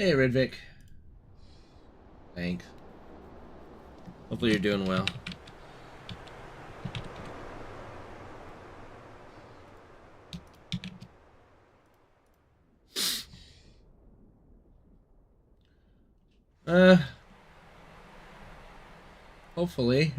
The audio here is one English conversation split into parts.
Hey, Ridvik. Thanks. Hopefully you're doing well. Hopefully.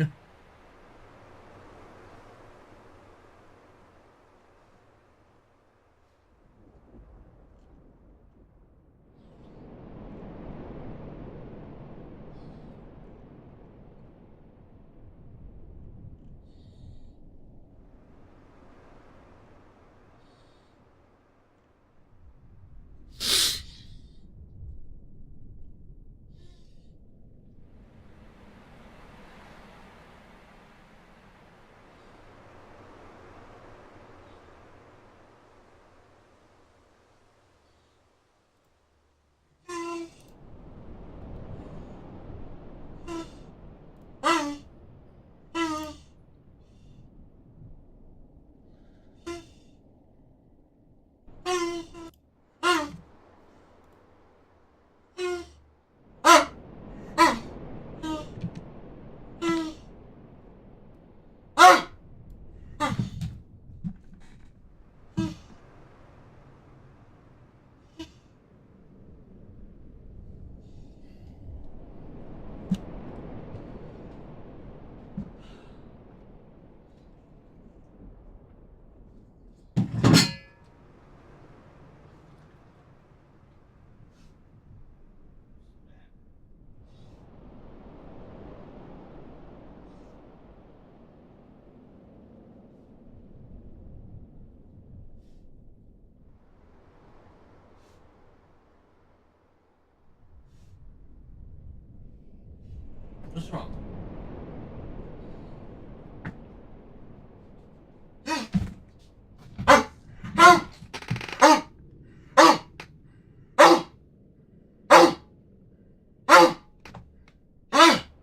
What's wrong?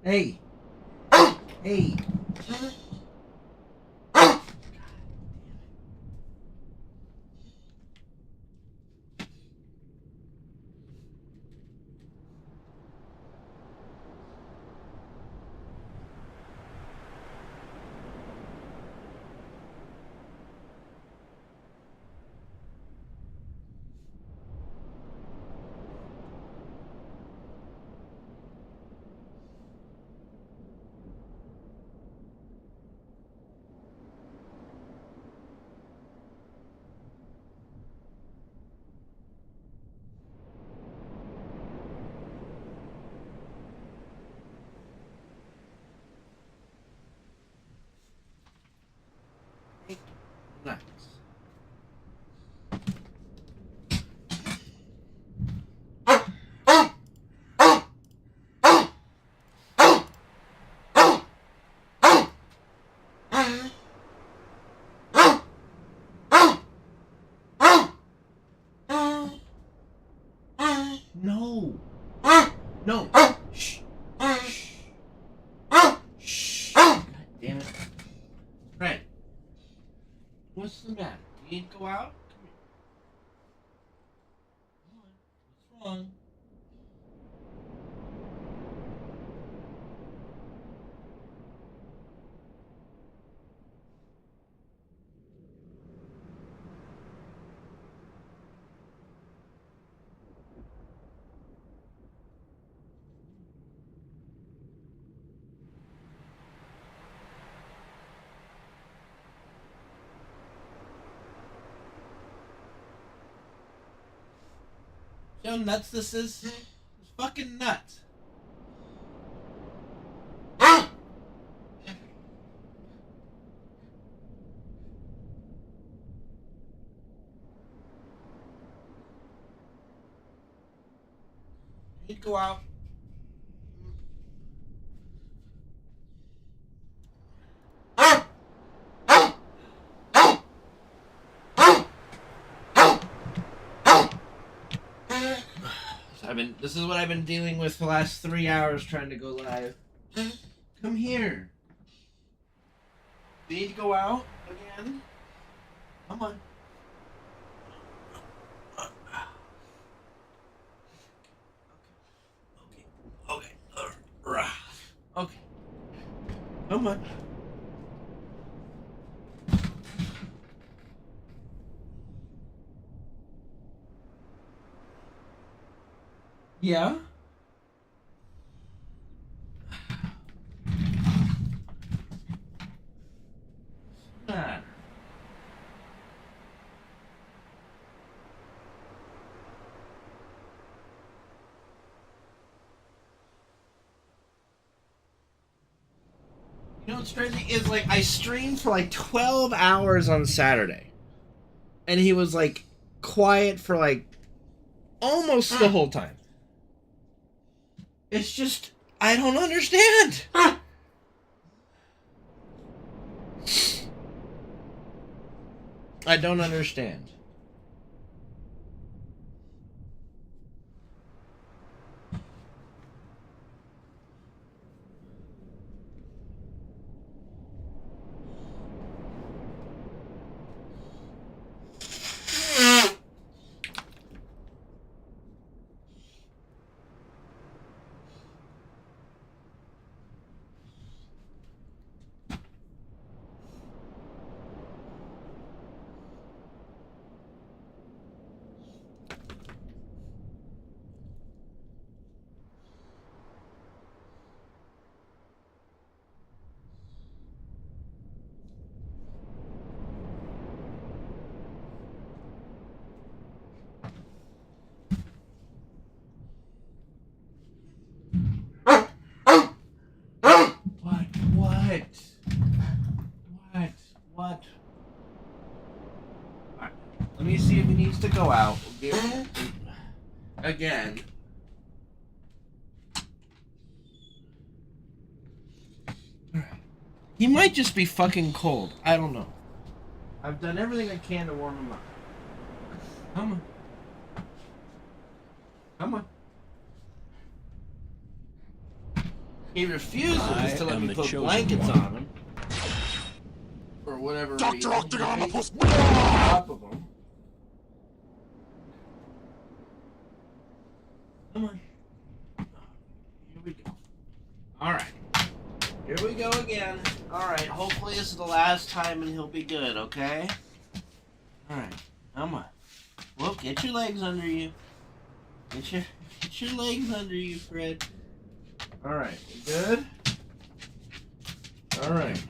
Hey. Hey. Nice. No. No. Shh. Shh. Shh. God damn it. Fred. What's the matter? You need to go out? Come here. What's wrong? See how nuts this is? It's fucking nuts. You need to go out. This is what I've been dealing with for the last 3 hours trying to go live. Come here. You need to go out again? Come on. Okay. Come on. Yeah? Ah. You know what's crazy is like I streamed for like 12 hours on Saturday. And he was like quiet for like almost the whole time. It's just I don't understand. I don't understand. What? Right. Let me see if he needs to go out. Again. He might just be fucking cold. I don't know. I've done everything I can to warm him up. Come on. Come on. He refuses to let me put blankets on him. For whatever reason. Dr. Octagonopus! Top of him. Come on. Here we go. Alright. Here we go again. Alright, hopefully this is the last time and he'll be good, okay? Alright, come on. Well, get your legs under you. Get your legs under you, Fred. Alright, you good? Alright.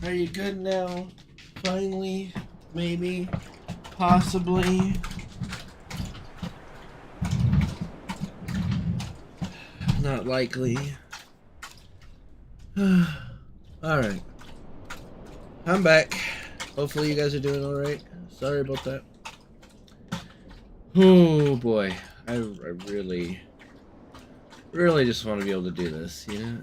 Are you good now? Finally? Maybe? Possibly? Not likely. Alright. I'm back. Hopefully you guys are doing alright. Sorry about that. Oh boy. I really just want to be able to do this, you know?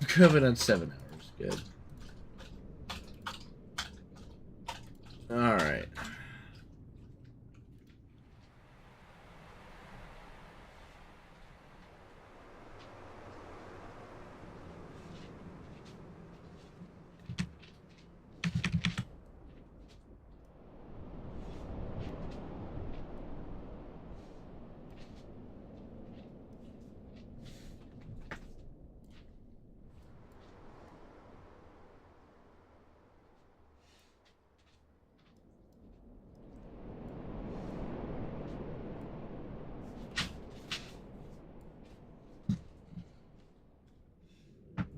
Covered on 7 hours. Good. Alright.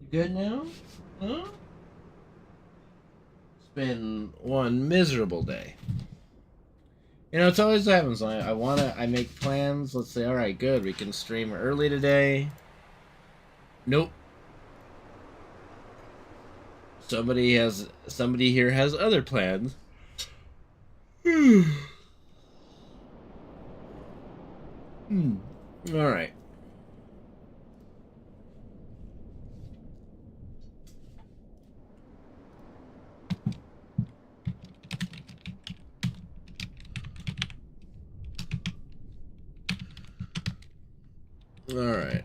You good now? Huh? It's been one miserable day. You know, it's always happens. I make plans. Let's say, all right, good. We can stream early today. Nope. Somebody here has other plans. All right. All right.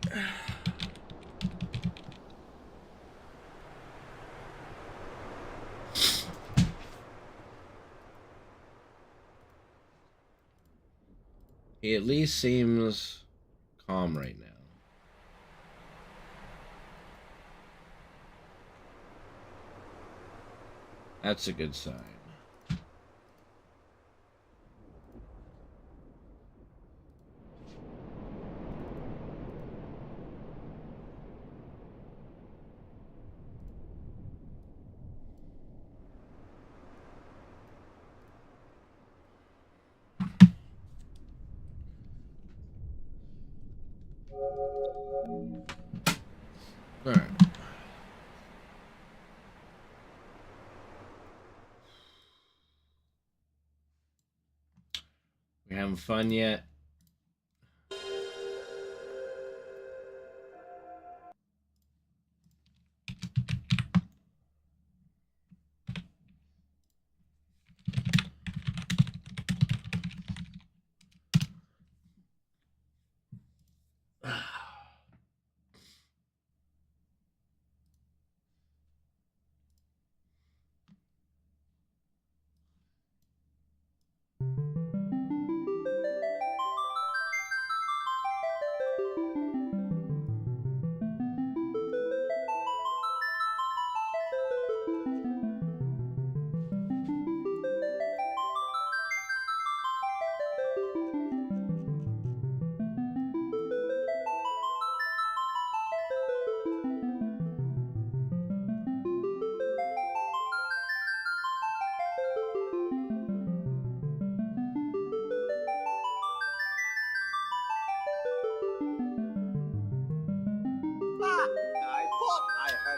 He at least seems calm right now. That's a good sign. All right. We having fun yet?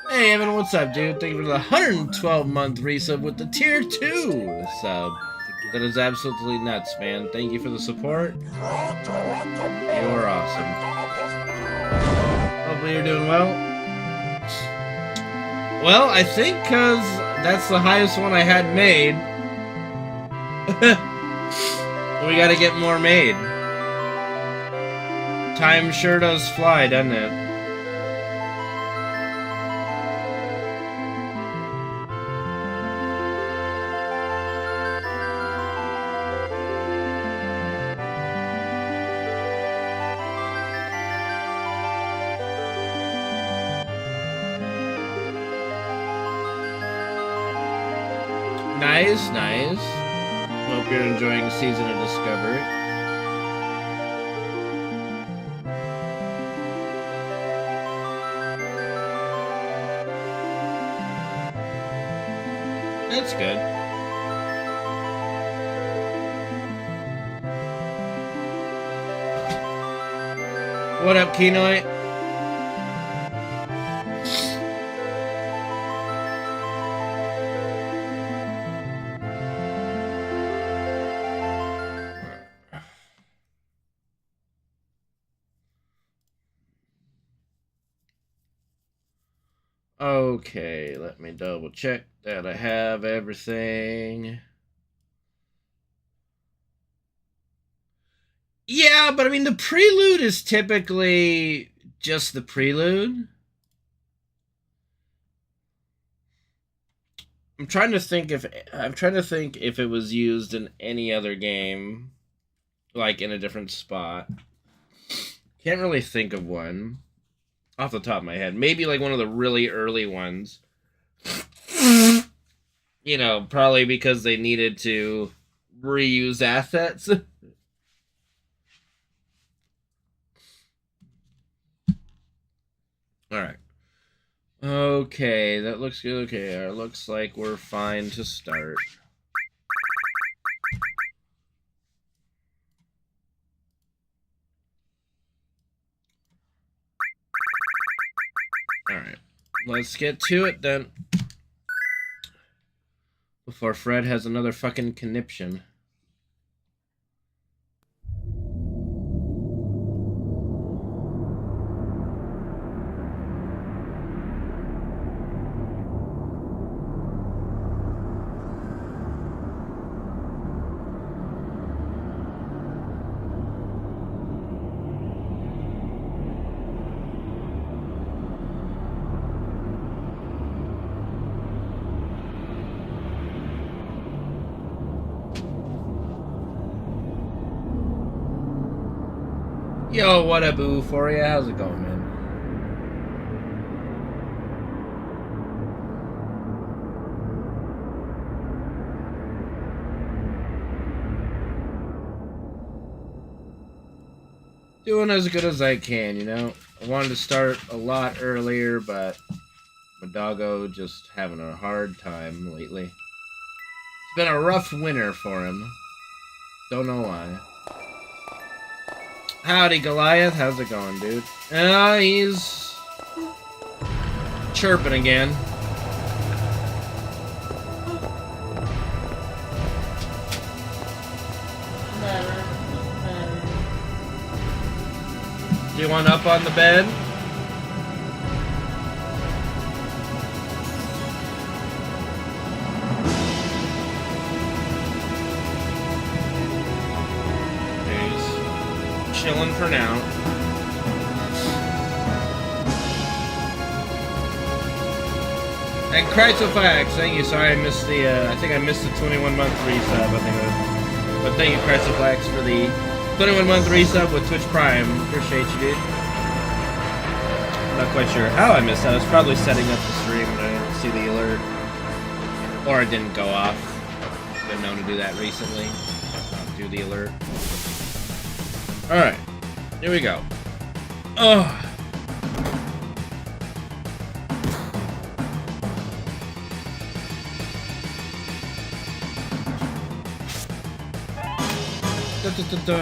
Hey Evan, what's up, dude? Thank you for the 112-month resub with the tier 2 sub. That is absolutely nuts, man. Thank you for the support. You're awesome. Hopefully you're doing well. Well, I think because that's the highest one I had made. We gotta get more made. Time sure does fly, doesn't it? Nice, nice. Hope you're enjoying Season of Discovery. That's good. What up, Kenoy? Okay, let me double check that I have everything. Yeah, but I mean, the prelude is typically just the prelude. I'm trying to think if it was used in any other game, like in a different spot. Can't really think of one off the top of my head. Maybe like one of the really early ones. You know, probably because they needed to reuse assets. Alright. Okay, that looks good. Okay, it looks like we're fine to start. Alright, let's get to it then. Before Fred has another fucking conniption. Yo, what up, boo for you? How's it going, man? Doing as good as I can, you know? I wanted to start a lot earlier, but my doggo just having a hard time lately. It's been a rough winter for him. Don't know why. Howdy, Goliath. How's it going, dude? He's chirping again. Do you want up on the bed? Chilling for now. And Chrysophax, thank you. Sorry I missed the, I think I missed the 21-month resub, I think it was. But thank you, Chrysophax, for the 21-month resub with Twitch Prime. Appreciate you, dude. Not quite sure how I missed that. I was probably setting up the stream and I didn't see the alert. Or it didn't go off. Been known to do that recently. Do the alert. Alright, here we go. Oh. Da, da, da, da.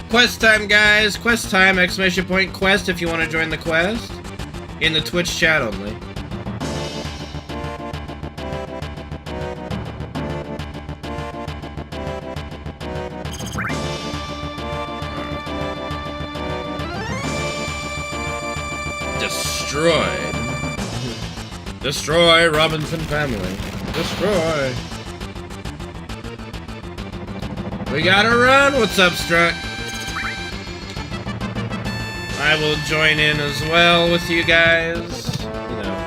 Quest time, guys! Quest time! Exclamation point quest if you want to join the quest. In the Twitch chat only. destroyed. Destroy Robinson family. Destroy. We gotta run. What's up, Struck? I will join in as well with you guys. You know.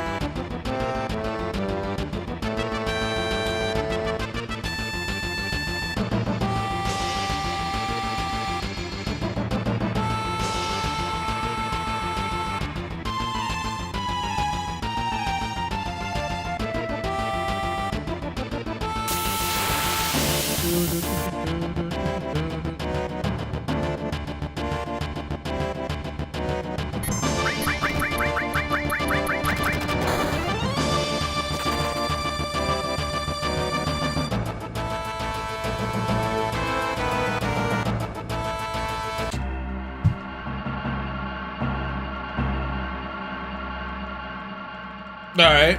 Alright.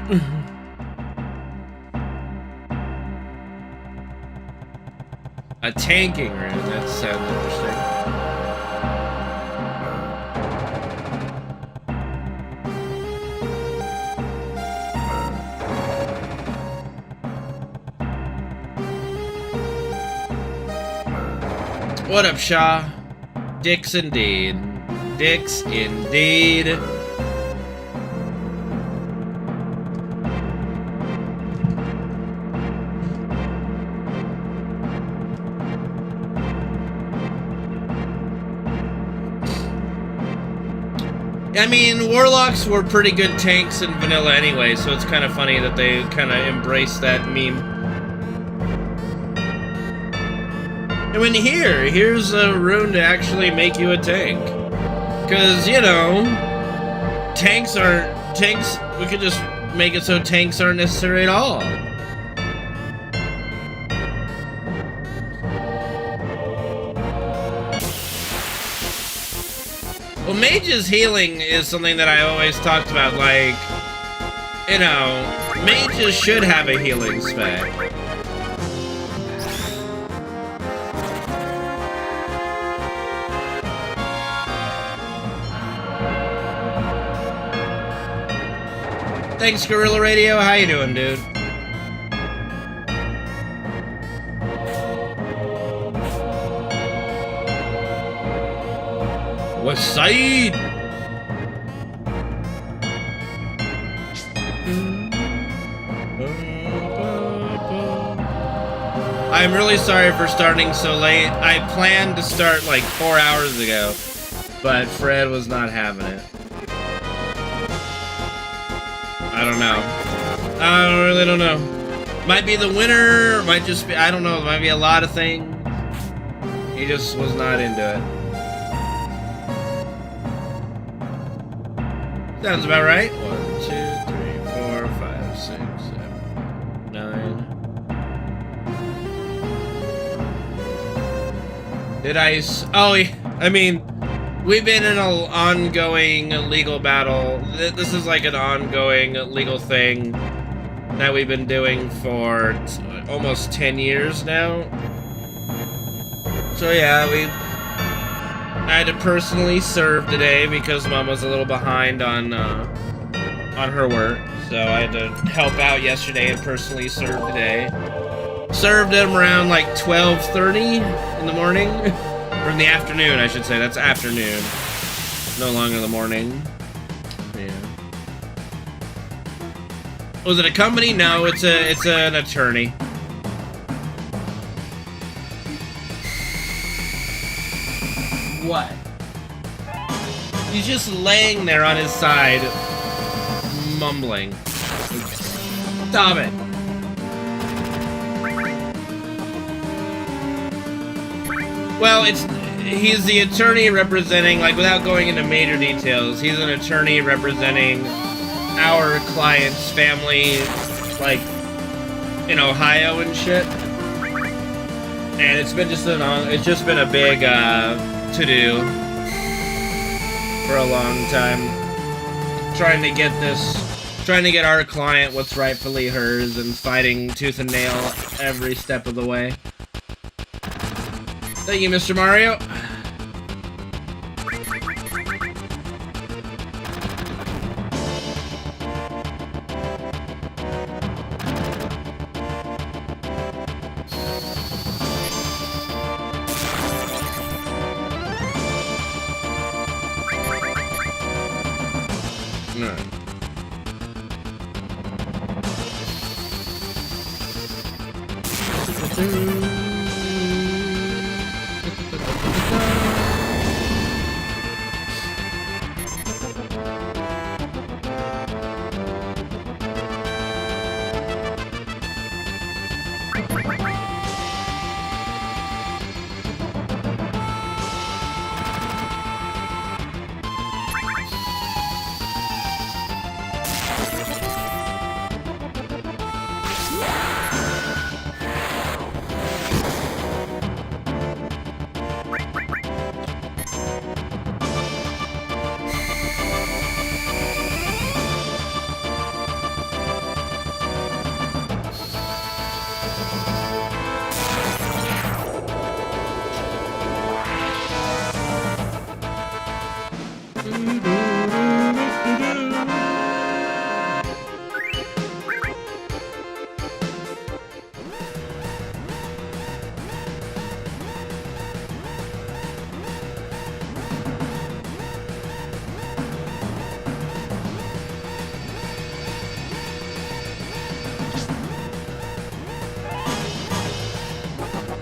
A tanking room, that sounds interesting. What up, Shaw? Dicks indeed. Dicks indeed. I mean, Warlocks were pretty good tanks in vanilla anyway, so it's kind of funny that they kind of embraced that meme. I mean, here's a rune to actually make you a tank. Because, you know, tanks, we could just make it so tanks aren't necessary at all. Well, Mage's healing is something that I always talked about, like, you know, Mages should have a healing spec. Thanks, Gorilla Radio. How you doing, dude? West Side! I'm really sorry for starting so late. I planned to start like 4 hours ago, but Fred was not having it. I don't know. I really don't know. Might be the winter, might just be, I don't know, might be a lot of things. He just was not into it. Sounds about right. 1, 2, 3, 4, 5, 6, 7, 9. Did I? Oh, I mean, we've been in an ongoing legal battle. This is like an ongoing legal thing that we've been doing for almost 10 years now. So yeah, I had to personally serve today because Mom was a little behind on her work, so I had to help out yesterday and personally serve today. Served him around like 12:30 in the morning, or in the afternoon, I should say. That's afternoon, no longer the morning. Yeah. Was it a company? No, it's an attorney. What? He's just laying there on his side, mumbling. Stop it. Well, he's the attorney representing, like, without going into major details, he's an attorney representing our client's family, like, in Ohio and shit. And it's been it's just been a big, to-do for a long time, trying to get our client what's rightfully hers and fighting tooth and nail every step of the way. Thank you, Mr. Mario.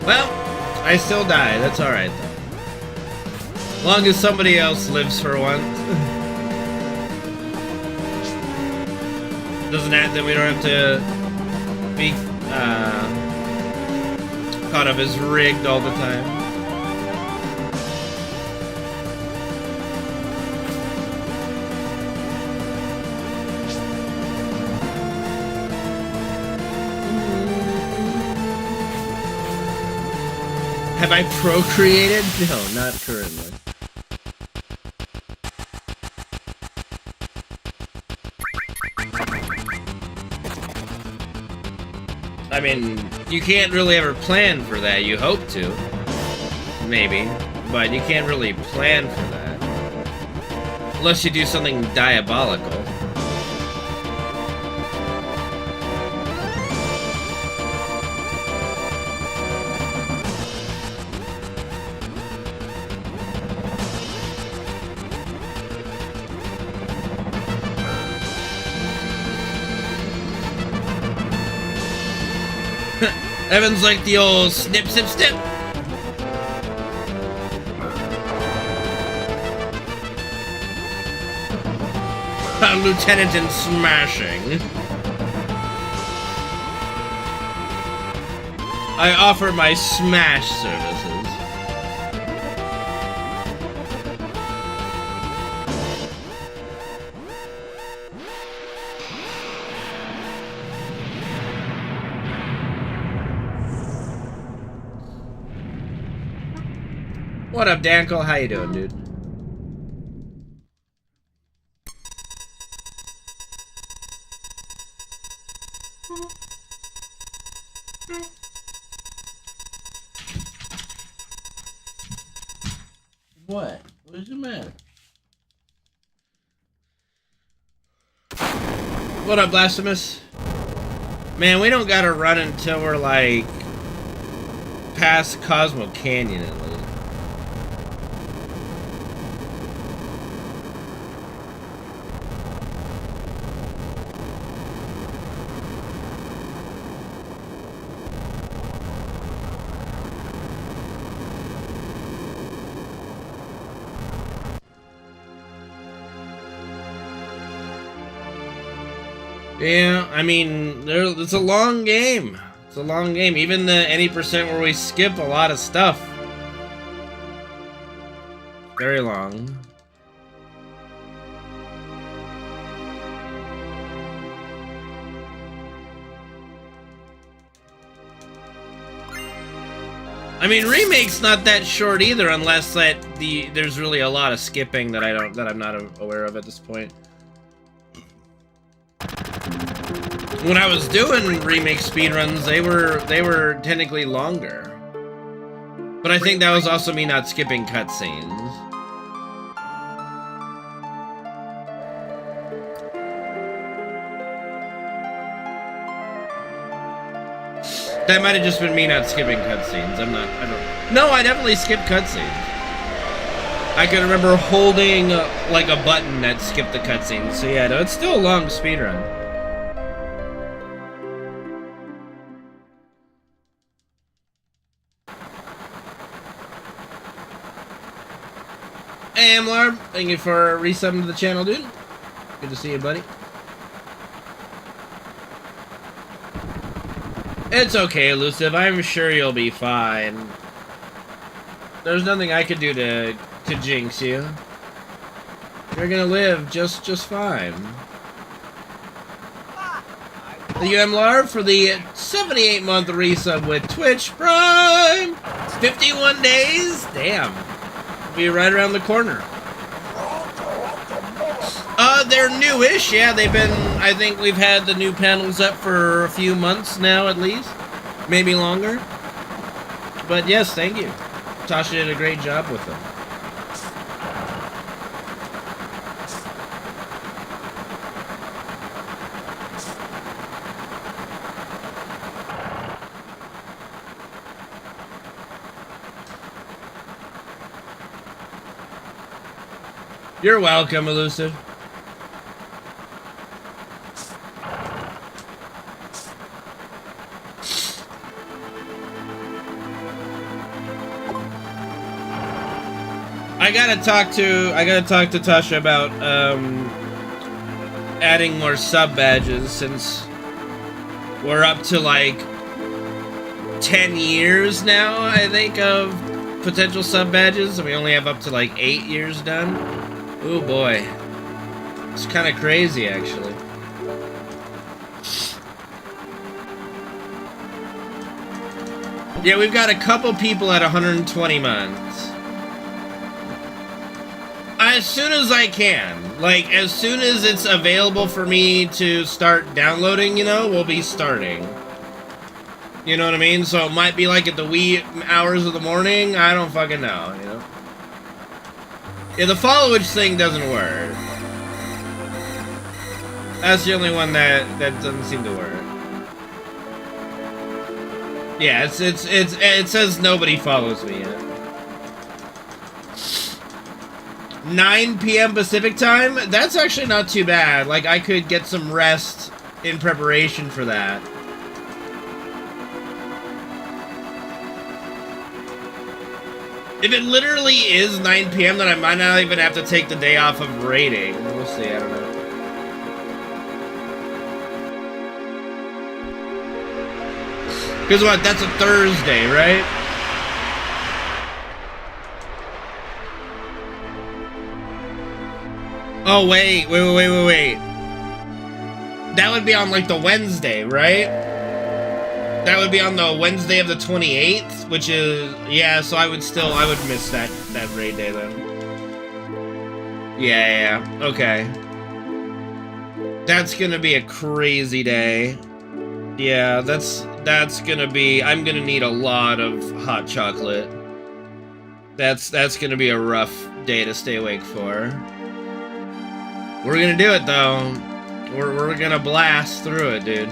Well, I still die. That's alright, though. As long as somebody else lives for once. Doesn't that, then we don't have to be caught up as rigged all the time. Have I procreated? No, not currently. I mean, you can't really ever plan for that. You hope to. Maybe. But you can't really plan for that. Unless you do something diabolical. Evan's like the old snip, snip, snip. A lieutenant in smashing. I offer my smash services. What up, Danko? How you doing, dude? What? What is the matter? What up, Blasphemous? Man, we don't gotta run until we're like past Cosmo Canyon at least. Yeah, I mean, it's a long game. It's a long game. Even the any percent where we skip a lot of stuff. Very long. I mean, remake's not that short either, unless there's really a lot of skipping that I'm not aware of at this point. When I was doing remake speedruns, they were technically longer. But I think that was also me not skipping cutscenes. That might have just been me not skipping cutscenes. No, I definitely skipped cutscenes. I can remember holding like a button that skipped the cutscenes. So yeah, no, it's still a long speedrun. Hey, Amlar, thank you for resubbing to the channel, dude. Good to see you, buddy. It's okay, Elusive. I'm sure you'll be fine. There's nothing I could do to jinx you. You're gonna live just fine. Thank you, Amlar, for the 78-month resub with Twitch Prime. 51 days? Damn. Be right around the corner. They're newish. Yeah, they've been, I think we've had the new panels up for a few months now at least. Maybe longer. But yes, thank you. Tasha did a great job with them. You're welcome, Elusive. I gotta talk to Tasha about adding more sub badges since we're up to like 10 years now, I think, of potential sub badges, and we only have up to like 8 years done. Oh boy. It's kind of crazy, actually. Yeah, we've got a couple people at 120 months. As soon as I can. Like, as soon as it's available for me to start downloading, you know, we'll be starting. You know what I mean? So it might be like at the wee hours of the morning. I don't fucking know, you know? Yeah, the followage thing doesn't work. That's the only one that doesn't seem to work. Yeah, it says nobody follows me yet. 9 p.m. Pacific time? That's actually not too bad. Like, I could get some rest in preparation for that. If it literally is 9 p.m., then I might not even have to take the day off of raiding. We'll see, I don't know. Because what, that's a Thursday, right? Oh, wait. That would be on, like, the Wednesday, right? That would be on the Wednesday of the 28th, which is... Yeah, so I would miss that raid day, then. Yeah, okay. That's gonna be a crazy day. Yeah, that's gonna be... I'm gonna need a lot of hot chocolate. That's gonna be a rough day to stay awake for. We're gonna do it, though. We're gonna blast through it, dude.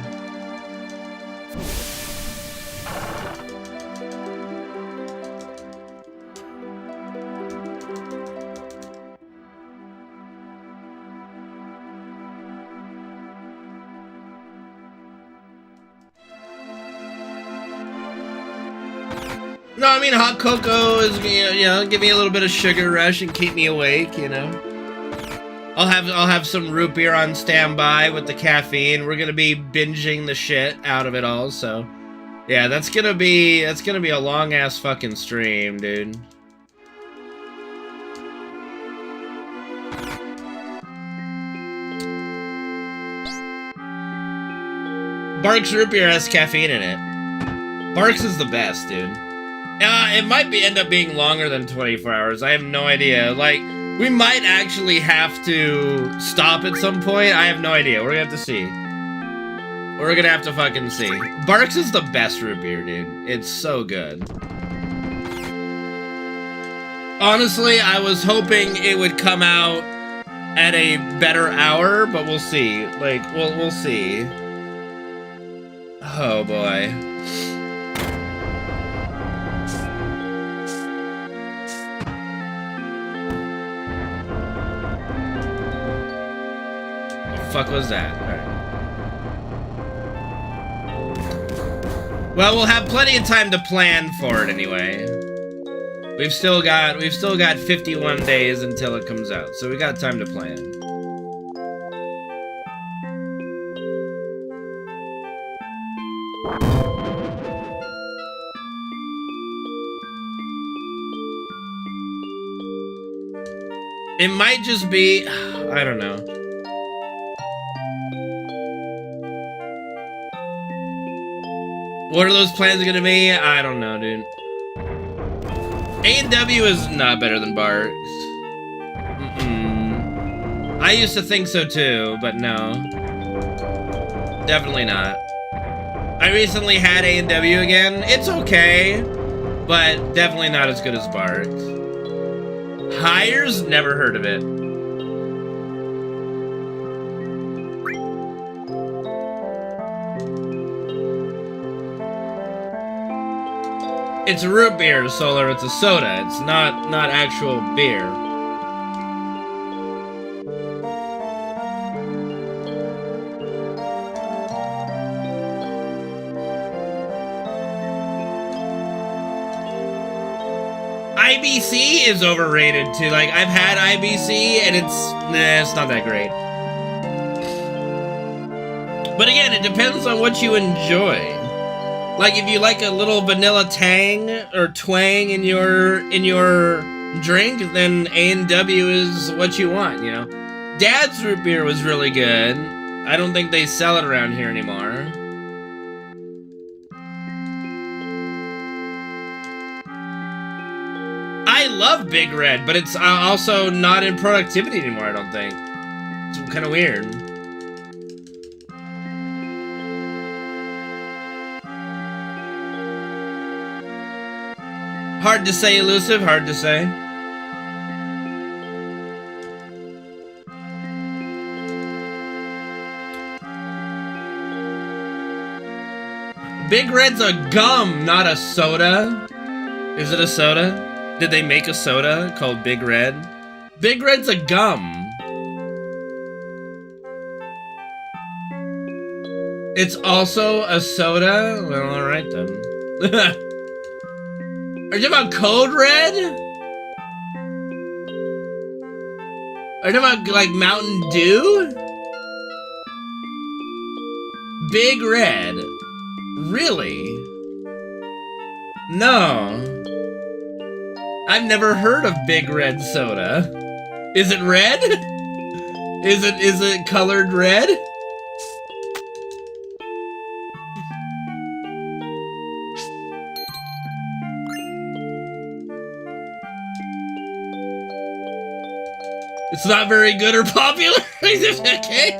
No, I mean, hot cocoa is, you know, give me a little bit of sugar rush and keep me awake, you know. I'll have some root beer on standby with the caffeine. We're gonna be binging the shit out of it all, so yeah, that's gonna be a long ass fucking stream, dude. Barks root beer has caffeine in it. Barks is the best, dude. It might end up being longer than 24 hours. I have no idea. Like, we might actually have to stop at some point. I have no idea. We're gonna have to see. We're gonna have to fucking see. Barks is the best root beer, dude. It's so good. Honestly, I was hoping it would come out at a better hour, but we'll see. Like, we'll see. Oh boy. Fuck was that? Alright. Well, we'll have plenty of time to plan for it anyway. We've still got 51 days until it comes out, so we got time to plan. It might just be, I don't know. What are those plans gonna be? I don't know, dude. A&W is not better than Barks. I used to think so too, but no. Definitely not. I recently had A&W again. It's okay, but definitely not as good as Barks. Hires? Never heard of it. It's root beer, Solar. It's a soda. It's not actual beer. IBC is overrated too. Like, I've had IBC and it's not that great. But again, it depends on what you enjoy. Like, if you like a little vanilla tang or twang in your drink, then A&W is what you want, you know? Dad's root beer was really good. I don't think they sell it around here anymore. I love Big Red, but it's also not in productivity anymore, I don't think. It's kind of weird. Hard to say, Elusive, hard to say. Big Red's a gum, not a soda. Is it a soda? Did they make a soda called Big Red? Big Red's a gum. It's also a soda? Well, alright then. Are you talking about Code Red? Are you talking about, like, Mountain Dew? Big Red. Really? No. I've never heard of Big Red soda. Is it red? Is it colored red? It's not very good or popular? Okay.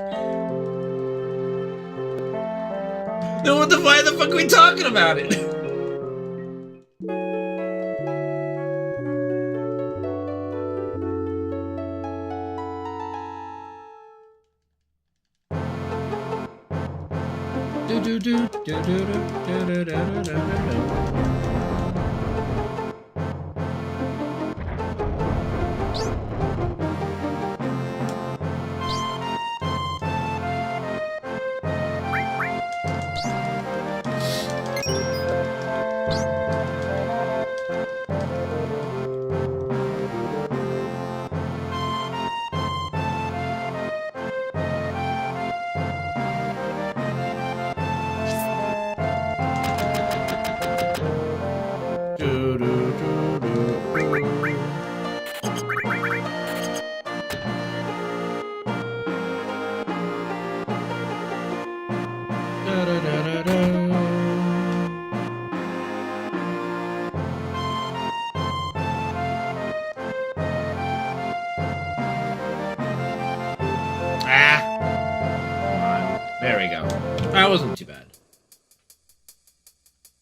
Then why the fuck are we talking about it? There we go. That wasn't too bad.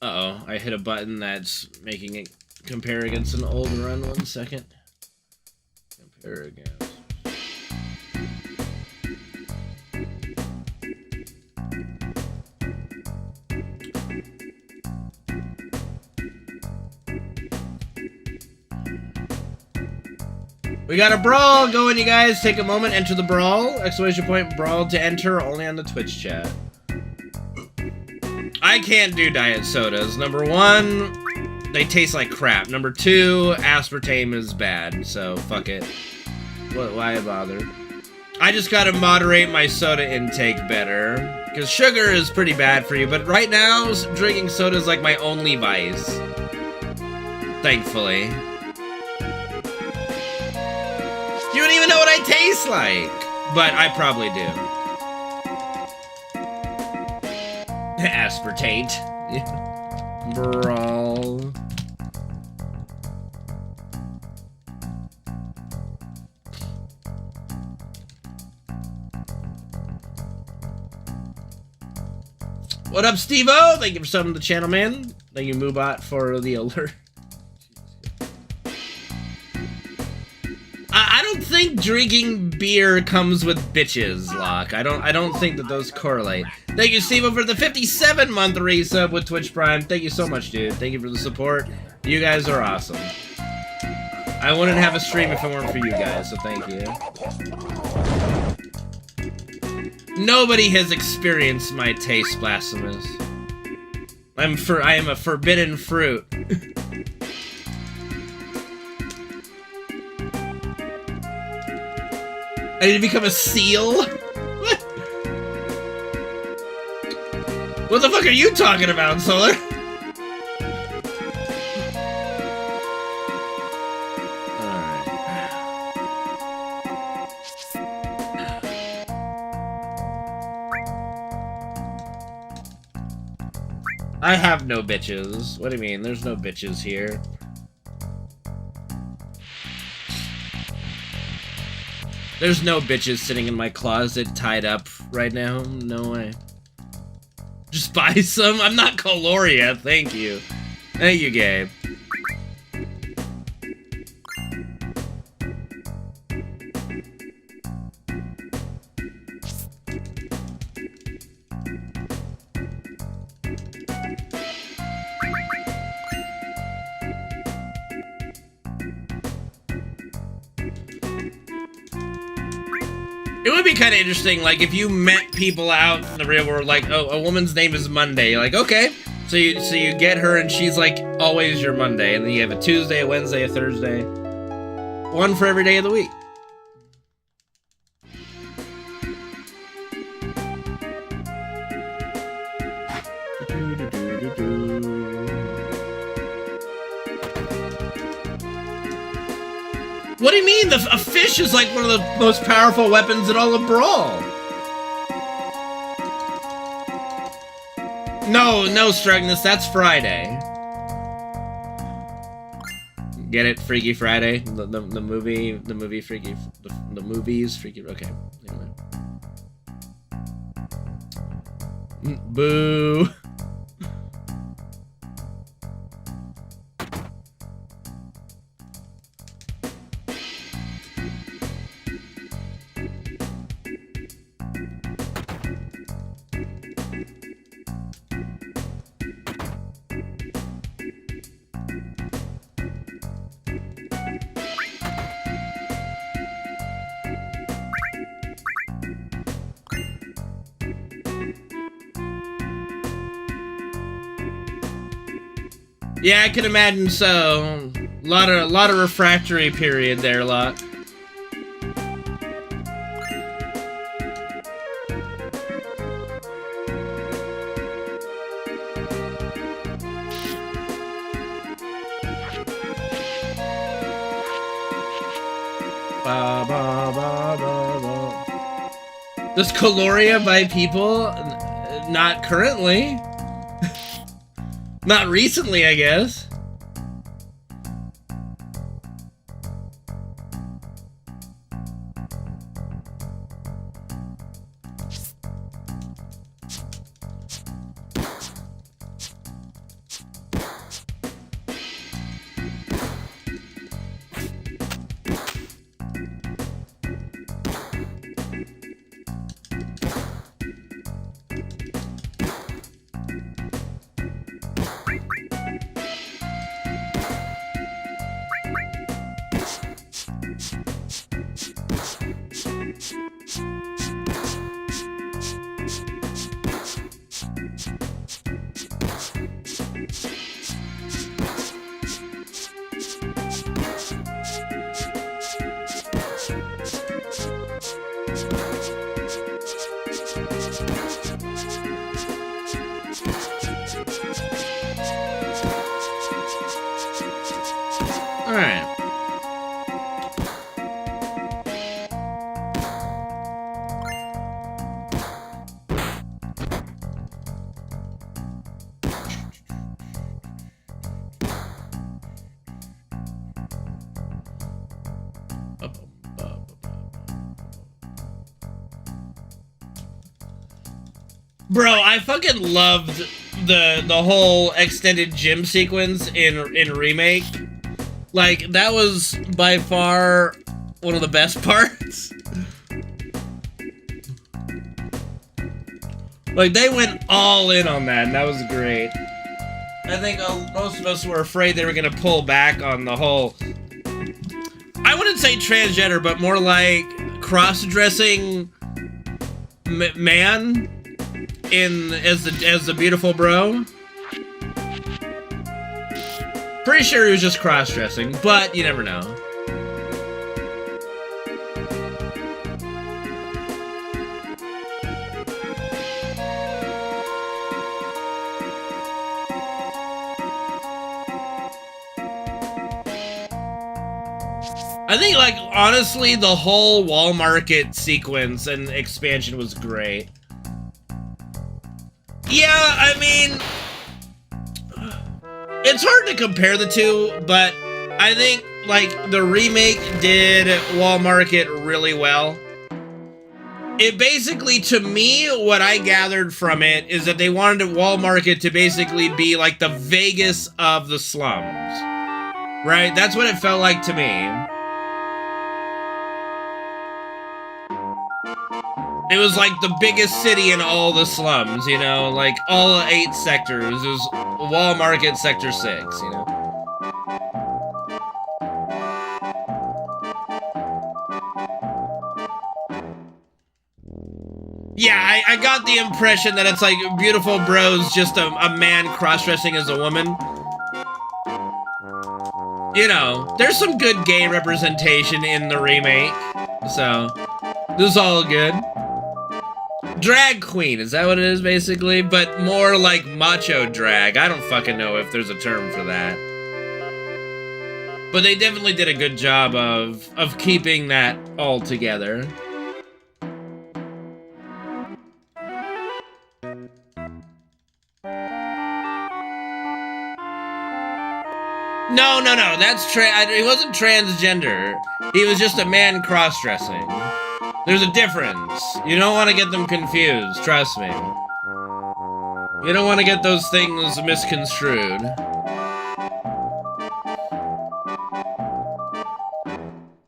Uh-oh, I hit a button that's making it compare against an old run. 1 second. Compare against. We got a brawl going, you guys. Take a moment, enter the brawl. Exclamation point, brawl to enter, only on the Twitch chat. I can't do diet sodas. Number one, they taste like crap. Number 2, aspartame is bad, so fuck it. Why bother? I just gotta moderate my soda intake better, because sugar is pretty bad for you, but right now, drinking soda is like my only vice. Thankfully. You don't even know what I taste like! But I probably do. Aspartate. Brawl. What up, Steve-O? Thank you for subbing to the channel, man. Thank you, Moobot, for the alert. I don't think drinking beer comes with bitches, Locke. I don't think that those correlate. Thank you, Steve-O, for the 57-month resub with Twitch Prime. Thank you so much, dude. Thank you for the support. You guys are awesome. I wouldn't have a stream if it weren't for you guys, so thank you. Nobody has experienced my taste, Blasphemous. I am a forbidden fruit. I need to become a seal? What? What the fuck are you talking about, Solar? I have no bitches. What do you mean? There's no bitches here. There's no bitches sitting in my closet tied up right now. No way. Just buy some? I'm not Caloria, thank you. Thank you, Gabe. It would be kind of interesting, like, if you met people out in the real world, like, oh, a woman's name is Monday. You're like, okay. So you get her, and she's, like, always your Monday. And then you have a Tuesday, a Wednesday, a Thursday. One for every day of the week. What do you mean? A fish is like one of the most powerful weapons in all of Brawl. No, Strugnus, that's Friday. Get it? Freaky Friday? The movie Freaky... The movies Freaky... Okay. Anyway. Boo. Yeah, I can imagine so. Lot of refractory period there, lot. Ba, ba, ba, ba, ba. Does Caloria buy people? Not currently. Not recently, I guess. Bro, I fucking loved the whole extended gym sequence in Remake. Like, that was by far one of the best parts. Like, they went all in on that, and that was great. I think most of us were afraid they were gonna pull back on the whole... I wouldn't say transgender, but more like cross-dressing man as the beautiful bro. Pretty sure he was just cross-dressing, but you never know. I think, like, honestly, the whole wall market sequence and expansion was great. Yeah, I mean, it's hard to compare the two, but I think, like, the remake did wall market really well. It basically, to me, what I gathered from it is that they wanted wall market to basically be like the Vegas of the slums. Right? That's what it felt like to me. It was like the biggest city in all the slums, you know? Like, all 8 sectors. It was Wall Market Sector 6, you know? Yeah, I got the impression that it's like Beautiful Bro's just a man cross-dressing as a woman. You know, there's some good gay representation in the remake, so this is all good. Drag queen, is that what it is, basically? But more like macho drag. I don't fucking know if there's a term for that. But they definitely did a good job of keeping that all together. No, that's he wasn't transgender. He was just a man cross-dressing. There's a difference. You don't want to get them confused, trust me. You don't want to get those things misconstrued.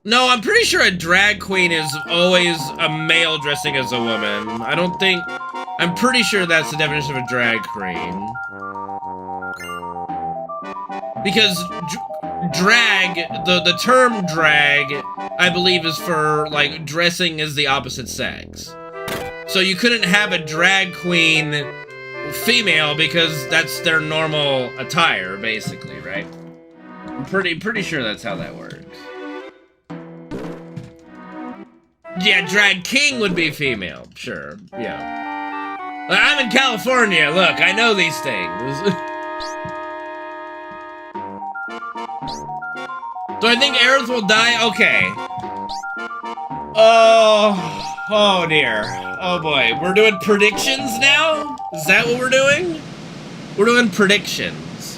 No, I'm pretty sure a drag queen is always a male dressing as a woman. I'm pretty sure that's the definition of a drag queen. Because drag, the term drag, I believe is for, like, dressing as the opposite sex. So you couldn't have a drag queen female because that's their normal attire, basically, right? I'm pretty sure that's how that works. Yeah, drag king would be female, sure, yeah. I'm in California, look, I know these things. Do I think Aerith will die? Okay. Oh dear. Oh boy. We're doing predictions now? Is that what we're doing? We're doing predictions.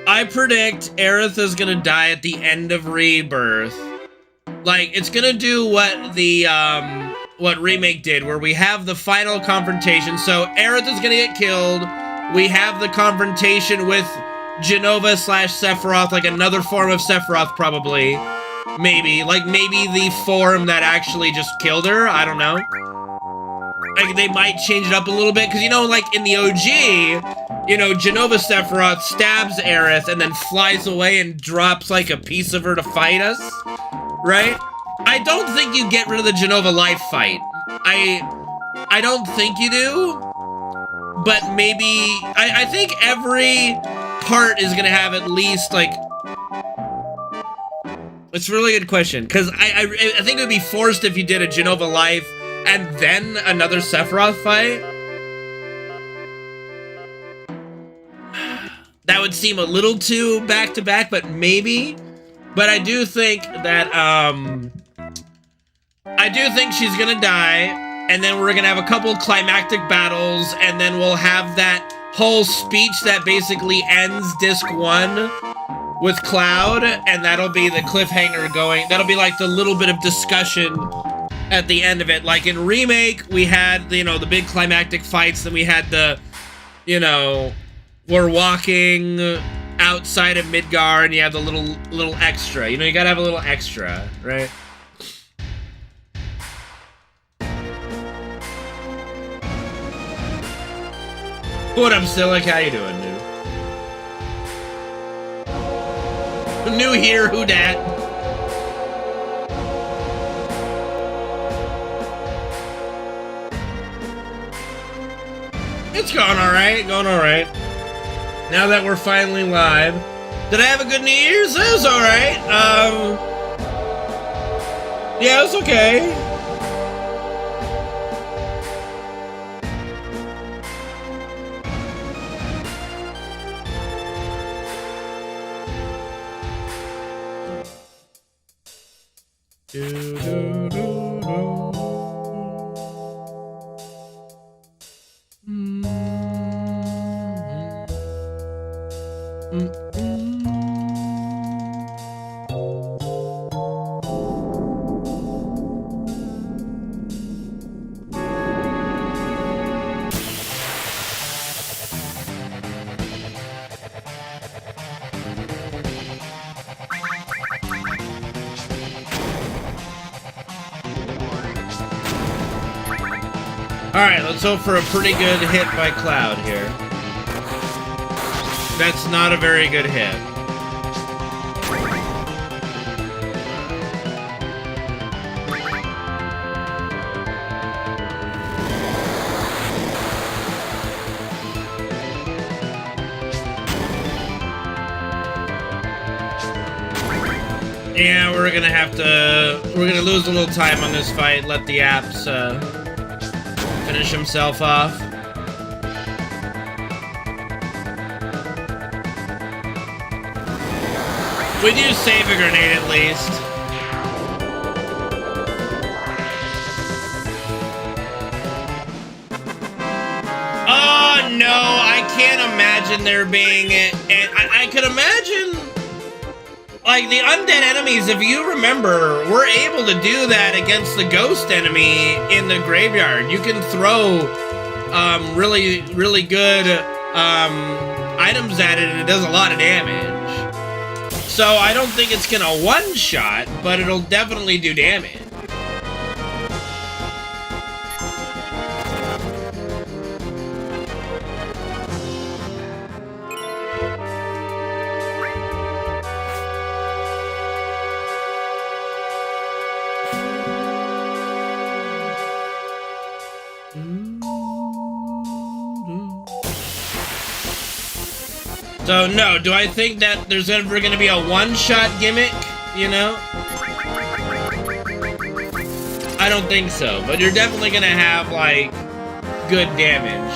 I predict Aerith is gonna die at the end of Rebirth. Like, it's gonna do what the, what Remake did, where we have the final confrontation. So Aerith is gonna get killed. We have the confrontation with Jenova / Sephiroth, like another form of Sephiroth, probably. Maybe. Like, maybe the form that actually just killed her. I don't know. Like, they might change it up a little bit, because, you know, like, in the OG, you know, Jenova Sephiroth stabs Aerith and then flies away and drops, like, a piece of her to fight us. Right? I don't think you get rid of the Jenova life fight. I don't think you do. But maybe... I think every part is gonna have at least, like... It's a really good question, because I think it would be forced if you did a Jenova life and then another Sephiroth fight. That would seem a little too back-to-back, but maybe. But I do think that, I do think she's gonna die, and then we're gonna have a couple climactic battles, and then we'll have that whole speech that basically ends Disc 1, with Cloud, and that'll be the cliffhanger going. That'll be like the little bit of discussion at the end of it. Like in Remake, we had, you know, the big climactic fights, then we had the, you know, we're walking outside of Midgar, and you have the little extra. You know, you gotta have a little extra, right? What up, Silic? How you doing, New? New here, who dat? It's going alright, Now that we're finally live. Did I have a good New Year's? That was alright. Yeah, it was okay. Alright, let's hope for a pretty good hit by Cloud here. That's not a very good hit. Yeah, we're gonna lose a little time on this fight, let the apps, finish himself off. We do save a grenade at least. Oh no, I can't imagine there being and I could imagine like the undead enemies, if you remember, we're able to do that against the ghost enemy in the graveyard. You can throw really, really good items at it and it does a lot of damage. So I don't think it's gonna one-shot, but it'll definitely do damage. So, no, do I think that there's ever going to be a one-shot gimmick, you know? I don't think so, but you're definitely going to have, like, good damage.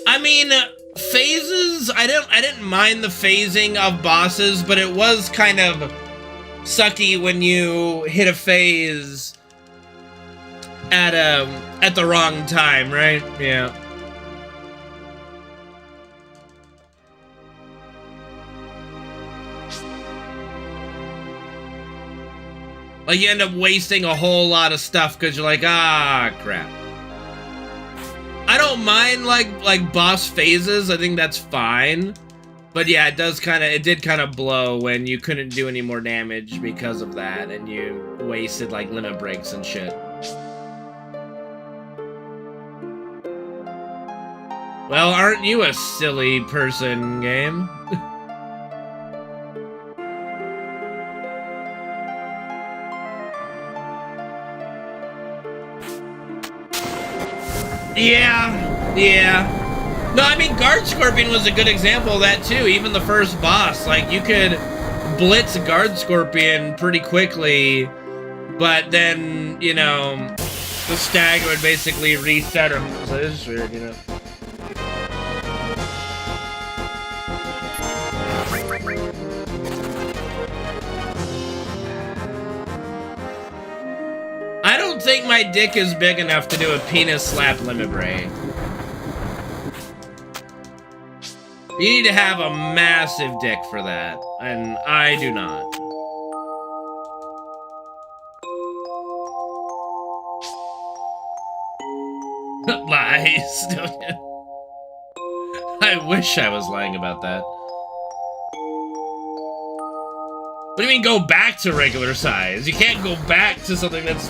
I mean, phases, I didn't mind the phasing of bosses, but it was kind of sucky when you hit a phase at the wrong time, right? Yeah. Like, you end up wasting a whole lot of stuff because you're like, ah, crap. I don't mind, like boss phases. I think that's fine. But yeah, it did kind of blow when you couldn't do any more damage because of that, and you wasted, like, limit breaks and shit. Well, aren't you a silly person, game? Yeah. No, I mean, Guard Scorpion was a good example of that, too. Even the first boss. Like, you could blitz Guard Scorpion pretty quickly, but then, you know, the stag would basically reset him. So it's weird, you know. I don't think my dick is big enough to do a penis slap limit break. You need to have a massive dick for that, and I do not. Lies. I wish I was lying about that. What do you mean go back to regular size? You can't go back to something that's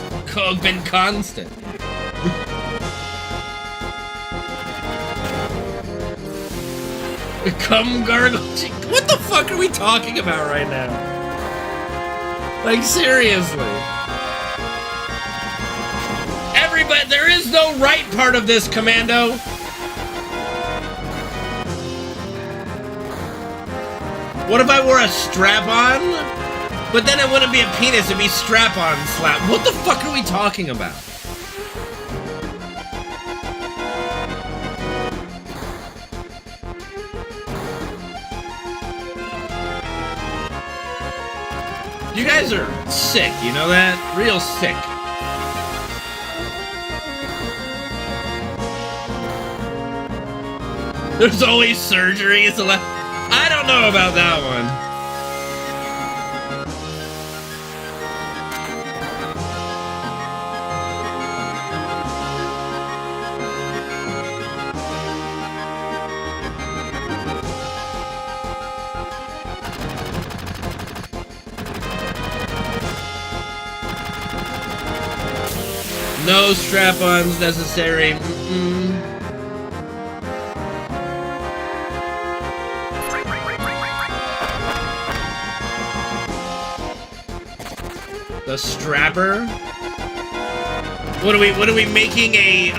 been constant. Come gargle. What the fuck are we talking about right now? Like, seriously. Everybody, there is no right part of this, Commando. What if I wore a strap-on? But then it wouldn't be a penis, it'd be strap-on slap. What the fuck are we talking about? You guys are sick, you know that? Real sick. There's always surgeries. I don't know about that one. No strap-ons necessary. The strapper? What are we making a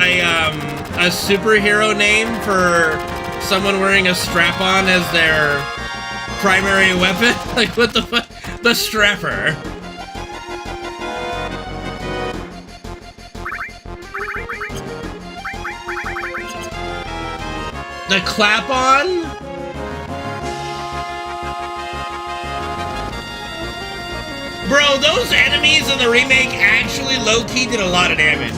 superhero name for someone wearing a strap-on as their primary weapon? Like, what the fuck? The strapper. The clap-on? Bro, those enemies in the remake actually low-key did a lot of damage.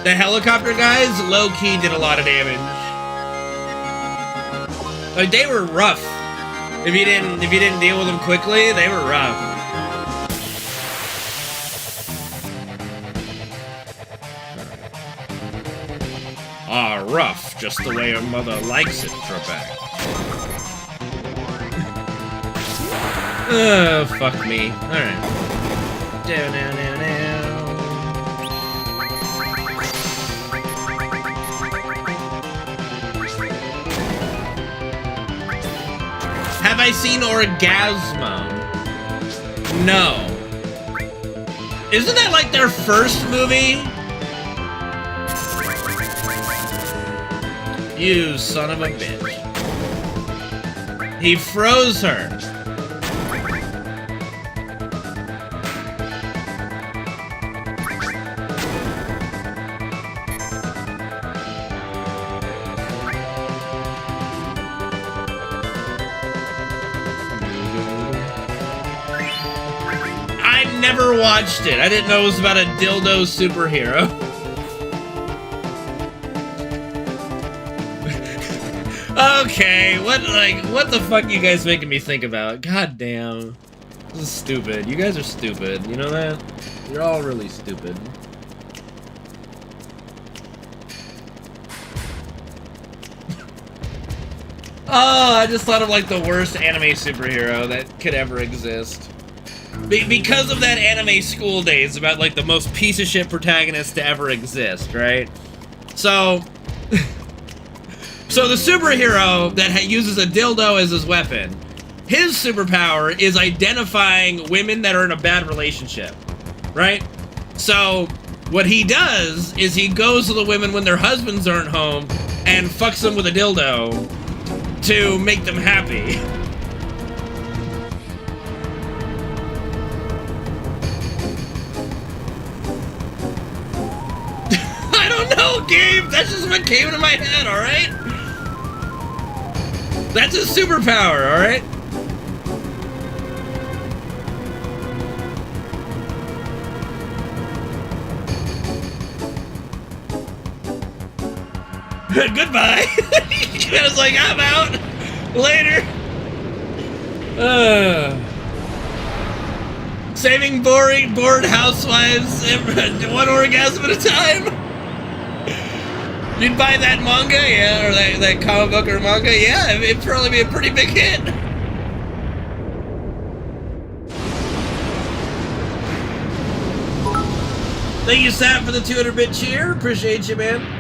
The helicopter guys low-key did a lot of damage. Like, they were rough. If you didn't deal with them quickly, they were rough. Ah, rough, just the way her mother likes it, Trebek. Oh, fuck me. Alright. Down. Have I seen Orgasmo? No. Isn't that like their first movie? You son of a bitch. He froze her. I never watched it. I didn't know it was about a dildo superhero. Okay, what the fuck are you guys making me think about? God damn. This is stupid. You guys are stupid. You know that? You're all really stupid. Oh, I just thought of like the worst anime superhero that could ever exist. Because of that anime school days about like the most piece of shit protagonist to ever exist, right? So the superhero that uses a dildo as his weapon, his superpower is identifying women that are in a bad relationship, right? So what he does is he goes to the women when their husbands aren't home and fucks them with a dildo to make them happy. I don't know, Gabe. That's just what came into my head, alright? That's his superpower, alright? Goodbye. I was like, I'm out. Later. Saving bored housewives, one orgasm at a time. You'd buy that manga, yeah, or that comic book or manga, yeah, it'd probably be a pretty big hit. Thank you, Sam, for the 200-bit cheer. Appreciate you, man.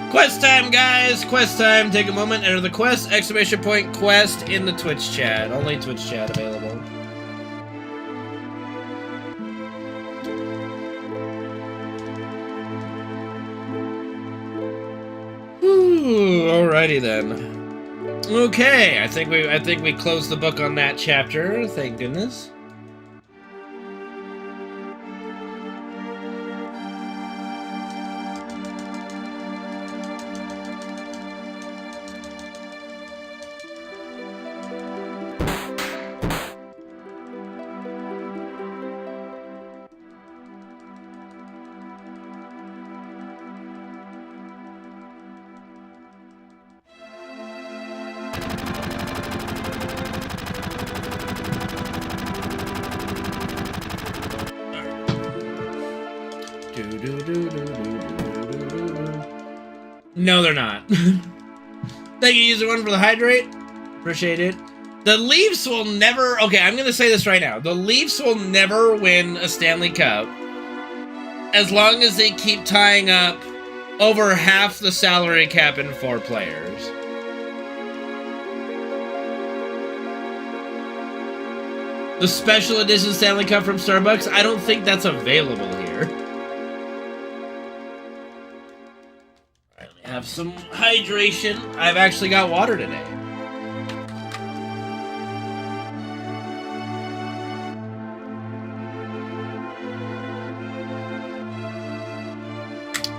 Quest time, guys! Quest time. Take a moment, enter the quest, exclamation point quest in the Twitch chat. Only Twitch chat available. Ooh, alrighty then. Okay, I think we closed the book on that chapter, thank goodness. No, they're not. Thank you, user one, for the hydrate. Appreciate it. The Leafs will never... Okay, I'm going to say this right now. The Leafs will never win a Stanley Cup as long as they keep tying up over half the salary cap in 4 players. The special edition Stanley Cup from Starbucks, I don't think that's available here. Alright, let me have some hydration. I've actually got water today.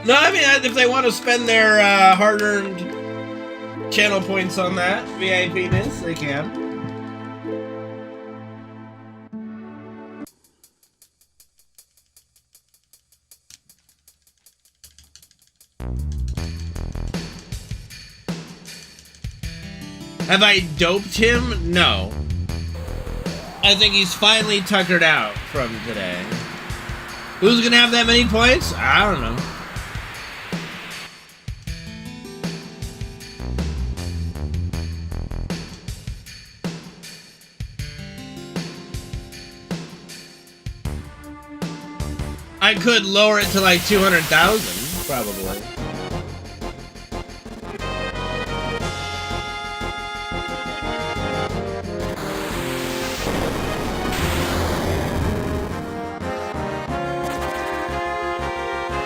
No, I mean, if they want to spend their hard-earned channel points on that, VIP-ness, they can. Have I doped him? No. I think he's finally tuckered out from today. Who's gonna have that many points? I don't know. I could lower it to like 200,000, probably.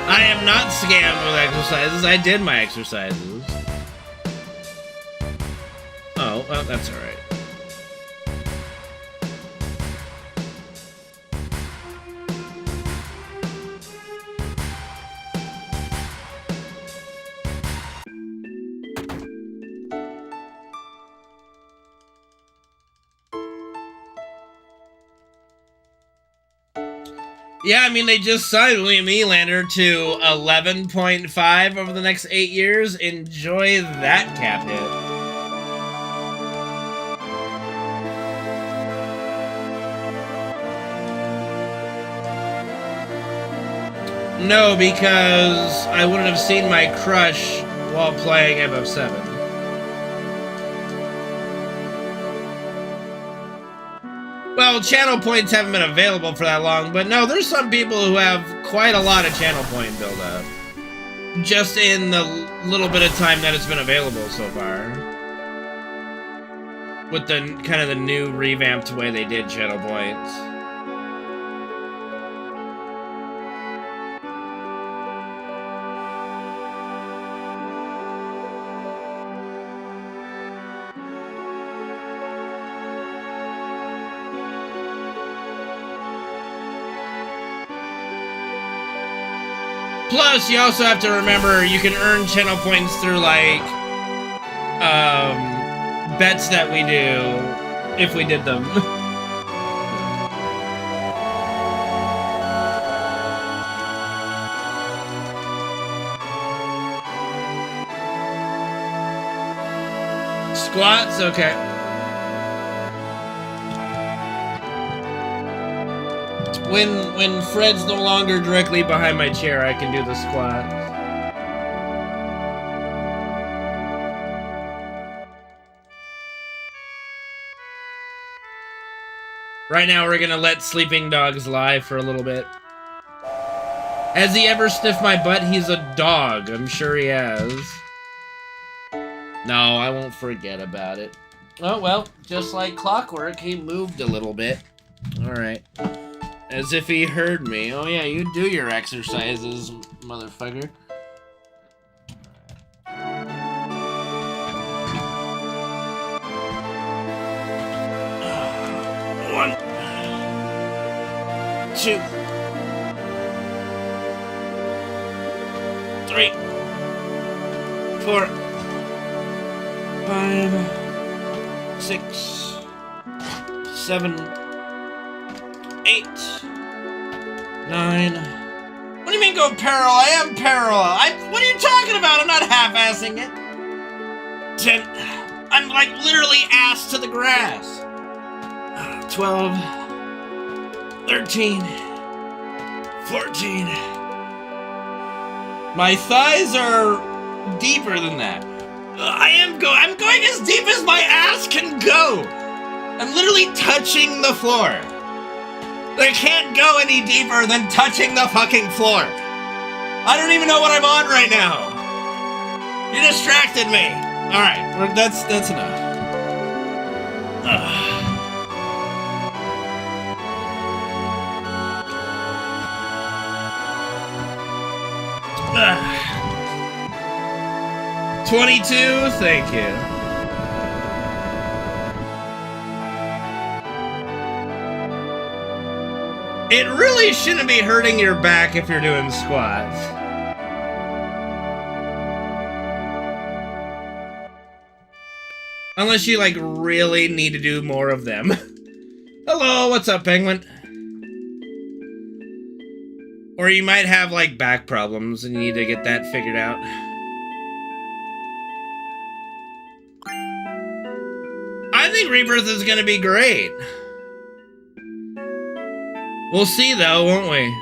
I am not scammed with exercises. I did my exercises. Oh, well, that's alright. Yeah, I mean, they just signed William Nylander to 11.5 over the next 8 years. Enjoy that cap hit. No, because I wouldn't have seen my crush while playing FF7. Well, channel points haven't been available for that long, but no, there's some people who have quite a lot of channel point build-up. Just in the little bit of time that it's been available so far. With the kind of the new revamped way they did channel points. Plus, you also have to remember you can earn channel points through, like, bets that we do, if we did them. Squats? Okay. When Fred's no longer directly behind my chair, I can do the squats. Right now, we're gonna let sleeping dogs lie for a little bit. Has he ever sniffed my butt? He's a dog. I'm sure he has. No, I won't forget about it. Oh, well, just like clockwork, he moved a little bit. Alright. As if he heard me. Oh yeah, you do your exercises, motherfucker. One. 2. 3. 4. 5. 6. 7. 8. 9. What do you mean go parallel? I am parallel. What are you talking about? I'm not half-assing it. 10. I'm like literally ass to the grass. 12. 13. 14. My thighs are deeper than that. I'm going as deep as my ass can go. I'm literally touching the floor. I can't go any deeper than touching the fucking floor. I don't even know what I'm on right now. You distracted me. All right, that's enough. 22, thank you. It really shouldn't be hurting your back if you're doing squats. Unless you, like, really need to do more of them. Hello, what's up, Penguin? Or you might have, like, back problems and you need to get that figured out. I think Rebirth is gonna be great. We'll see, though, won't we?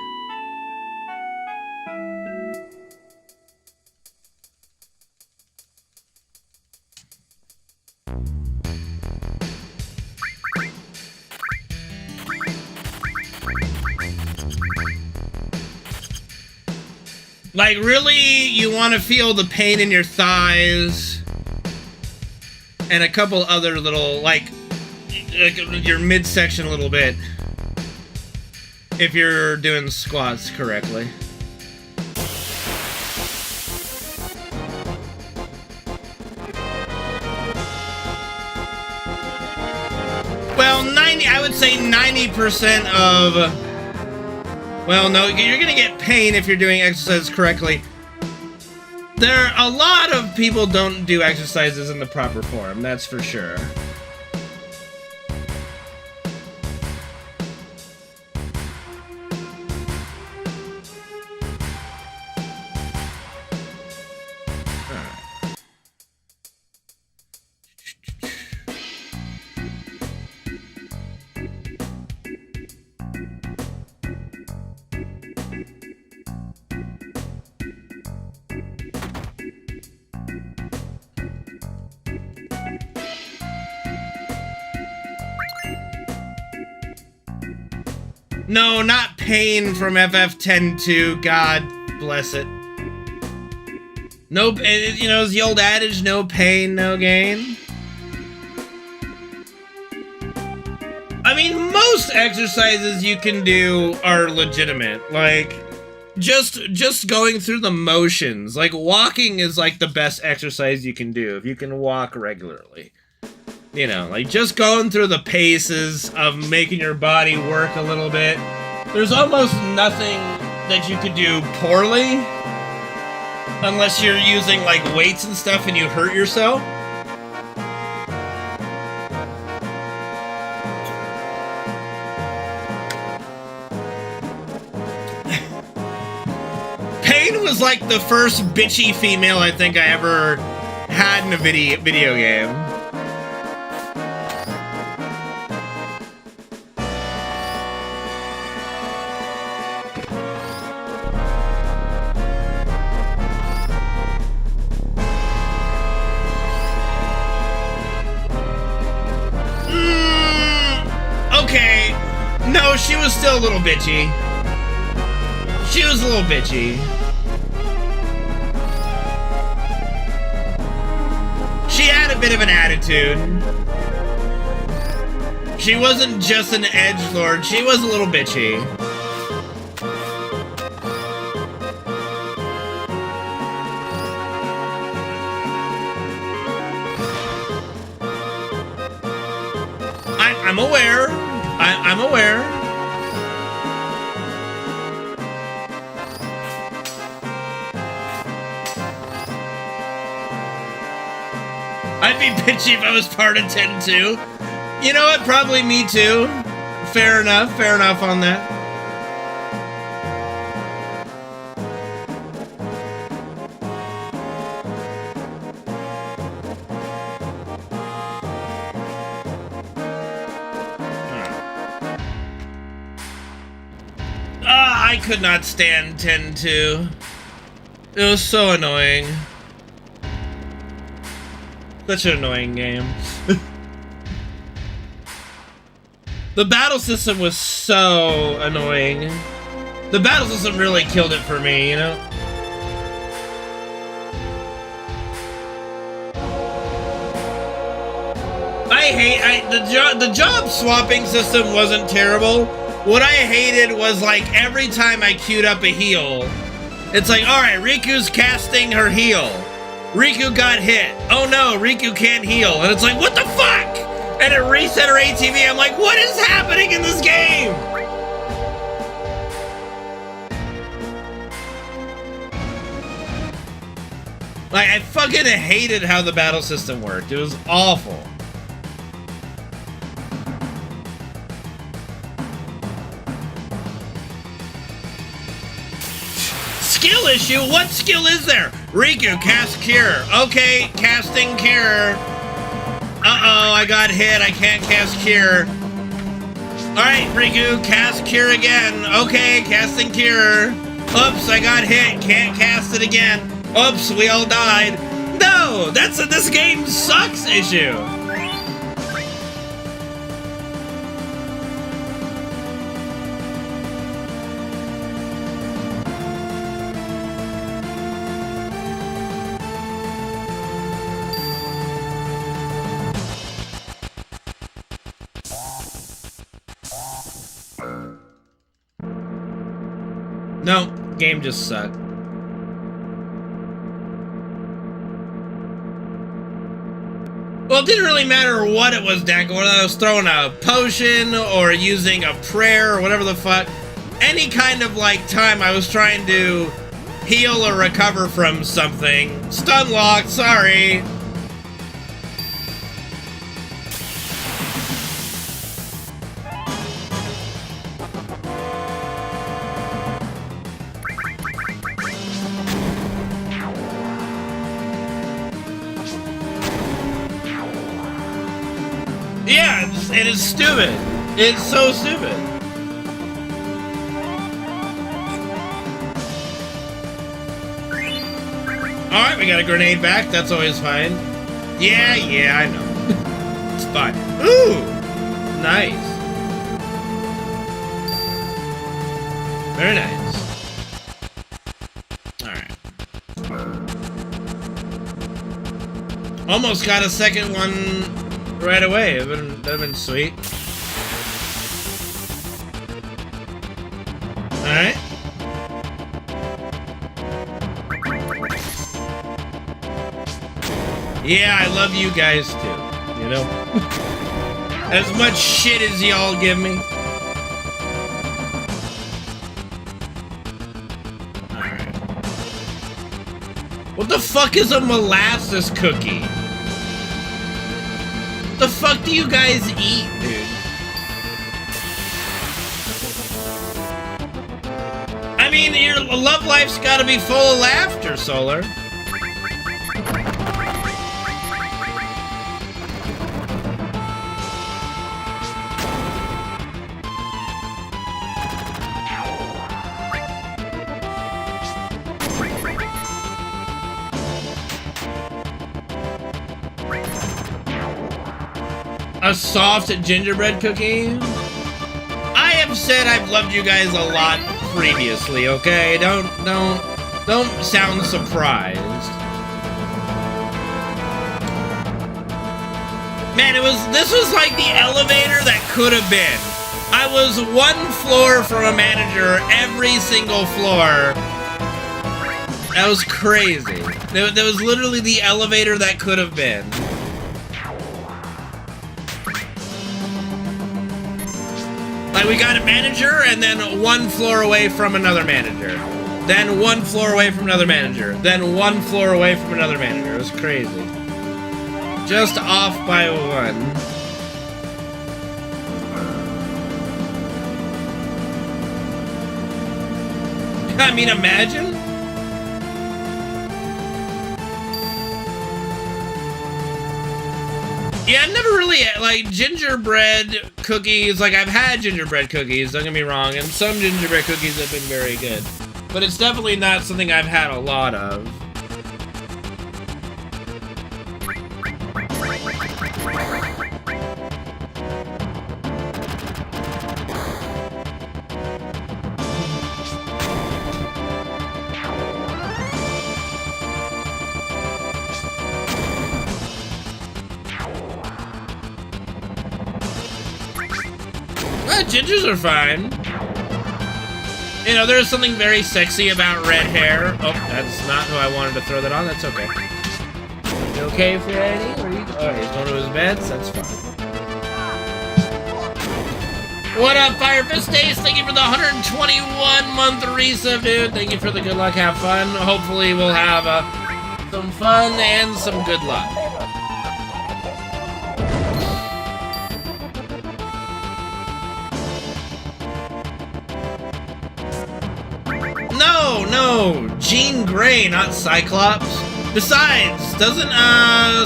Like, really, you want to feel the pain in your thighs and a couple other little, like your midsection a little bit, if you're doing squats correctly. Well, I would say 90% of... Well, no, you're gonna get pain if you're doing exercises correctly. A lot of people don't do exercises in the proper form, that's for sure. No, not pain from FF10 2. God bless it. Nope, you know, it's the old adage, no pain, no gain. I mean, most exercises you can do are legitimate. Like, just going through the motions. Like, walking is like the best exercise you can do if you can walk regularly. You know, like just going through the paces of making your body work a little bit. There's almost nothing that you could do poorly. Unless you're using, like, weights and stuff and you hurt yourself. Pain was, like, the first bitchy female I think I ever had in a video game. Okay. No, she was still a little bitchy. She was a little bitchy. She had a bit of an attitude. She wasn't just an edgelord, she was a little bitchy. I'm aware. I'm aware. I'd be bitchy if I was part of 10 too. You know what? Probably me too. Fair enough on that. I could not stand 10-2. It was so annoying. Such an annoying game. The battle system was so annoying. The battle system really killed it for me, you know? The job swapping system wasn't terrible. What I hated was, like, every time I queued up a heal, it's like, alright, Riku's casting her heal. Riku got hit. Oh no, Riku can't heal. And it's like, what the fuck? And it reset her ATV. I'm like, what is happening in this game? Like, I fucking hated how the battle system worked. It was awful. Skill issue? What skill is there? Riku, cast Cure. Okay, casting Cure. Uh-oh, I got hit. I can't cast Cure. Alright, Riku, cast Cure again. Okay, casting Cure. Oops, I got hit. Can't cast it again. Oops, we all died. No, that's a this game sucks issue. No, game just sucked. Well, it didn't really matter what it was, Danko, whether I was throwing a potion or using a prayer or whatever the fuck. Any kind of, like, time I was trying to heal or recover from something. Stun lock, sorry. Yeah, it is stupid. It's so stupid. Alright, we got a grenade back. That's always fine. Yeah, I know. It's fine. Ooh! Nice. Very nice. Alright. Almost got a second one right away. That'd have been sweet. Alright. Yeah, I love you guys too. You know? As much shit as y'all give me. What the fuck is a molasses cookie? What the fuck do you guys eat, dude? I mean, your love life's gotta be full of laughter, Solar. A soft gingerbread cookie? I have said I've loved you guys a lot previously, okay? Don't sound surprised. Man, this was like the elevator that could have been. I was one floor from a manager every single floor. That was crazy. That was literally the elevator that could have been. Like, we got a manager, and then one floor away from another manager. Then one floor away from another manager. Then one floor away from another manager. It was crazy. Just off by one. I mean, imagine. Yeah, I've never really, like, gingerbread cookies, like, I've had gingerbread cookies, don't get me wrong, and some gingerbread cookies have been very good. But it's definitely not something I've had a lot of. Gingers are fine. You know, there's something very sexy about red hair. Oh, that's not who I wanted to throw that on. That's okay. You okay, Freddy? Oh, he's going to his beds? That's fine. What up, Firefist Days? Thank you for the 121-month resub, dude. Thank you for the good luck. Have fun. Hopefully we'll have some fun and some good luck. No, Jean Grey, not Cyclops. Besides, doesn't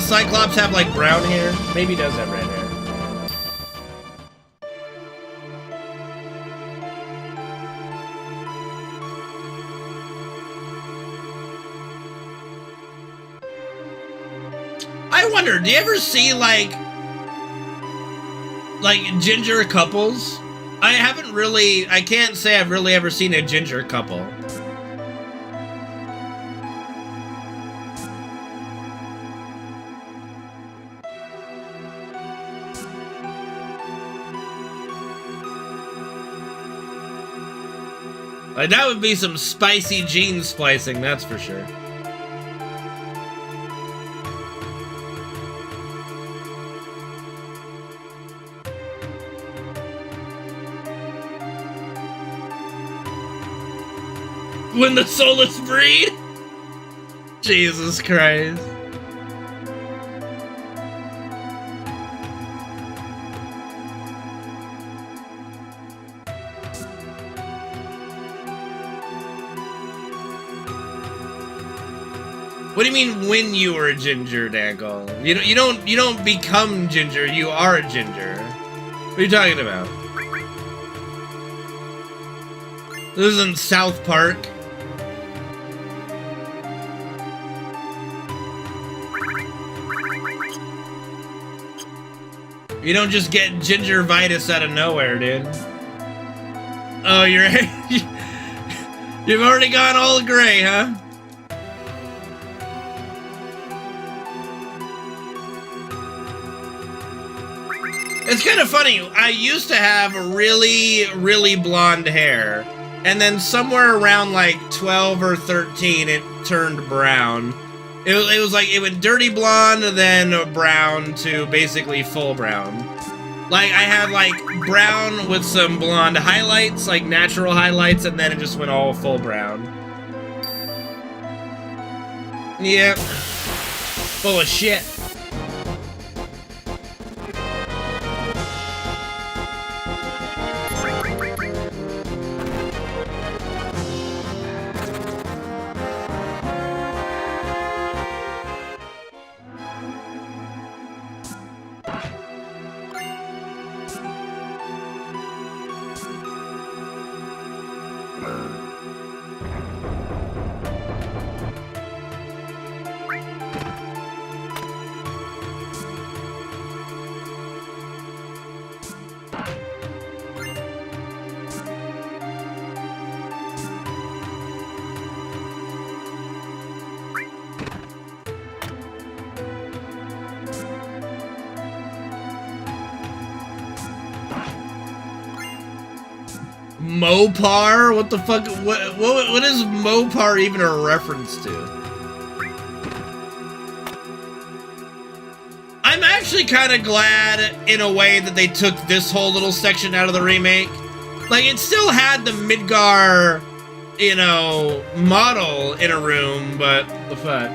Cyclops have like brown hair? Maybe he does have red hair. I wonder, do you ever see like ginger couples? I can't say I've really ever seen a ginger couple. Like, that would be some spicy gene splicing, that's for sure. When the soulless breed? Jesus Christ. What do you mean when you were a ginger, Dangle? You don't become ginger, you are a ginger. What are you talking about? This isn't South Park. You don't just get gingivitis out of nowhere, dude. Oh, you've already gone all gray, huh? It's kind of funny. I used to have really, really blonde hair. And then somewhere around like 12 or 13, it turned brown. It was like, it went dirty blonde, then brown to basically full brown. Like, I had like brown with some blonde highlights, like natural highlights, and then it just went all full brown. Yep. Full of shit. Mopar? What the fuck? What is Mopar even a reference to? I'm actually kind of glad, in a way, that they took this whole little section out of the remake. Like, it still had the Midgar, you know, model in a room, but the fuck?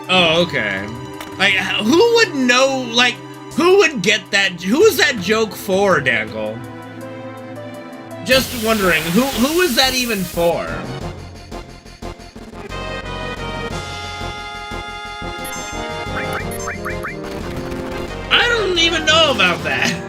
Oh, okay. Like, who would know, like, who would get that? Who is that joke for, Dangle? Just wondering, who is that even for? I don't even know about that.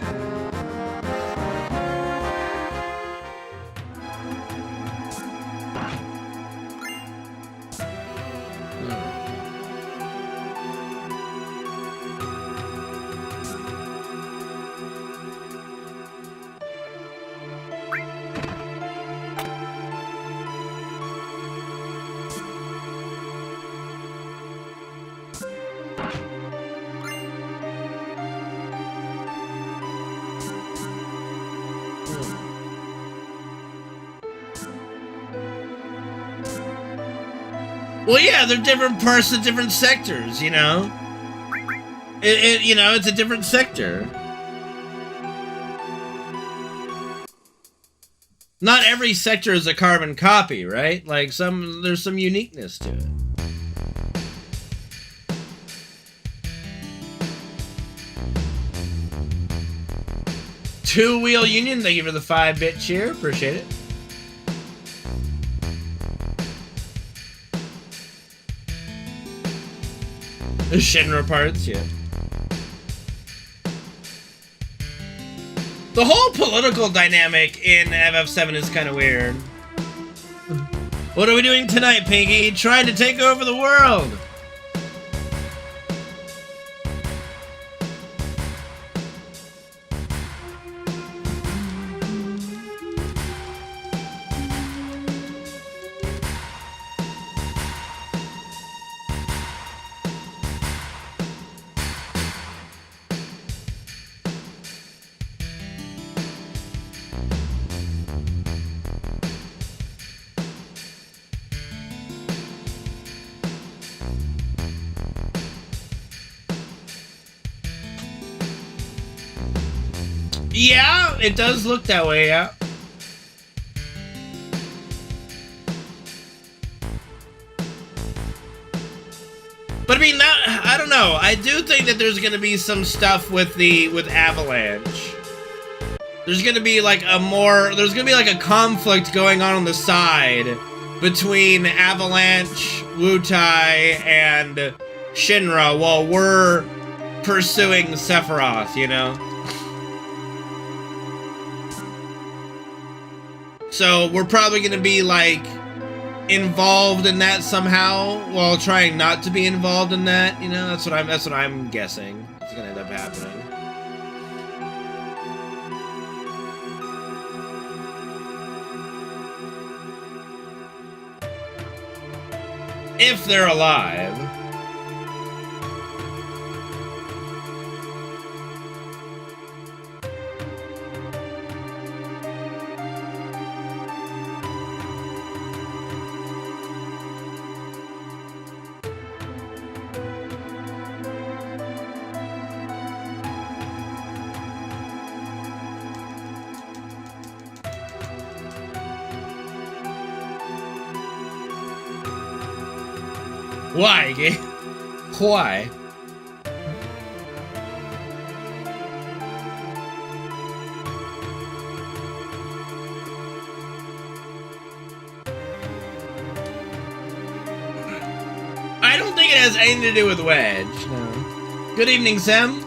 Well, yeah, they're different parts of different sectors, you know? You know, it's a different sector. Not every sector is a carbon copy, right? Like, there's some uniqueness to it. Two Wheel Union, thank you for the 5-bit cheer. Appreciate it. The Shinra parts, yeah. The whole political dynamic in FF7 is kind of weird. What are we doing tonight, Pinky? Trying to take over the world! Yeah, it does look that way, yeah. But I mean, I don't know. I do think that there's gonna be some stuff with Avalanche. There's gonna be like there's gonna be like a conflict going on the side between Avalanche, Wutai, and Shinra while we're pursuing Sephiroth, you know? So we're probably gonna be like involved in that somehow while trying not to be involved in that, you know? That's what I'm guessing. It's gonna end up happening. If they're alive. Why, Gabe? Why? I don't think it has anything to do with Wedge. No. Good evening, Sam.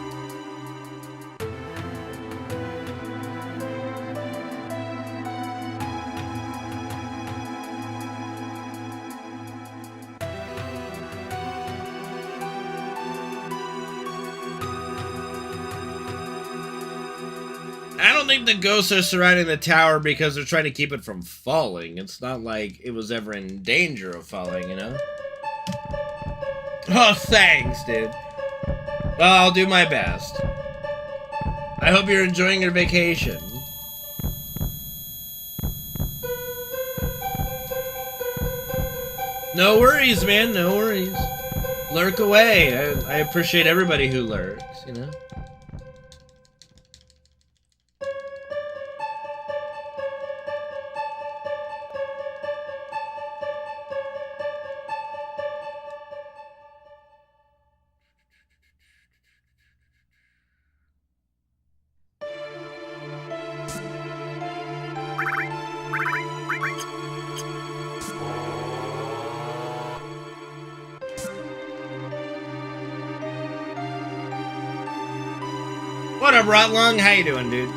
I don't think the ghosts are surrounding the tower because they're trying to keep it from falling. It's not like it was ever in danger of falling, you know? Oh, thanks, dude. Well, I'll do my best. I hope you're enjoying your vacation. No worries, man. No worries. Lurk away. I appreciate everybody who lurks, you know? What up, Rotlong? How you doing, dude?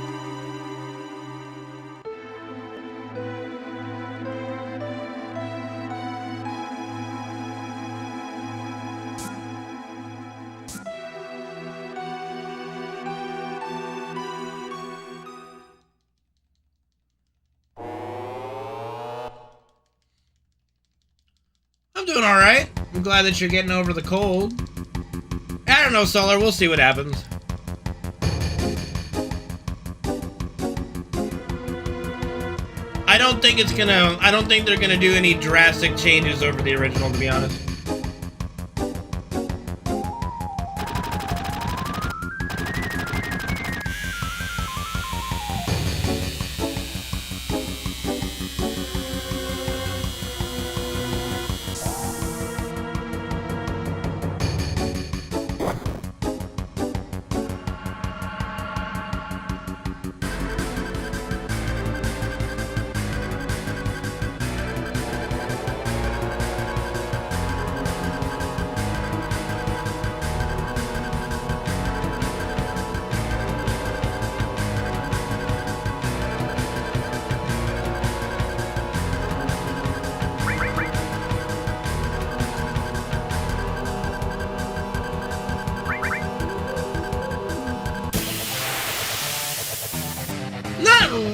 I'm doing alright. I'm glad that you're getting over the cold. I don't know, Solar. We'll see what happens. I don't think they're gonna do any drastic changes over the original, to be honest.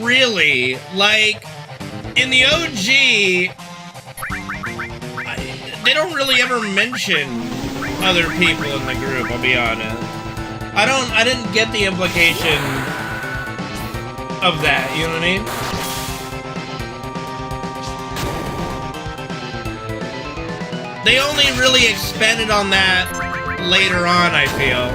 Really, like, in the OG, they don't really ever mention other people in the group, I'll be honest. I didn't get the implication of that, you know what I mean? They only really expanded on that later on, I feel.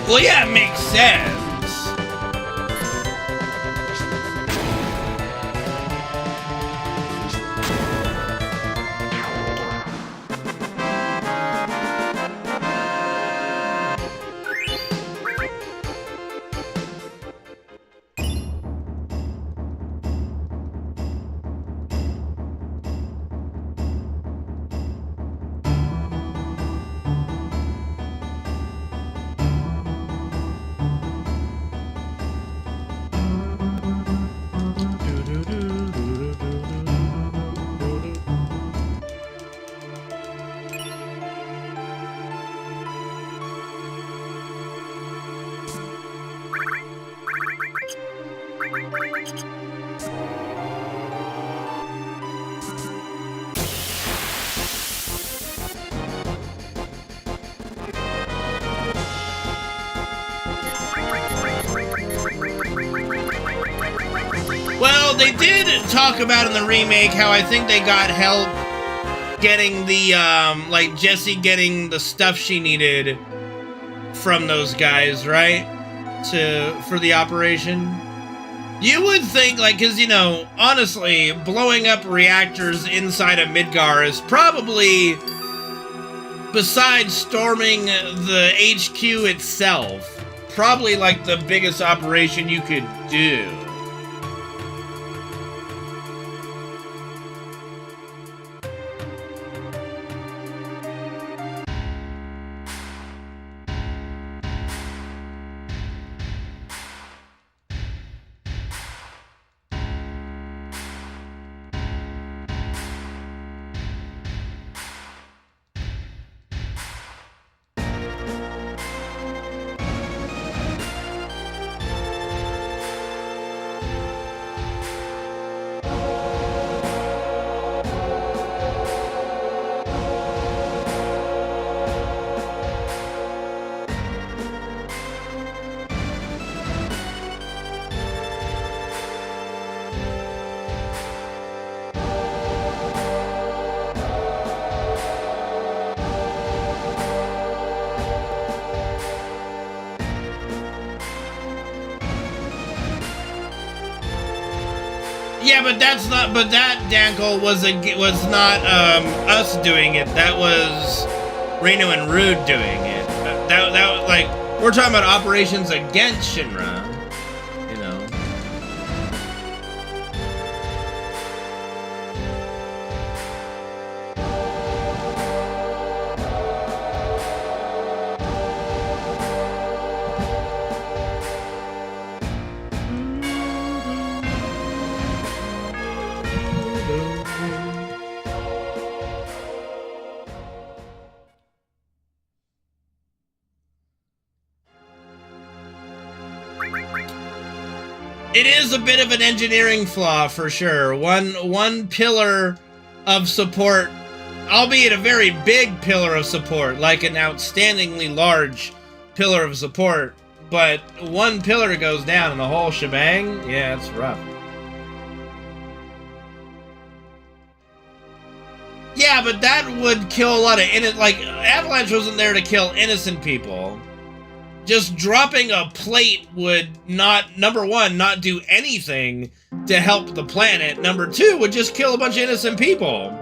Well, yeah, it makes sense. Well, they did talk about in the remake how I think they got help getting the, like, Jessie getting the stuff she needed from those guys, right? For the operation. You would think, like, because, you know, honestly, blowing up reactors inside of Midgar is probably, besides storming the HQ itself, probably, like, the biggest operation you could do. Yeah, but that's not. But that, Dankel, was not us doing it. That was Reno and Rude doing it. That like, we're talking about operations against Shinra. You know. It is a bit of an engineering flaw for sure. One pillar of support, albeit a very big pillar of support, like an outstandingly large pillar of support, but one pillar goes down and the whole shebang, yeah, it's rough. Yeah, but that would kill a lot of like, Avalanche wasn't there to kill innocent people. Just dropping a plate would not, number one, not do anything to help the planet. Number two, would just kill a bunch of innocent people.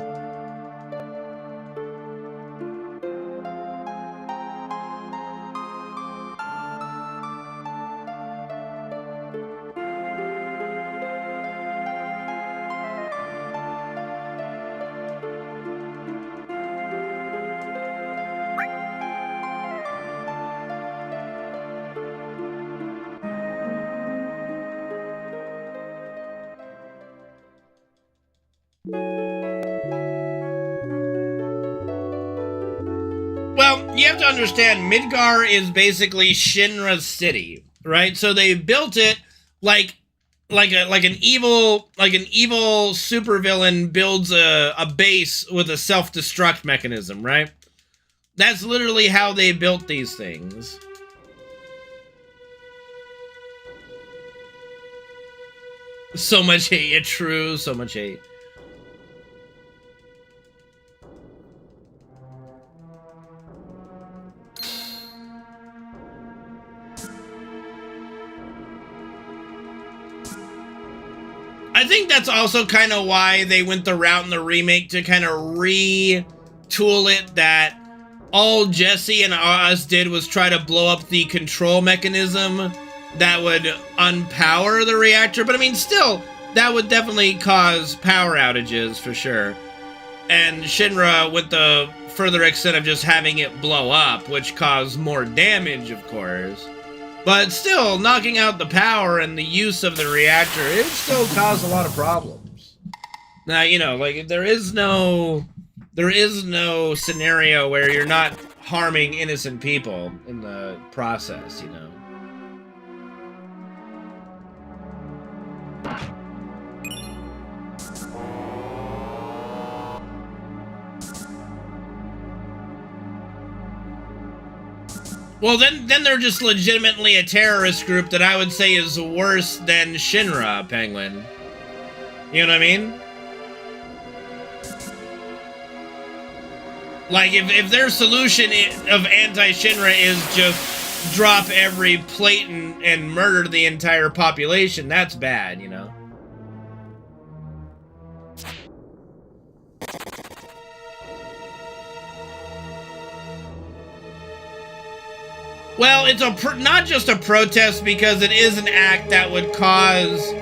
Well, you have to understand, Midgar is basically Shinra's city, right? So they built it like an evil supervillain builds a base with a self-destruct mechanism, right? That's literally how they built these things. So much hate, yeah, true, so much hate. I think that's also kind of why they went the route in the remake to kind of retool it, that all Jesse and us did was try to blow up the control mechanism that would unpower the reactor. But I mean, still, that would definitely cause power outages for sure. And Shinra went the further extent of just having it blow up, which caused more damage, of course. But still, knocking out the power and the use of the reactor, it still caused a lot of problems. Now, you know, like, there is no scenario where you're not harming innocent people in the process, you know. Well, then they're just legitimately a terrorist group that I would say is worse than Shinra, Penguin. You know what I mean? Like, if their solution of anti-Shinra is just drop every plate and murder the entire population, that's bad, you know? Well, it's not just a protest because it is an act that would cause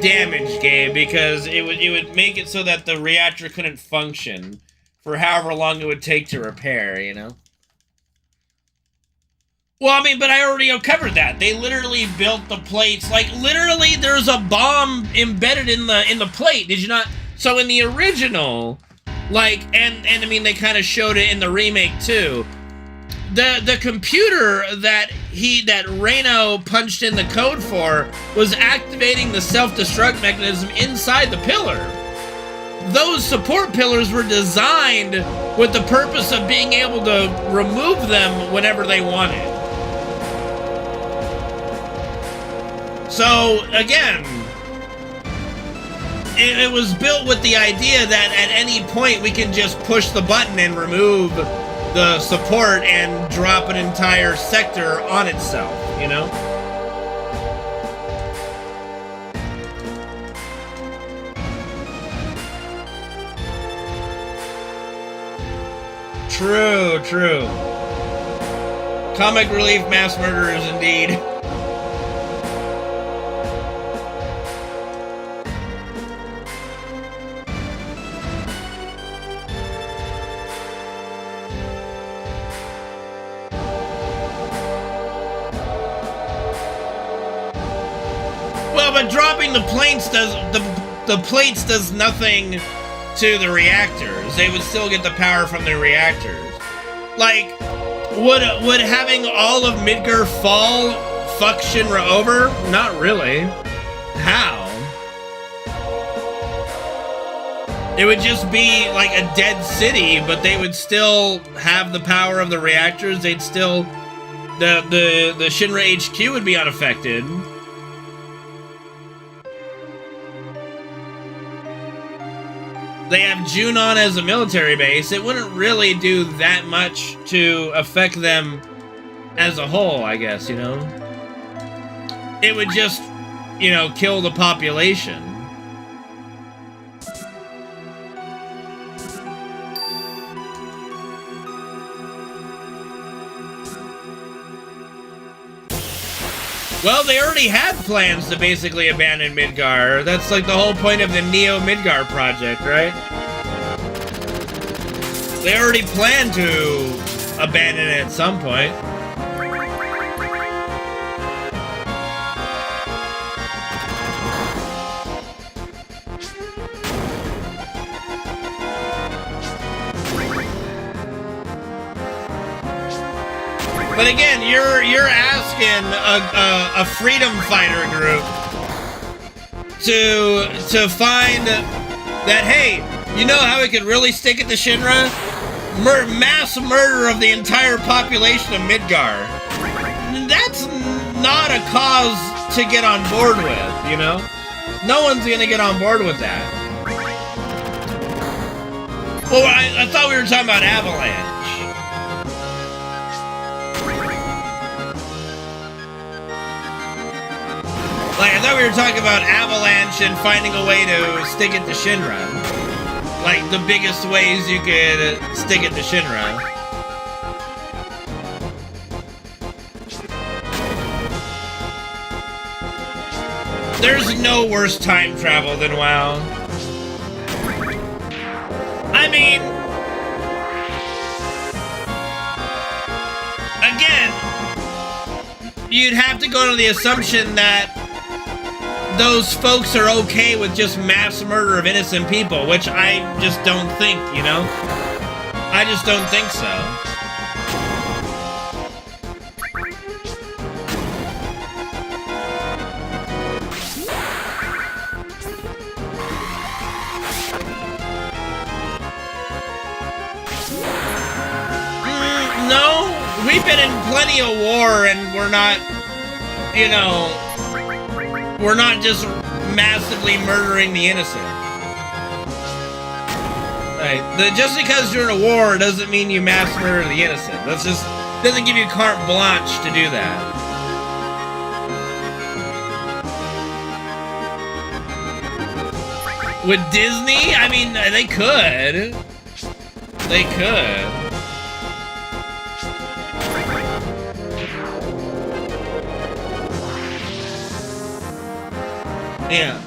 damage, Gabe, because it would make it so that the reactor couldn't function for however long it would take to repair, you know? Well, I mean, but I already covered that. They literally built the plates. Like, literally, there's a bomb embedded in the plate. Did you not? So in the original, like, and I mean, they kind of showed it in the remake, too. The computer that Reno punched in the code for was activating the self-destruct mechanism inside the pillar. Those support pillars were designed with the purpose of being able to remove them whenever they wanted. So, again, it was built with the idea that at any point we can just push the button and remove the support and drop an entire sector on itself, you know? True, true. Comic relief mass murderers indeed. But dropping the plates does nothing to the reactors. They would still get the power from the reactors. Like, would having all of Midgar fall fuck Shinra over? Not really. How? It would just be like a dead city, but they would still have the power of the reactors. They'd still the Shinra HQ would be unaffected. They have Junon as a military base. It wouldn't really do that much to affect them as a whole, I guess, you know? It would just, you know, kill the population. Well, they already had plans to basically abandon Midgar. That's like the whole point of the Neo Midgar project, right? They already planned to abandon it at some point. But again, you're asking a freedom fighter group to find that, hey, you know how we could really stick it to Shinra? Mass murder of the entire population of Midgar. That's not a cause to get on board with, you know? No one's gonna get on board with that. Well, I thought we were talking about Avalanche. Like, I thought we were talking about Avalanche and finding a way to stick it to Shinra. Like, the biggest ways you could stick it to Shinra. There's no worse time travel than WoW. I mean, again, you'd have to go to the assumption that those folks are okay with just mass murder of innocent people, which I just don't think, you know? I just don't think so. No, we've been in plenty of war and we're not, you know, we're not just massively murdering the innocent. Right. Just because you're in a war doesn't mean you mass murder the innocent. That's just doesn't give you carte blanche to do that. With Disney, I mean, they could. They could. Yeah.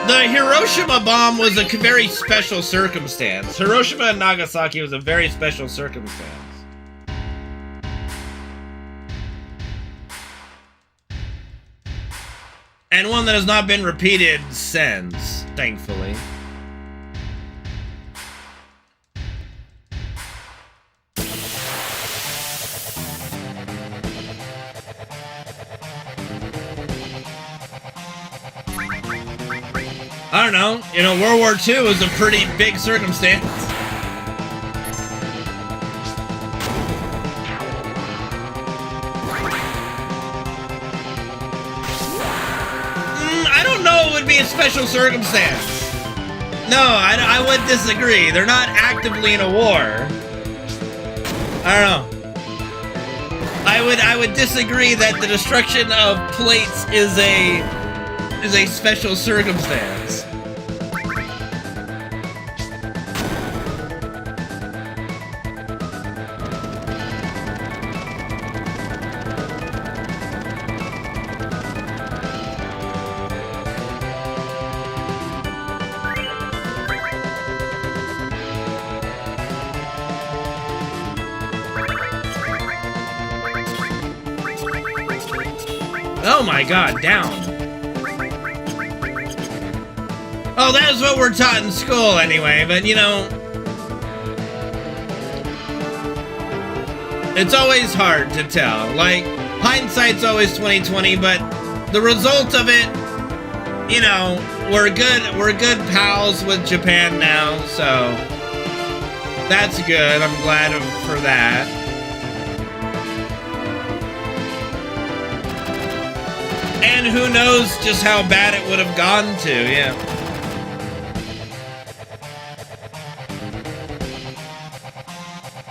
The Hiroshima bomb was a very special circumstance. Hiroshima and Nagasaki was a very special circumstance. And one that has not been repeated since, thankfully. I don't know. You know, World War II was a pretty big circumstance. I don't know it would be a special circumstance. No, I would disagree. They're not actively in a war. I don't know. I would disagree that the destruction of plates is a special circumstance. Oh my god, down. Oh, that is what we're taught in school anyway, but you know, it's always hard to tell. Like, hindsight's always 20/20, but the result of it, you know, we're good pals with Japan now, so that's good. I'm glad for that. And who knows just how bad it would have gone to, yeah.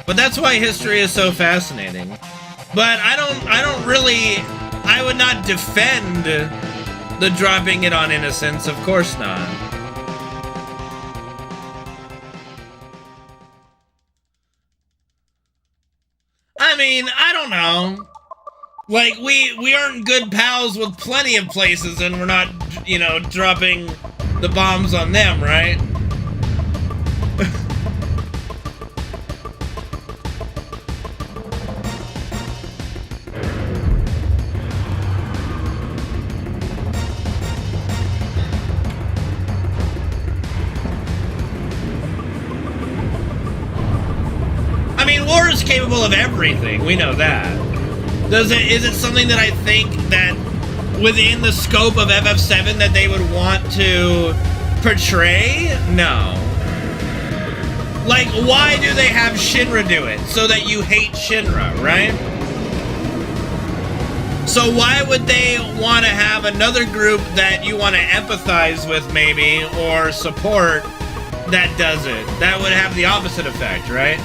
But that's why history is so fascinating. But I would not defend the dropping it on innocents, of course not. I mean, I don't know. Like, we aren't good pals with plenty of places, and we're not, you know, dropping the bombs on them, right? I mean, war is capable of everything, we know that. Is it something that I think that within the scope of FF7 that they would want to portray? No. Like, why do they have Shinra do it? So that you hate Shinra, right? So why would they want to have another group that you want to empathize with maybe, or support, that does it? That would have the opposite effect, right?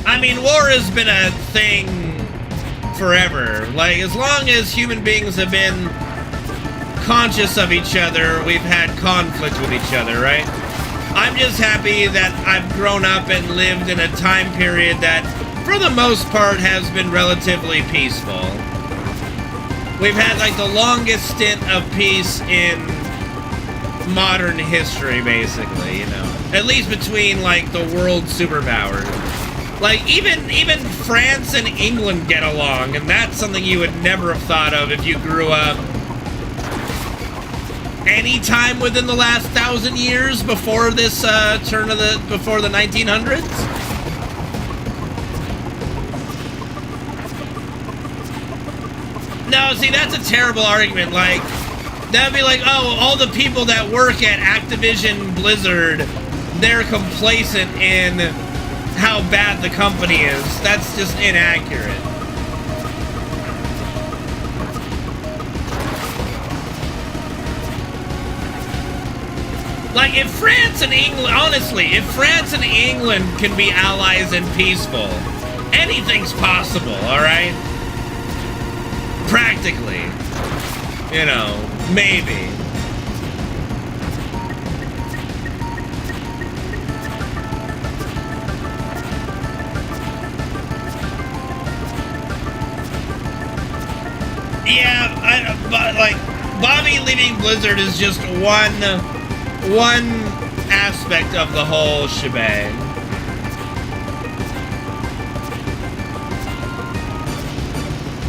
I mean, war has been a thing forever. Like, as long as human beings have been conscious of each other, we've had conflict with each other, right? I'm just happy that I've grown up and lived in a time period that, for the most part, has been relatively peaceful. We've had, like, the longest stint of peace in modern history, basically, you know? At least between, like, the world superpowers. Like, even France and England get along, and that's something you would never have thought of if you grew up any time within the last 1,000 years before this before the 1900s. No, see, that's a terrible argument. Like, that'd be like, oh, all the people that work at Activision Blizzard, they're complacent in how bad the company is. That's just inaccurate. Like, if France and England, honestly, if France and England can be allies and peaceful, anything's possible, alright? Practically. You know, maybe. Yeah, but like, Bobby leaving Blizzard is just one aspect of the whole shebang.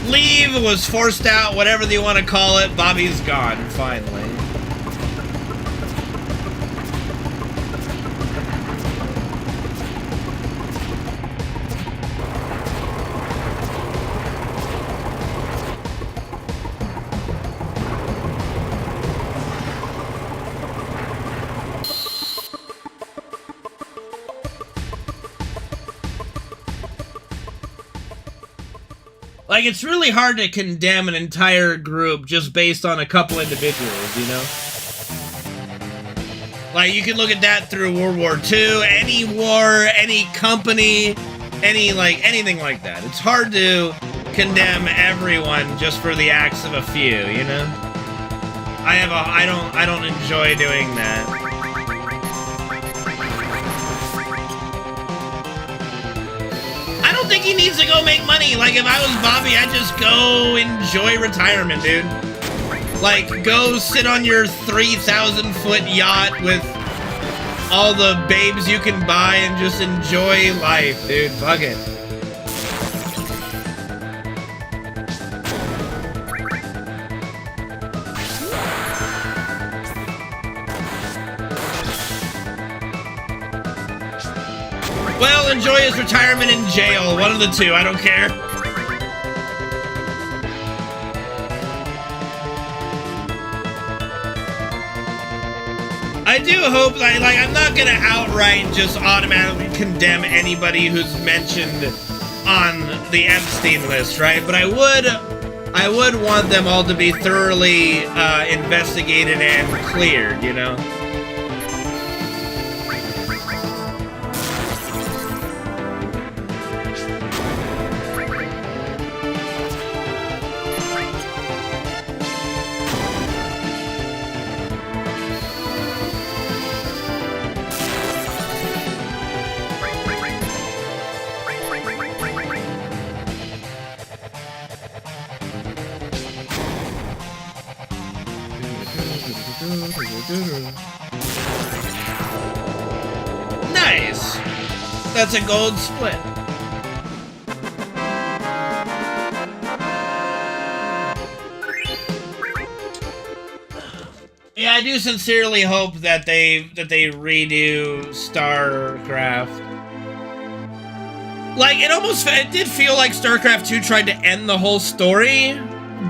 Leave was forced out, whatever you want to call it. Bobby's gone, finally. Like, it's really hard to condemn an entire group just based on a couple individuals, you know? Like, you can look at that through World War II, any war, any company, anything like that. It's hard to condemn everyone just for the acts of a few, you know? I don't enjoy doing that. I don't think he needs to go make money. Like, if I was Bobby, I'd just go enjoy retirement, dude. Like, go sit on your 3,000-foot yacht with all the babes you can buy and just enjoy life, dude. Fuck it. Well, enjoy his retirement in jail. One of the two. I don't care. I do hope, like, I'm not gonna outright just automatically condemn anybody who's mentioned on the Epstein list, right? But I would want them all to be thoroughly investigated and cleared, you know? Nice! That's a gold split. Yeah, I do sincerely hope that they redo StarCraft. Like, it did feel like StarCraft 2 tried to end the whole story,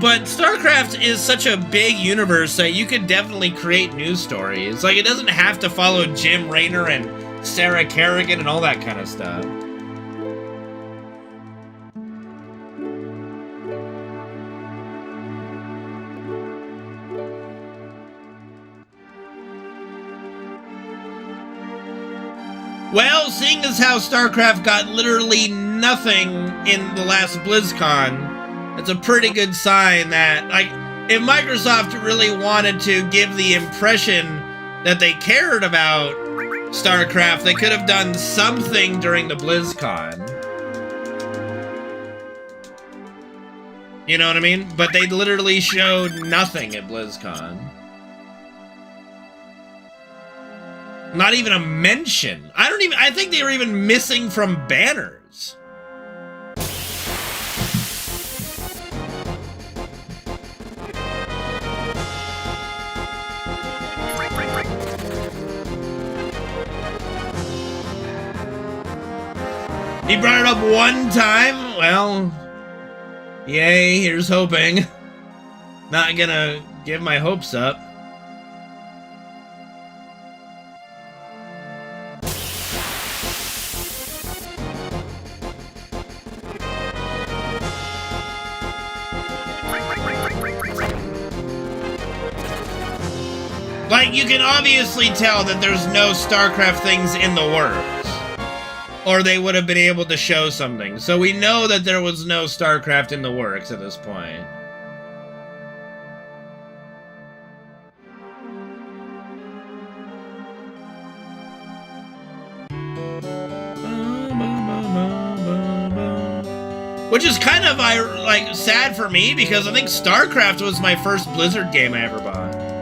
but StarCraft is such a big universe that you could definitely create new stories. Like, it doesn't have to follow Jim Raynor and Sarah Kerrigan and all that kind of stuff. Well, seeing as how StarCraft got literally nothing in the last BlizzCon, it's a pretty good sign that, like, if Microsoft really wanted to give the impression that they cared about StarCraft, they could have done something during the BlizzCon. You know what I mean? But they literally showed nothing at BlizzCon. Not even a mention. I think they were even missing from banners. He brought it up one time? Well, yay, here's hoping. Not gonna give my hopes up. Like, you can obviously tell that there's no StarCraft things in the works. Or they would have been able to show something. So we know that there was no StarCraft in the works at this point. Which is kind of like sad for me because I think StarCraft was my first Blizzard game I ever bought.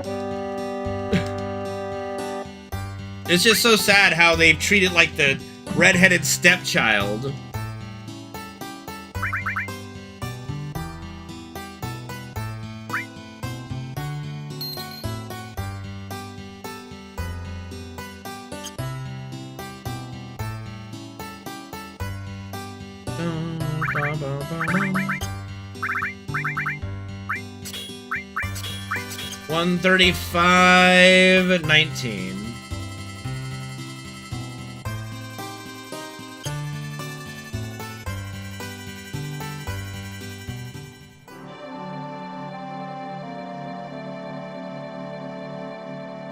It's just so sad how they've treated like the redheaded stepchild. $135.19.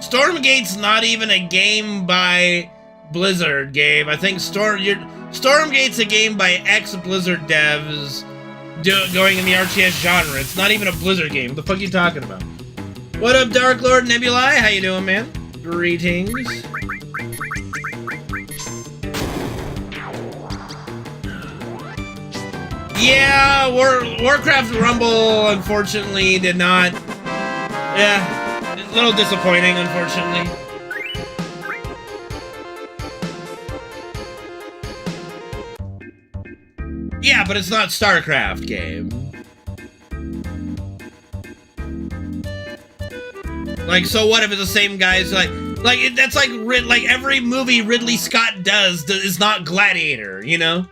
Stormgate's not even a game by Blizzard, Gabe. I think Stormgate's a game by ex-Blizzard devs going in the RTS genre. It's not even a Blizzard game. What the fuck are you talking about? What up, Dark Lord Nebulae? How you doing, man? Greetings. Yeah, Warcraft Rumble, unfortunately, did not... Yeah. A little disappointing, unfortunately. Yeah, but it's not StarCraft game. Like, so what if it's the same guys? That's like every movie Ridley Scott does is not Gladiator, you know?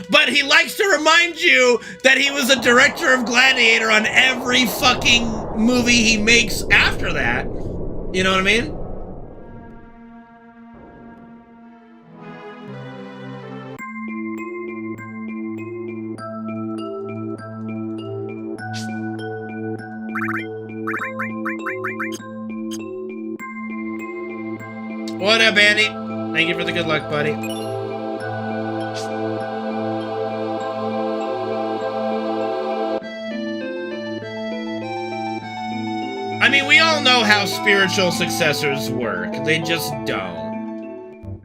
But he likes to remind you that he was a director of Gladiator on every fucking movie he makes after that. You know what I mean? What up, Andy? Thank you for the good luck, buddy. I mean, we all know how spiritual successors work. They just don't.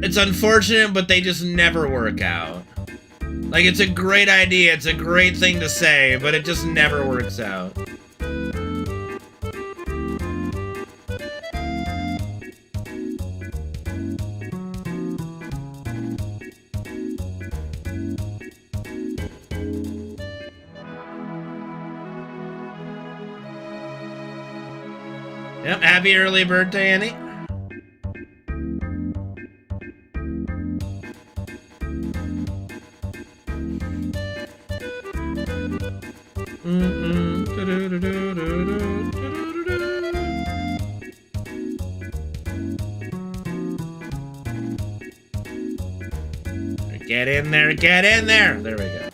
It's unfortunate, but they just never work out. Like, it's a great idea, it's a great thing to say, but it just never works out. Yep, happy early birthday, Annie. Get in there, get in there! There we go.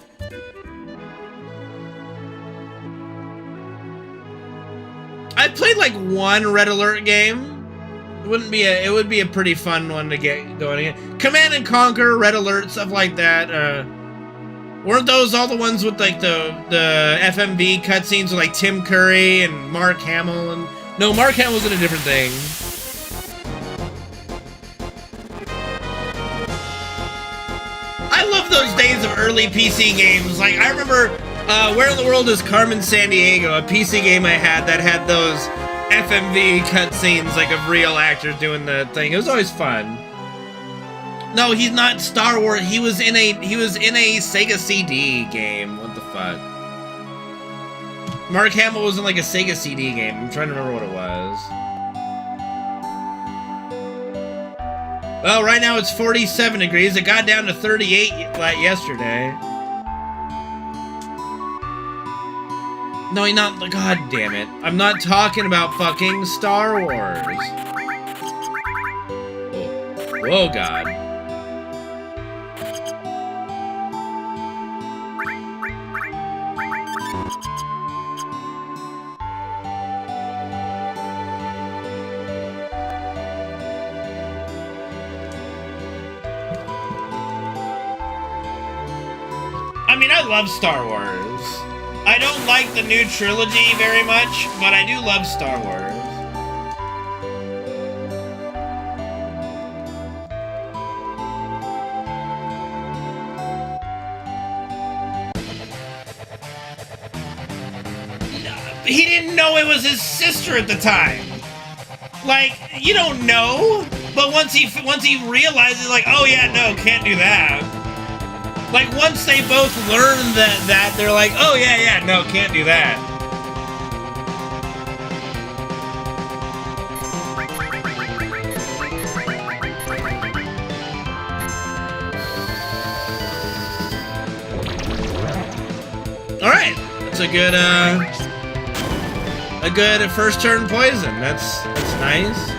I played like one Red Alert game. It would be a pretty fun one to get going again. Command and Conquer, Red Alert, stuff like that. Weren't those all the ones with like the FMV cutscenes with like Tim Curry and Mark Hamill? And no, Mark Hamill was in a different thing. I love those days of early PC games. Like, I remember Where in the World is Carmen Sandiego, a PC game I had that had those FMV cutscenes like of real actors doing the thing. It was always fun. No, he's not Star Wars. He was in a Sega CD game. What the fuck? Mark Hamill was in like a Sega CD game. I'm trying to remember what it was. Well, right now it's 47 degrees. It got down to 38 yesterday. No, not. God damn it. I'm not talking about fucking Star Wars. Oh. Whoa, God. I mean, I love Star Wars. I don't like the new trilogy very much, but I do love Star Wars. He didn't know it was his sister at the time. Like, you don't know, but once he realizes, like, oh yeah, no, can't do that. Like, once they both learn that they're like, oh yeah, no, can't do that. All right, that's a good first turn poison. That's nice.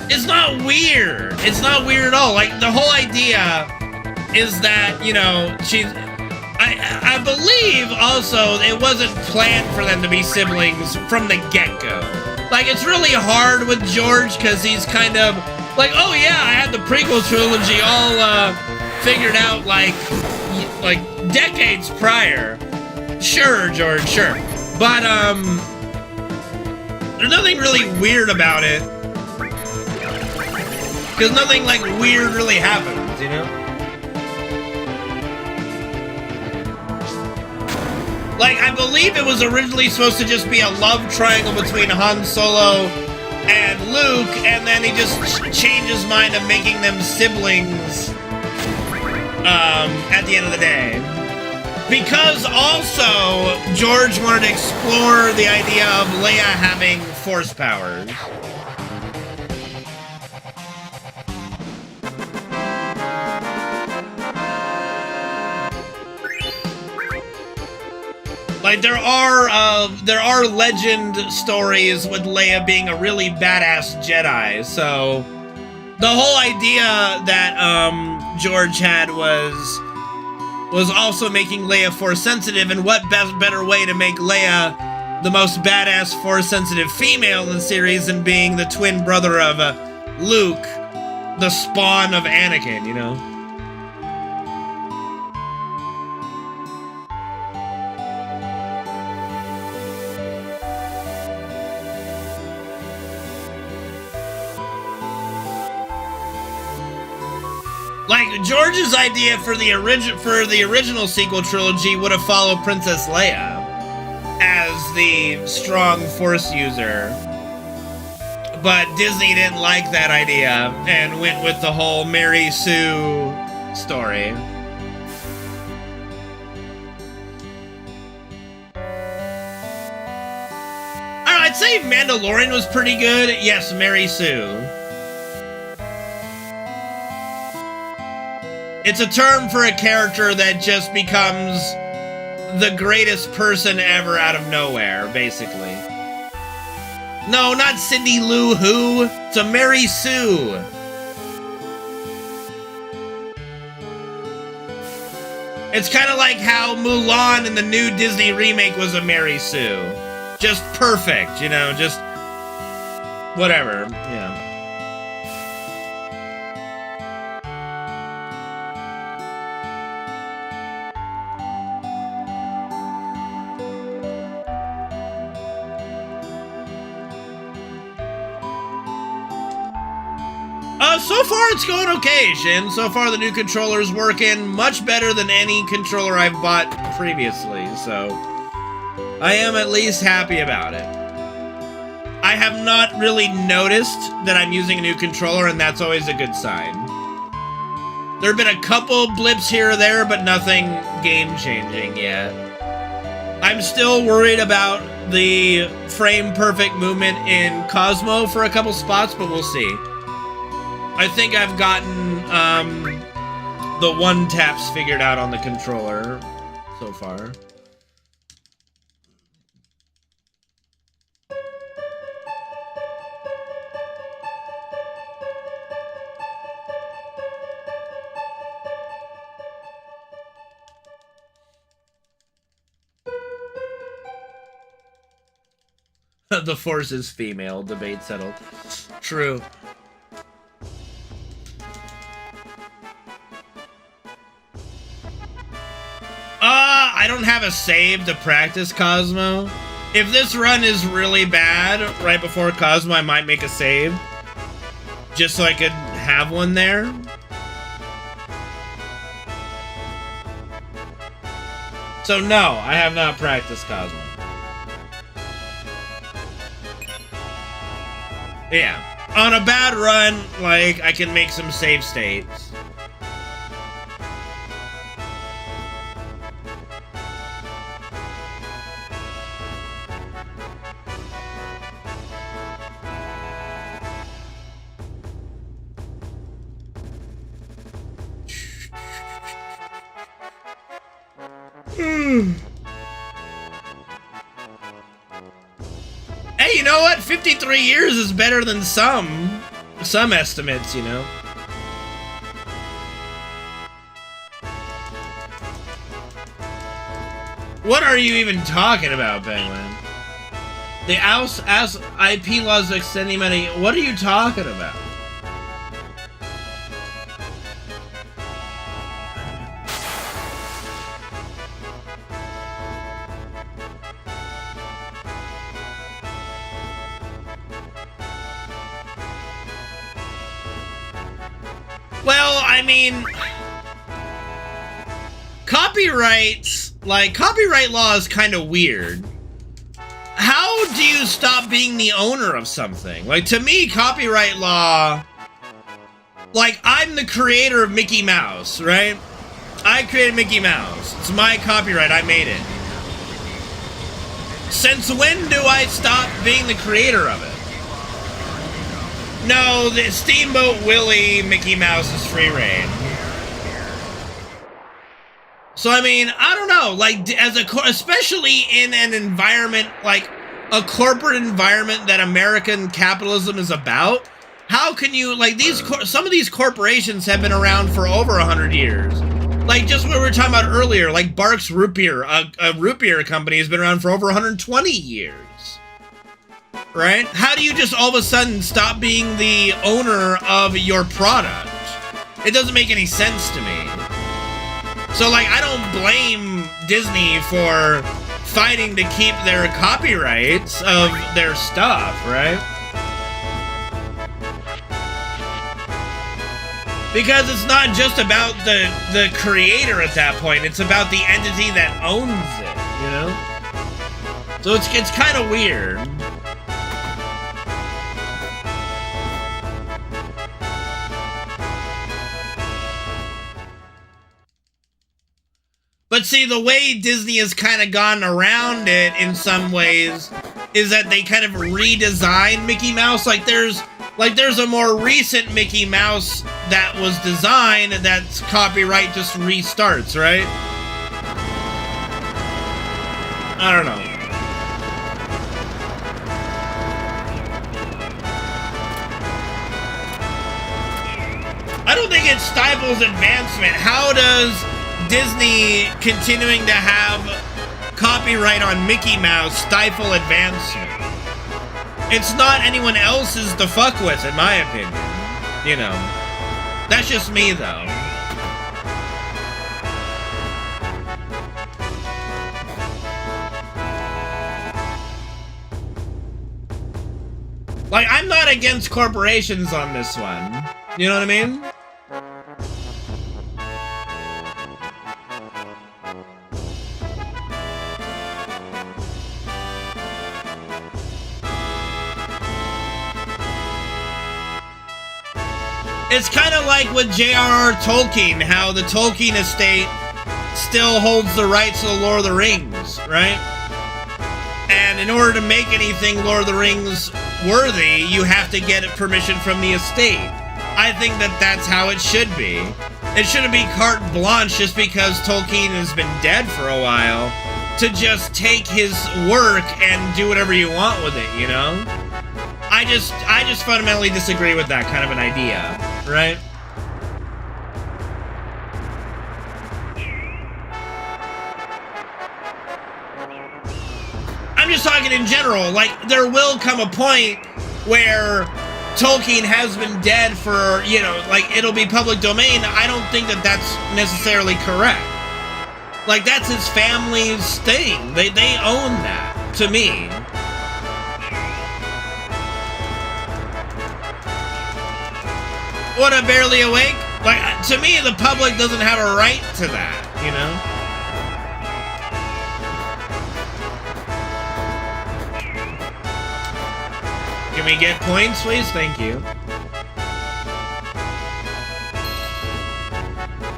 It's not weird. It's not weird at all. Like, the whole idea is that, you know, I believe also it wasn't planned for them to be siblings from the get-go. Like, it's really hard with George because he's kind of like, oh yeah, I had the prequel trilogy all figured out like decades prior. Sure, George, sure. But there's nothing really weird about it. Because nothing, like, weird really happens, you know? Like, I believe it was originally supposed to just be a love triangle between Han Solo and Luke, and then he just changed his mind of making them siblings at the end of the day. Because also, George wanted to explore the idea of Leia having Force powers. Like, there are legend stories with Leia being a really badass Jedi, so the whole idea that George had was also making Leia Force sensitive, and what better way to make Leia the most badass Force sensitive female in the series than being the twin brother of Luke, the spawn of Anakin, you know? Like, George's idea for the original sequel trilogy would have followed Princess Leia as the strong Force user. But Disney didn't like that idea and went with the whole Mary Sue story. I'd say Mandalorian was pretty good. Yes, Mary Sue. It's a term for a character that just becomes the greatest person ever out of nowhere, basically. No, not Cindy Lou Who. It's a Mary Sue. It's kind of like how Mulan in the new Disney remake was a Mary Sue. Just perfect, you know, just whatever, yeah. So far it's going okay, Shin. So far the new controller's working much better than any controller I've bought previously, so I am at least happy about it. I have not really noticed that I'm using a new controller, and that's always a good sign. There have been a couple blips here or there, but nothing game-changing yet. I'm still worried about the frame-perfect movement in Cosmo for a couple spots, but we'll see. I think I've gotten the one taps figured out on the controller so far. The Force is female, debate settled. True. I don't have a save to practice Cosmo. If this run is really bad right before Cosmo, I might make a save. Just so I could have one there. So no, I have not practiced Cosmo. Yeah. On a bad run, like, I can make some save states. Hey, you know what? 53 years is better than some estimates, you know. What are you even talking about, Penguin? The AS IP laws extending money. What are you talking about? Well, I mean, copyright law is kind of weird. How do you stop being the owner of something? Like, to me, copyright law, like, I'm the creator of Mickey Mouse, right? I created Mickey Mouse. It's my copyright. I made it. Since when do I stop being the creator of it? No, the Steamboat Willie Mickey Mouse is free reign. So, I mean, I don't know, like, especially in an environment, like, a corporate environment that American capitalism is about, how can you, like, some of these corporations have been around for over 100 years. Like, just what we were talking about earlier, like Barks Root Beer, a root beer company has been around for over 120 years. Right? How do you just all of a sudden stop being the owner of your product? It doesn't make any sense to me. So, like, I don't blame Disney for fighting to keep their copyrights of their stuff, right? Because it's not just about the creator at that point, it's about the entity that owns it, you know? So it's kind of weird. But see, the way Disney has kind of gone around it in some ways is that they kind of redesigned Mickey Mouse. Like there's a more recent Mickey Mouse that was designed that's copyright just restarts, right? I don't know. I don't think it stifles advancement. How does Disney continuing to have copyright on Mickey Mouse stifle advancement? It's not anyone else's to fuck with, in my opinion. You know. That's just me, though. Like, I'm not against corporations on this one. You know what I mean? It's kind of like with J.R.R. Tolkien, how the Tolkien estate still holds the rights to the Lord of the Rings, right? And in order to make anything Lord of the Rings worthy, you have to get permission from the estate. I think that that's how it should be. It shouldn't be carte blanche just because Tolkien has been dead for a while to just take his work and do whatever you want with it, you know? I just fundamentally disagree with that kind of an idea, right? I'm just talking in general. Like, there will come a point where Tolkien has been dead for, you know, like, it'll be public domain. I don't think that that's necessarily correct. Like, that's his family's thing. They own that, to me. What, a barely awake? Like, to me, the public doesn't have a right to that, you know? Can we get points, please? Thank you.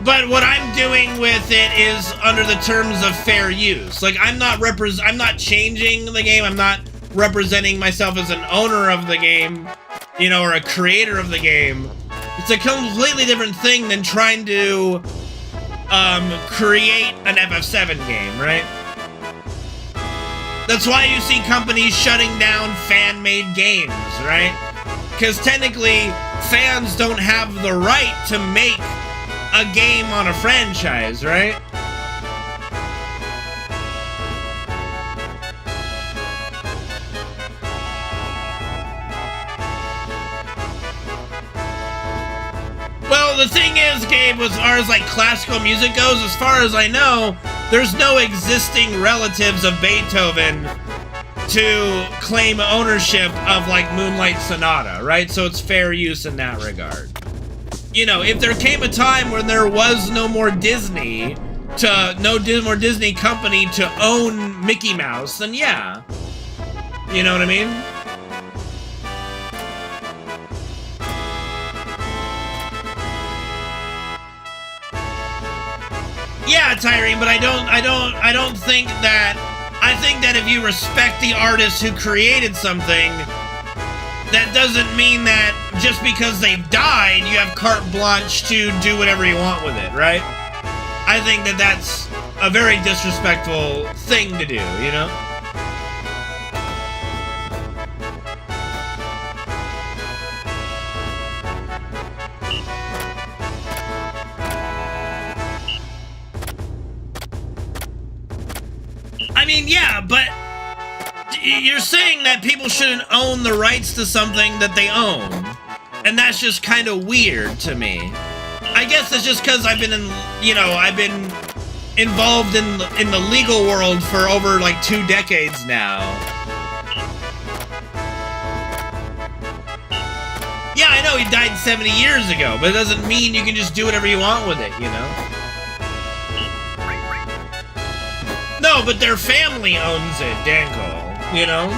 But what I'm doing with it is under the terms of fair use. Like, I'm not changing the game. I'm not representing myself as an owner of the game, you know, or a creator of the game. It's a completely different thing than trying to create an FF7 game, right? That's why you see companies shutting down fan-made games, right? Because technically, fans don't have the right to make a game on a franchise, right? Well, the thing is, Gabe, as far as like classical music goes, as far as I know, there's no existing relatives of Beethoven to claim ownership of like Moonlight Sonata, right? So it's fair use in that regard. You know, if there came a time when there was no more Disney more Disney company to own Mickey Mouse, then yeah. You know what I mean? Yeah, Tyrene, but I don't think that. I think that if you respect the artist who created something, that doesn't mean that just because they've died, you have carte blanche to do whatever you want with it, right? I think that that's a very disrespectful thing to do, you know? I mean, yeah, but you're saying that people shouldn't own the rights to something that they own. And that's just kind of weird to me. I guess it's just because I've been involved in the legal world for over like 2 decades now. Yeah, I know he died 70 years ago, but it doesn't mean you can just do whatever you want with it, you know? No, but their family owns it, Danko, you know?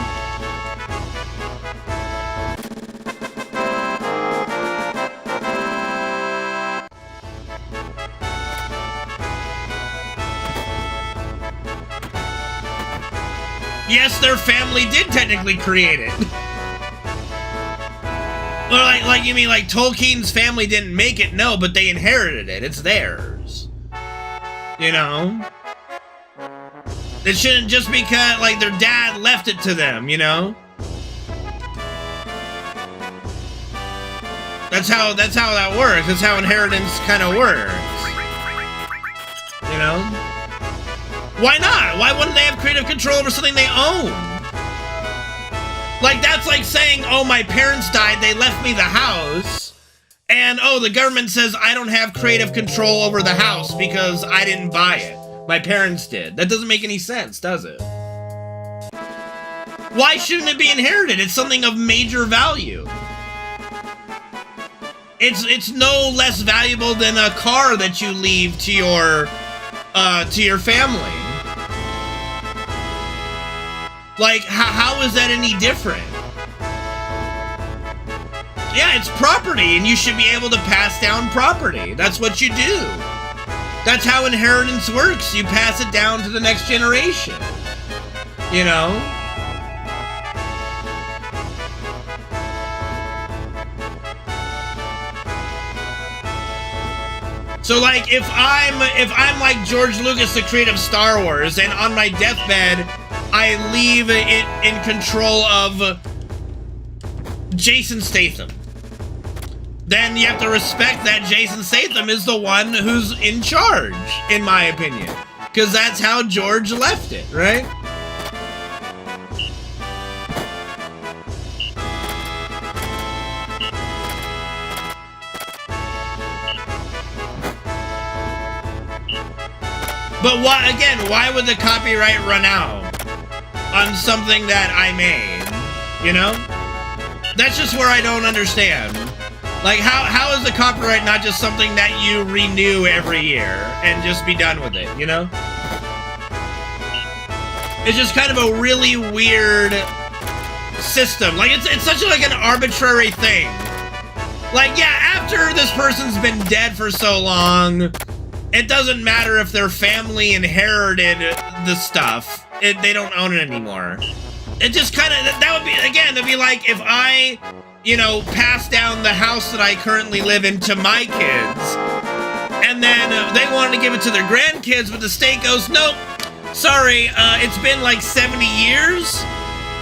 Yes, their family did technically create it. Well, like you mean like Tolkien's family didn't make it? No, but they inherited it. It's theirs. You know? It shouldn't just because like their dad left it to them, you know? That's how that works. That's how inheritance kind of works. You know? Why not? Why wouldn't they have creative control over something they own? Like, that's like saying, oh, my parents died, they left me the house, and, oh, the government says I don't have creative control over the house because I didn't buy it. My parents did. That doesn't make any sense, does it? Why shouldn't it be inherited? It's something of major value. It's no less valuable than a car that you leave to your family. Like, how is that any different? Yeah, it's property, and you should be able to pass down property. That's what you do. That's how inheritance works. You pass it down to the next generation. You know? So, like, if I'm like George Lucas, the creator of Star Wars, and on my deathbed, I leave it in control of Jason Statham, then you have to respect that Jason Statham is the one who's in charge, in my opinion. Because that's how George left it, right? But why, again, why would the copyright run out on something that I made, you know? That's just where I don't understand. Like, how is the copyright not just something that you renew every year and just be done with it, you know? It's just kind of a really weird system. Like, it's such like an arbitrary thing. Like, yeah, after this person's been dead for so long, it doesn't matter if their family inherited the stuff. They don't own it anymore. It just kind of, that would be, again, it'd be like if I, you know, pass down the house that I currently live in to my kids, and then they wanted to give it to their grandkids, but the state goes, nope, sorry, it's been like 70 years,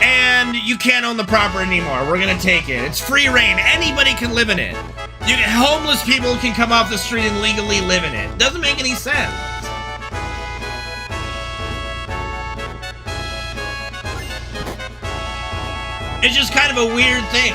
and you can't own the property anymore. We're gonna take it. It's free reign. Anybody can live in it. Homeless people can come off the street and legally live in it. Doesn't make any sense. It's just kind of a weird thing.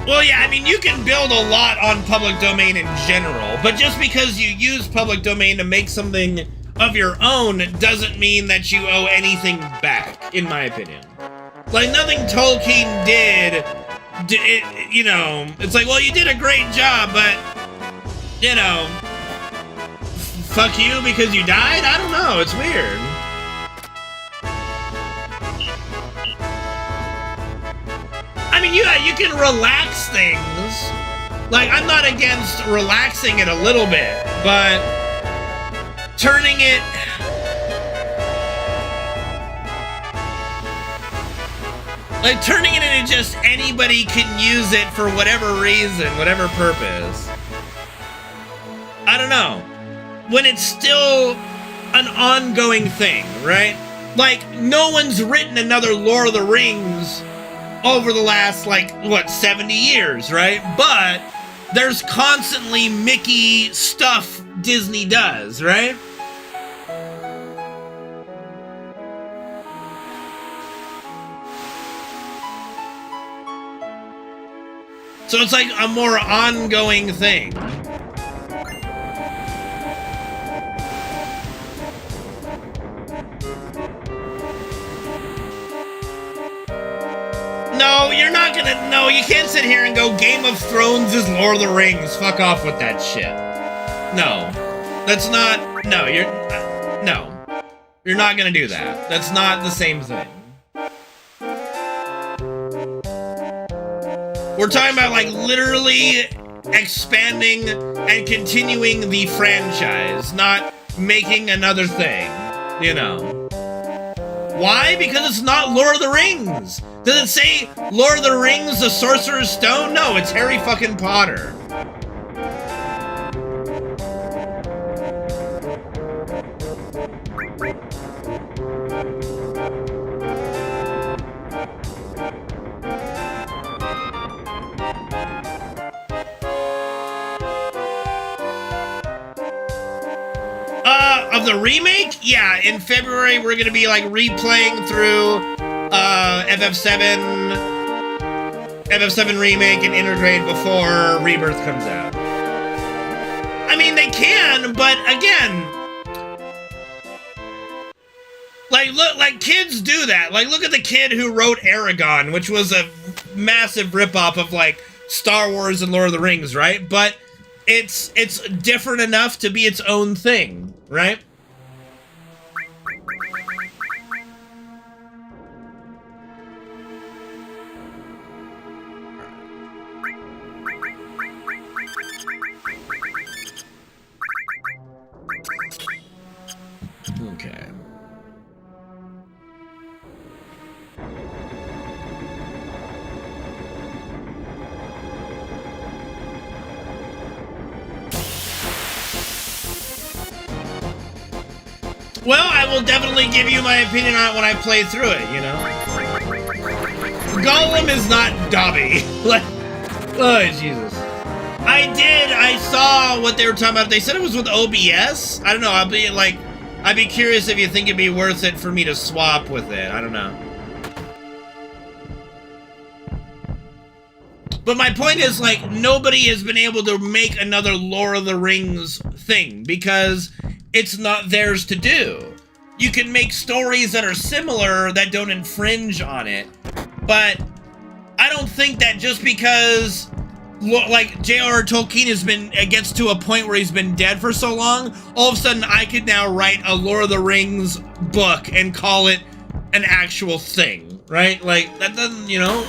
Well, yeah, I mean, you can build a lot on public domain in general, but just because you use public domain to make something of your own doesn't mean that you owe anything back, in my opinion. Like, nothing Tolkien did, you know, it's like, well, you did a great job, but, you know, fuck you because you died? I don't know, it's weird. I mean, you can relax things. Like, I'm not against relaxing it a little bit, but turning it... Like, turning it into just anybody can use it for whatever reason, whatever purpose. I don't know. When it's still an ongoing thing, right? Like, no one's written another Lord of the Rings over the last, like, what, 70 years, right? But there's constantly Mickey stuff Disney does, right? So it's like a more ongoing thing. No, you're not gonna... No, you can't sit here and go, Game of Thrones is Lord of the Rings. Fuck off with that shit. No. That's not... No, you're... no. You're not gonna do that. That's not the same thing. We're talking about, like, literally expanding and continuing the franchise, not making another thing, you know. Why? Because it's not Lord of the Rings. Does it say Lord of the Rings, the Sorcerer's Stone? No, it's Harry fucking Potter. Of the remake? Yeah, in February we're gonna be like replaying through FF7 remake and Intergrade before Rebirth comes out. I mean, they can, but again, like kids do that. Like, look at the kid who wrote Aragon, which was a massive ripoff of like Star Wars and Lord of the Rings, right? But it's different enough to be its own thing, right? Okay. Well, I will definitely give you my opinion on it when I play through it, you know? Gollum is not Dobby. Like, oh, Jesus. I saw what they were talking about. They said it was with OBS. I don't know, I'd be curious if you think it'd be worth it for me to swap with it. I don't know. But my point is, like, nobody has been able to make another Lord of the Rings thing because it's not theirs to do. You can make stories that are similar that don't infringe on it, but I don't think that just because, like, J.R.R. Tolkien gets to a point where he's been dead for so long, all of a sudden I could now write a Lord of the Rings book and call it an actual thing, right? Like, that doesn't, you know?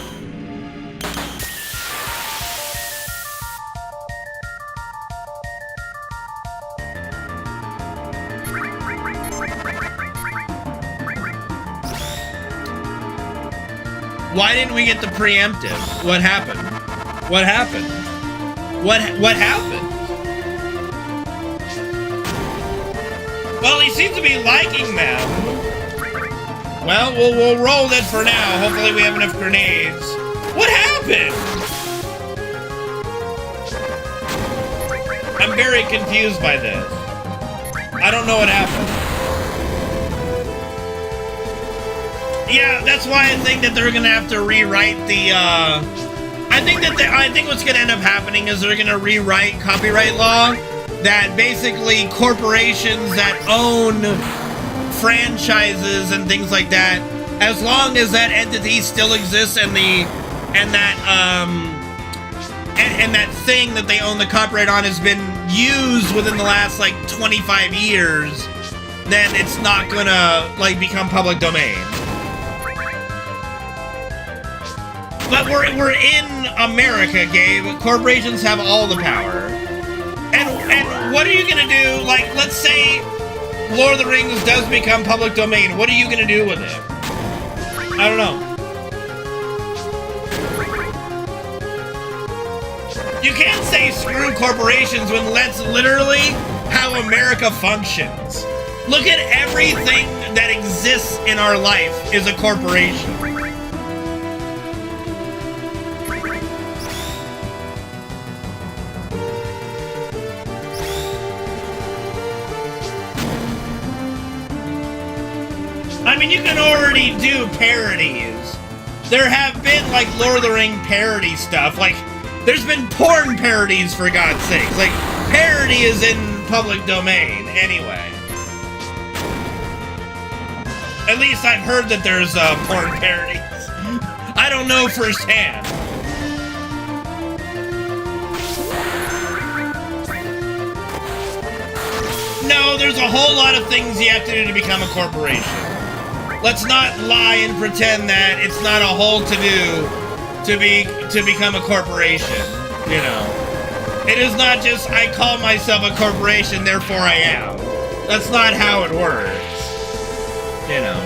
Why didn't we get the preemptive? What happened? What happened? What happened? Well, he seems to be liking them. Well, we'll roll it for now. Hopefully we have enough grenades. What happened? I'm very confused by this. I don't know what happened. Yeah, that's why I think that they're gonna have to rewrite the, I think what's gonna end up happening is they're gonna rewrite copyright law that basically corporations that own franchises and things like that, as long as that entity still exists and that thing that they own the copyright on has been used within the last, like, 25 years, then it's not gonna, like, become public domain. But we're in America, Gabe. Corporations have all the power. And what are you gonna do? Like, let's say Lord of the Rings does become public domain. What are you gonna do with it? I don't know. You can't say screw corporations when that's literally how America functions. Look at everything that exists in our life is a corporation. I mean, you can already do parodies. There have been, like, Lord of the Ring parody stuff. Like, there's been porn parodies, for God's sakes. Like, parody is in public domain, anyway. At least I've heard that there's porn parodies. I don't know firsthand. No, there's a whole lot of things you have to do to become a corporation. Let's not lie and pretend that it's not a whole to-do to become a corporation, you know. It is not just, I call myself a corporation, therefore I am. That's not how it works, you know.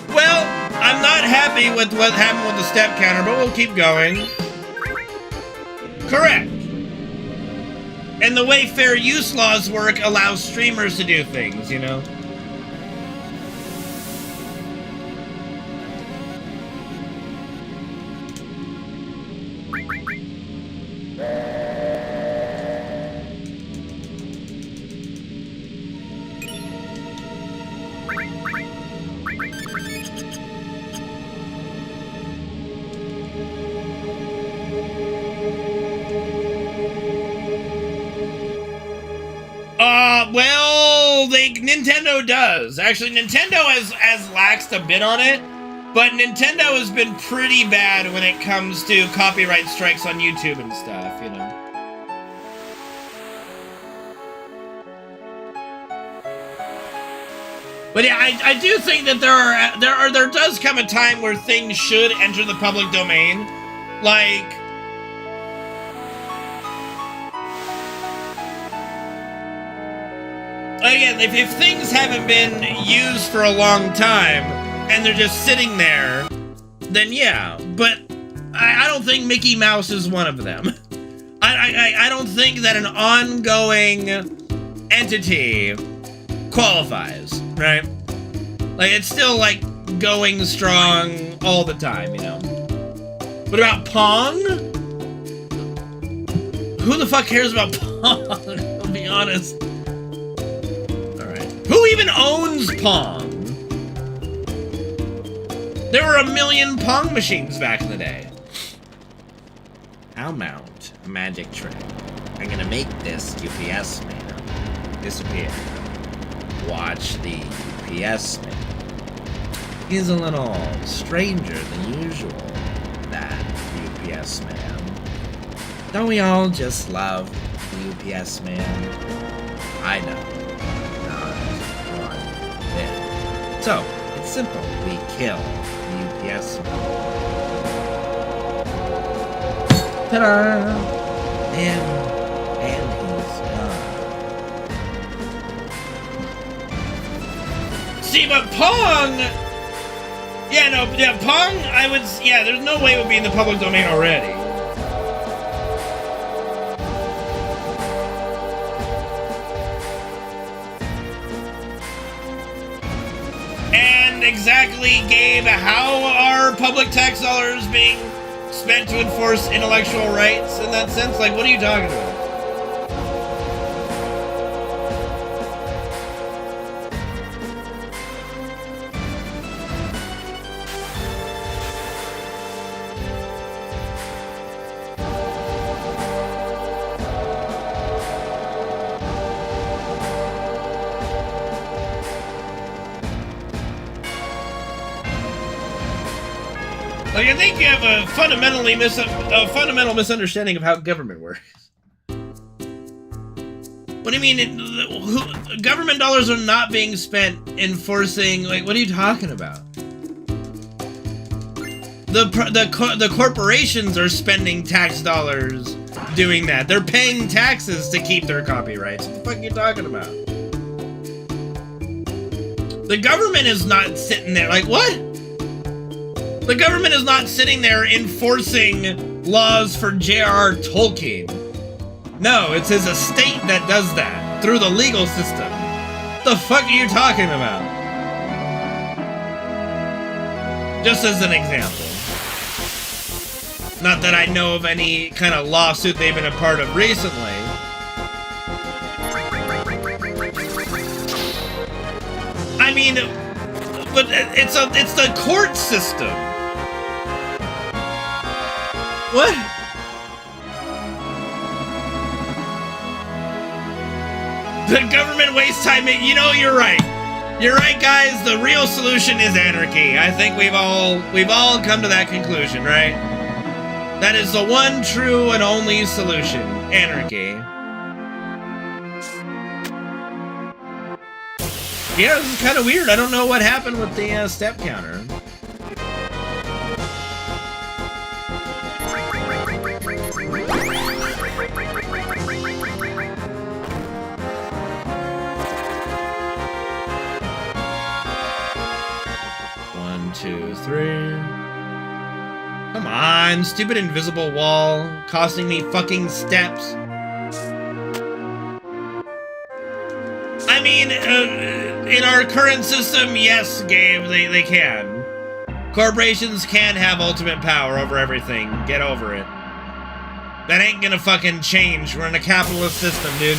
Well, I'm not happy with what happened with the step counter, but we'll keep going. Correct. And the way fair use laws work allows streamers to do things, you know. Well, Nintendo does. Actually, Nintendo has laxed a bit on it, but Nintendo has been pretty bad when it comes to copyright strikes on YouTube and stuff, you know. But yeah, I do think that there does come a time where things should enter the public domain, like. Again, if things haven't been used for a long time, and they're just sitting there, then yeah. But I don't think Mickey Mouse is one of them. I don't think that an ongoing entity qualifies, right? Like, it's still, like, going strong all the time, you know? What about Pong? Who the fuck cares about Pong? I'll be honest. Who even owns Pong? There were a million Pong machines back in the day. now mount a magic trick. I'm gonna make this UPS man disappear. Watch the UPS man. He's a little stranger than usual, that UPS man. Don't we all just love the UPS man? I know. Not one bit. So, it's simple. We kill the UPS man. Ta-da! And he's gone. See, but Pong... Yeah, no, yeah, Pong, I would... Yeah, there's no way it would be in the public domain already. And exactly, Gabe, how are public tax dollars being spent to enforce intellectual rights in that sense? Like, what are you talking about? Like, I think you have a fundamental misunderstanding of how government works. What do you mean? Government dollars are not being spent enforcing. Like, what are you talking about? The corporations are spending tax dollars doing that. They're paying taxes to keep their copyrights. What the fuck are you talking about? The government is not sitting there like, what? The government is not sitting there enforcing laws for J.R.R. Tolkien. No, it's his estate that does that through the legal system. The fuck are you talking about? Just as an example. Not that I know of any kind of lawsuit they've been a part of recently. I mean, but it's the court system. What? The government wastes time. You know, you're right. You're right, guys. The real solution is anarchy. I think we've all come to that conclusion, right? That is the one true and only solution. Anarchy. Yeah, this is kind of weird. I don't know what happened with the step counter. One, two, three. Come on, stupid invisible wall, costing me fucking steps. I mean, in our current system, yes, Gabe, they can. Corporations can have ultimate power over everything. Get over it. That ain't gonna fucking change. We're in a capitalist system, dude.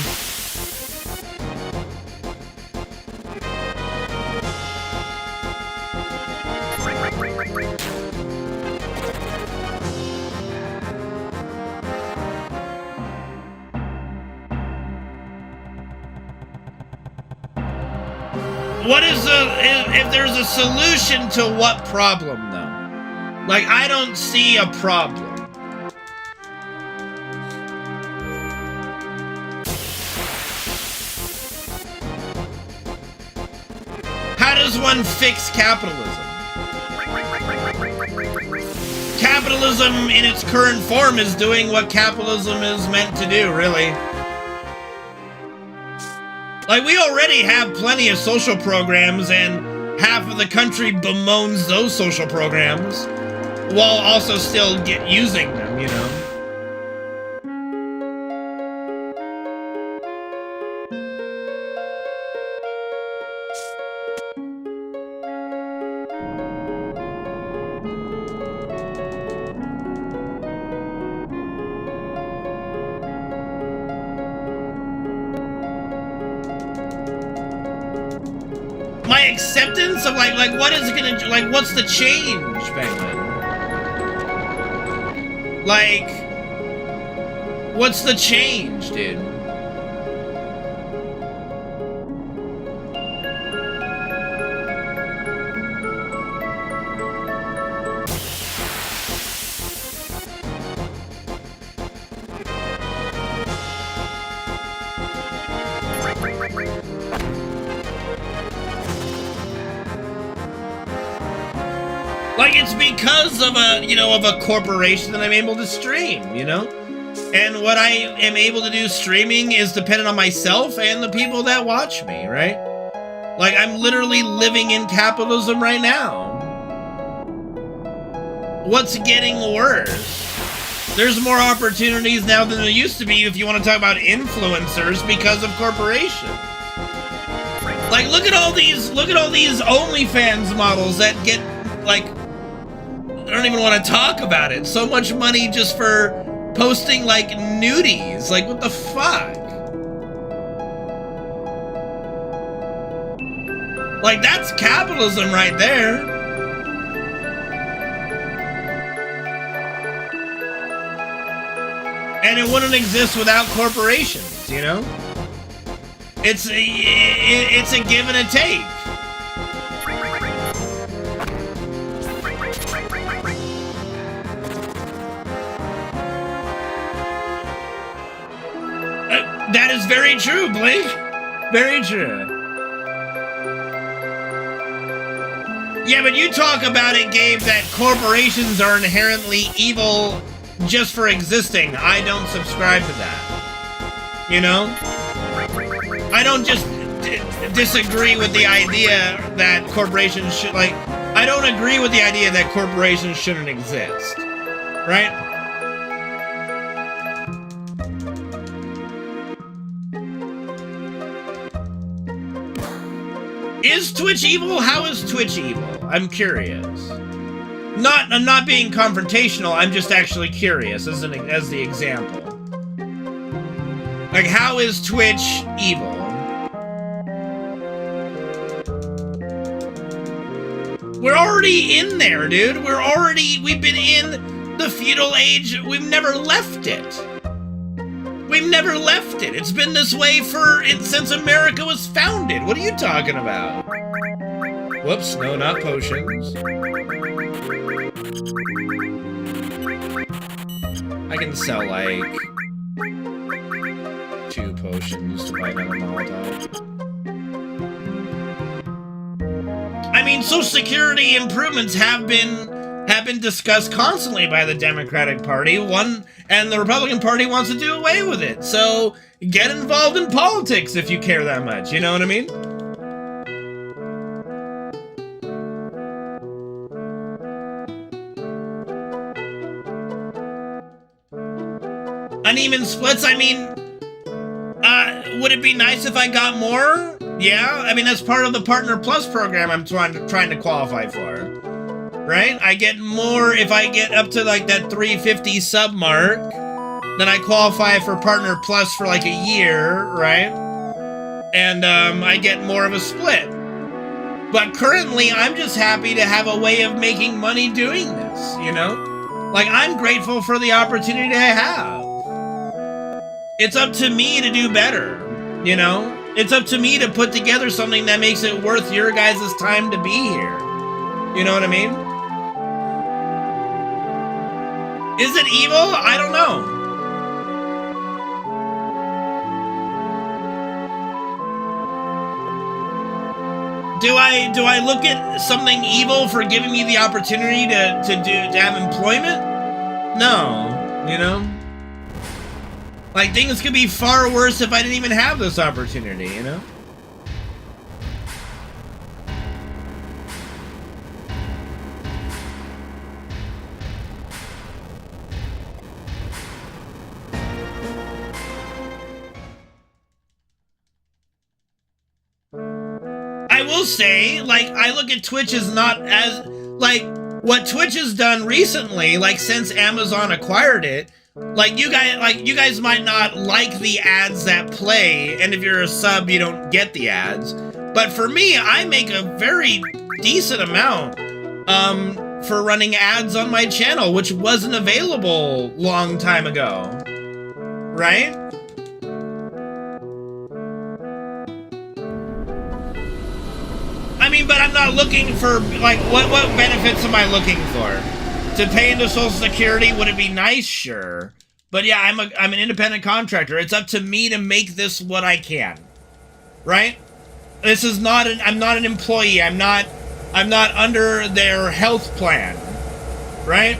What is if there's a solution to what problem, though? Like, I don't see a problem. How does one fix capitalism? Capitalism in its current form is doing what capitalism is meant to do, really. Like, we already have plenty of social programs, and half of the country bemoans those social programs, while also still using them, you know? My acceptance of like what is it gonna do? Like, what's the change, Penguin? Like, What's the change, dude? Like, it's because of a corporation that I'm able to stream, you know? And what I am able to do streaming is dependent on myself and the people that watch me, right? Like, I'm literally living in capitalism right now. What's getting worse? There's more opportunities now than there used to be if you want to talk about influencers because of corporations. Like, look at all these OnlyFans models that get, like, I don't even want to talk about it. So much money just for posting, like, nudies. Like, what the fuck? Like, that's capitalism right there. And it wouldn't exist without corporations, you know? It's a give and a take. That is very true, Blake. Very true. Yeah, but you talk about it, Gabe, that corporations are inherently evil just for existing. I don't subscribe to that. You know? I don't just disagree with the idea that corporations should, like, I don't agree with the idea that corporations shouldn't exist. Right? Is Twitch evil? How is Twitch evil? I'm curious. I'm not being confrontational, I'm just actually curious as the example. Like, how is Twitch evil? We're already in there, dude. We've been in the feudal age. We've never left it. We've never left it. It's been this way since America was founded. What are you talking about? Whoops, no, not potions. I can sell, like, 2 potions to buy another Molotov. I mean, Social Security improvements have been discussed constantly by the Democratic Party. And the Republican Party wants to do away with it. So get involved in politics if you care that much. You know what I mean? Uneven splits, I mean, would it be nice if I got more? Yeah, I mean, that's part of the Partner Plus program I'm trying to qualify for. Right? I get more if I get up to, like, that 350 sub mark. Then I qualify for Partner Plus for, like, a year, right? And, I get more of a split. But currently, I'm just happy to have a way of making money doing this, you know? Like, I'm grateful for the opportunity I have. It's up to me to do better, you know? It's up to me to put together something that makes it worth your guys' time to be here. You know what I mean? Is it evil? I don't know. Do I look at something evil for giving me the opportunity to have employment? No, you know? Like, things could be far worse if I didn't even have this opportunity, you know? I will say, like, I look at Twitch as not as, like, what Twitch has done recently, like, since Amazon acquired it, like, you guys might not like the ads that play, and if you're a sub, you don't get the ads. But for me, I make a very decent amount, for running ads on my channel, which wasn't available long time ago. right? I mean, but I'm not looking for, like, what benefits am I looking for? To pay into Social Security, would it be nice? Sure. But yeah, I'm an independent contractor. It's up to me to make this what I can. Right? This is not I'm not an employee. I'm not under their health plan. Right?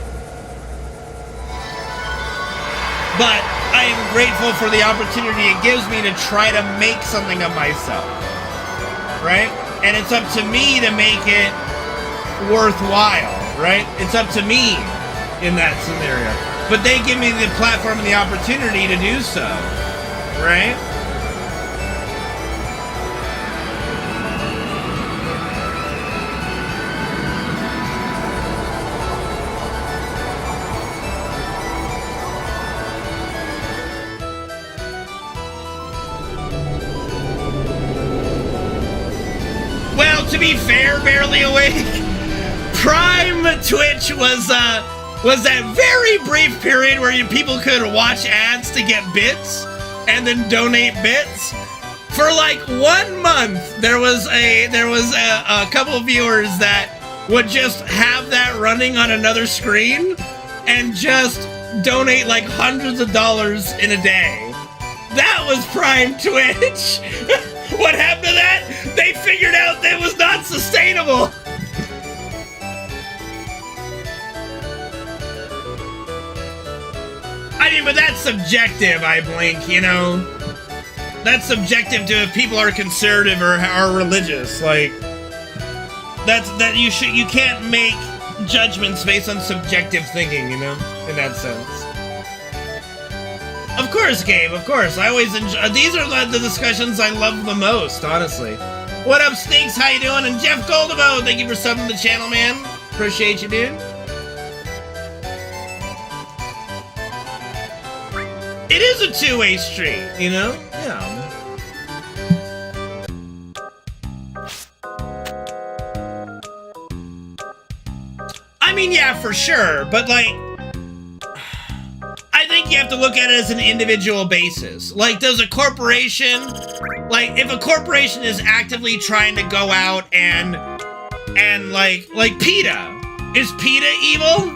But I am grateful for the opportunity it gives me to try to make something of myself. Right? And it's up to me to make it worthwhile, right? It's up to me in that scenario. But they give me the platform and the opportunity to do so, right? Well, to be fair, Barely Awake, Prime Twitch was that very brief period where people could watch ads to get bits and then donate bits. For like 1 month, there was a couple of viewers that would just have that running on another screen and just donate like hundreds of dollars in a day. That was Prime Twitch. What happened to that? They figured out that it was not sustainable. I mean, but that's subjective, I blink, you know? That's subjective to if people are conservative or are religious. Like, you can't make judgments based on subjective thinking, you know? In that sense. Of course, Gabe, of course. I always enjoy... These are the discussions I love the most, honestly. What up, Stinks? How you doing? And Jeff Goldabo, thank you for subbing the channel, man. Appreciate you, dude. It is a two-way street, you know? Yeah. I mean, yeah, for sure, but like... I think you have to look at it as an individual basis. Like, does a corporation... Like, if a corporation is actively trying to go out and like PETA. Is PETA evil?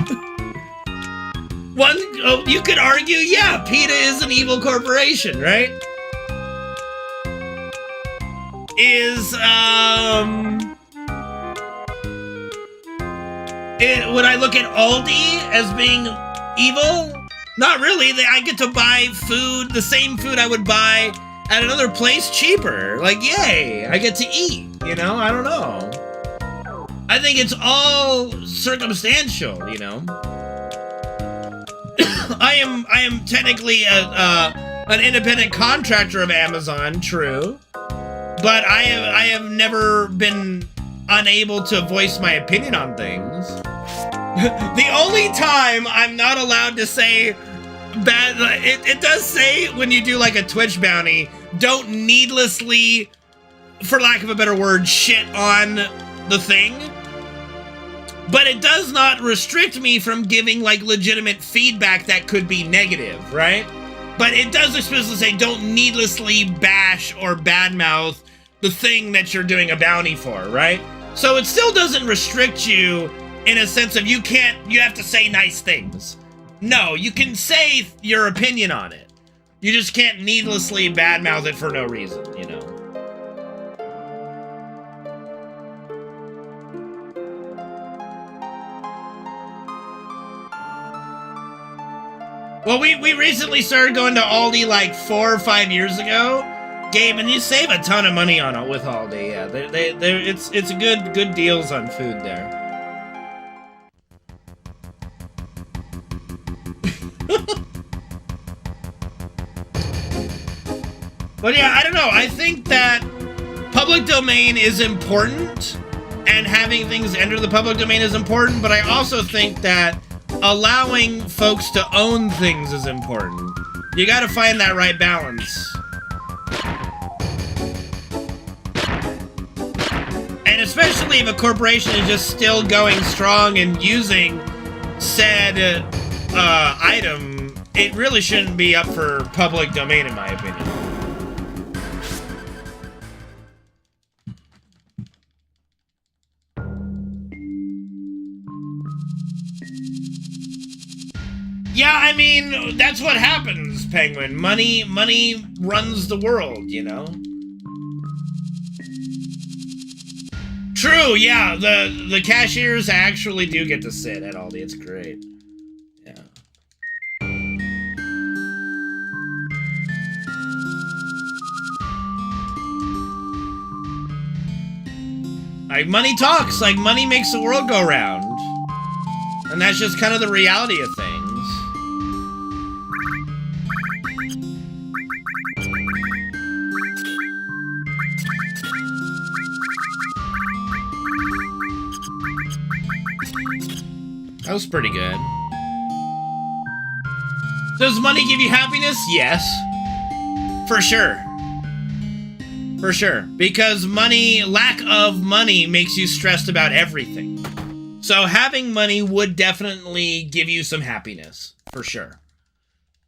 You could argue, yeah, PETA is an evil corporation, right? Would I look at Aldi as being evil? Not really. I get to buy food, the same food I would buy at another place cheaper. Like, yay, I get to eat, you know? I don't know. I think it's all circumstantial, you know? I am technically an independent contractor of Amazon, true, but I have never been unable to voice my opinion on things. The only time I'm not allowed to say bad, it does say when you do like a Twitch bounty, don't needlessly, for lack of a better word, shit on the thing. But it does not restrict me from giving, like, legitimate feedback that could be negative, right? But it does explicitly say don't needlessly bash or badmouth the thing that you're doing a bounty for, right? So it still doesn't restrict you in a sense of you have to say nice things. No, you can say your opinion on it. You just can't needlessly badmouth it for no reason, you know? Well, we recently started going to Aldi like 4 or 5 years ago, Gabe, and you save a ton of money on it with Aldi. Yeah, it's good deals on food there. But yeah, I don't know. I think that public domain is important, and having things enter the public domain is important. But I also think that allowing folks to own things is important. You gotta find that right balance. And especially if a corporation is just still going strong and using said item it really shouldn't be up for public domain, in my opinion. Yeah, I mean, that's what happens, Penguin. Money runs the world, you know? True, yeah, the cashiers actually do get to sit at Aldi. It's great. Yeah. Like, money talks. Like, money makes the world go round. And that's just kind of the reality of things. That was pretty good. Does money give you happiness? Yes. For sure. For sure. Because money, lack of money makes you stressed about everything. So having money would definitely give you some happiness. For sure.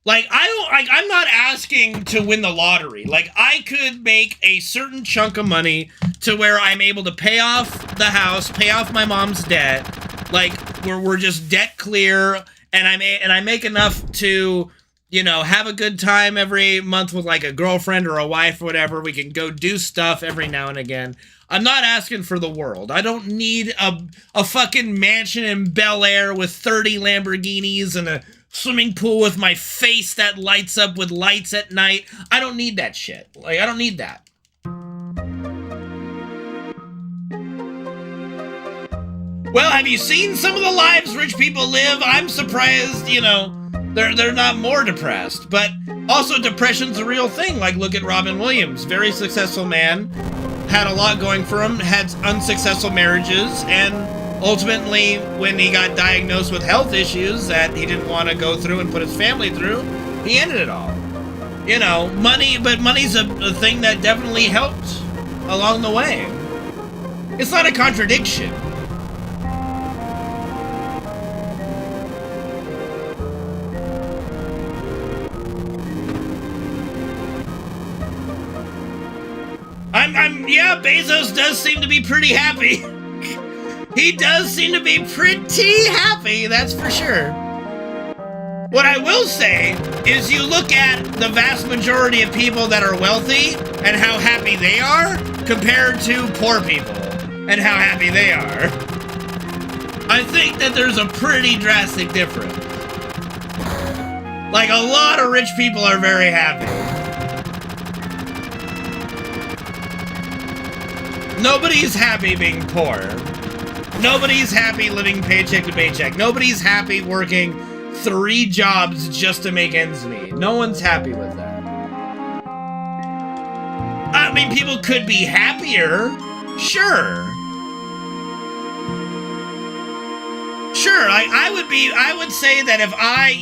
Like, I'm not asking to win the lottery. Like, I could make a certain chunk of money to where I'm able to pay off the house, pay off my mom's debt. Like, we're just debt clear, and I make enough to, you know, have a good time every month with, like, a girlfriend or a wife or whatever. We can go do stuff every now and again. I'm not asking for the world. I don't need a fucking mansion in Bel Air with 30 Lamborghinis and a swimming pool with my face that lights up with lights at night. I don't need that shit. Like, I don't need that. Well, have you seen some of the lives rich people live? I'm surprised, you know, they're not more depressed. But also, depression's a real thing. Like, look at Robin Williams. Very successful man. Had a lot going for him. Had unsuccessful marriages. And ultimately, when he got diagnosed with health issues that he didn't want to go through and put his family through, he ended it all. You know, money's a thing that definitely helped along the way. It's not a contradiction. Yeah, Bezos does seem to be pretty happy. He does seem to be pretty happy, that's for sure. What I will say is you look at the vast majority of people that are wealthy and how happy they are compared to poor people and how happy they are. I think that there's a pretty drastic difference. Like, a lot of rich people are very happy. Nobody's happy being poor. Nobody's happy living paycheck to paycheck. Nobody's happy working 3 jobs just to make ends meet. No one's happy with that. I mean, people could be happier. Sure. Sure, I would say that if I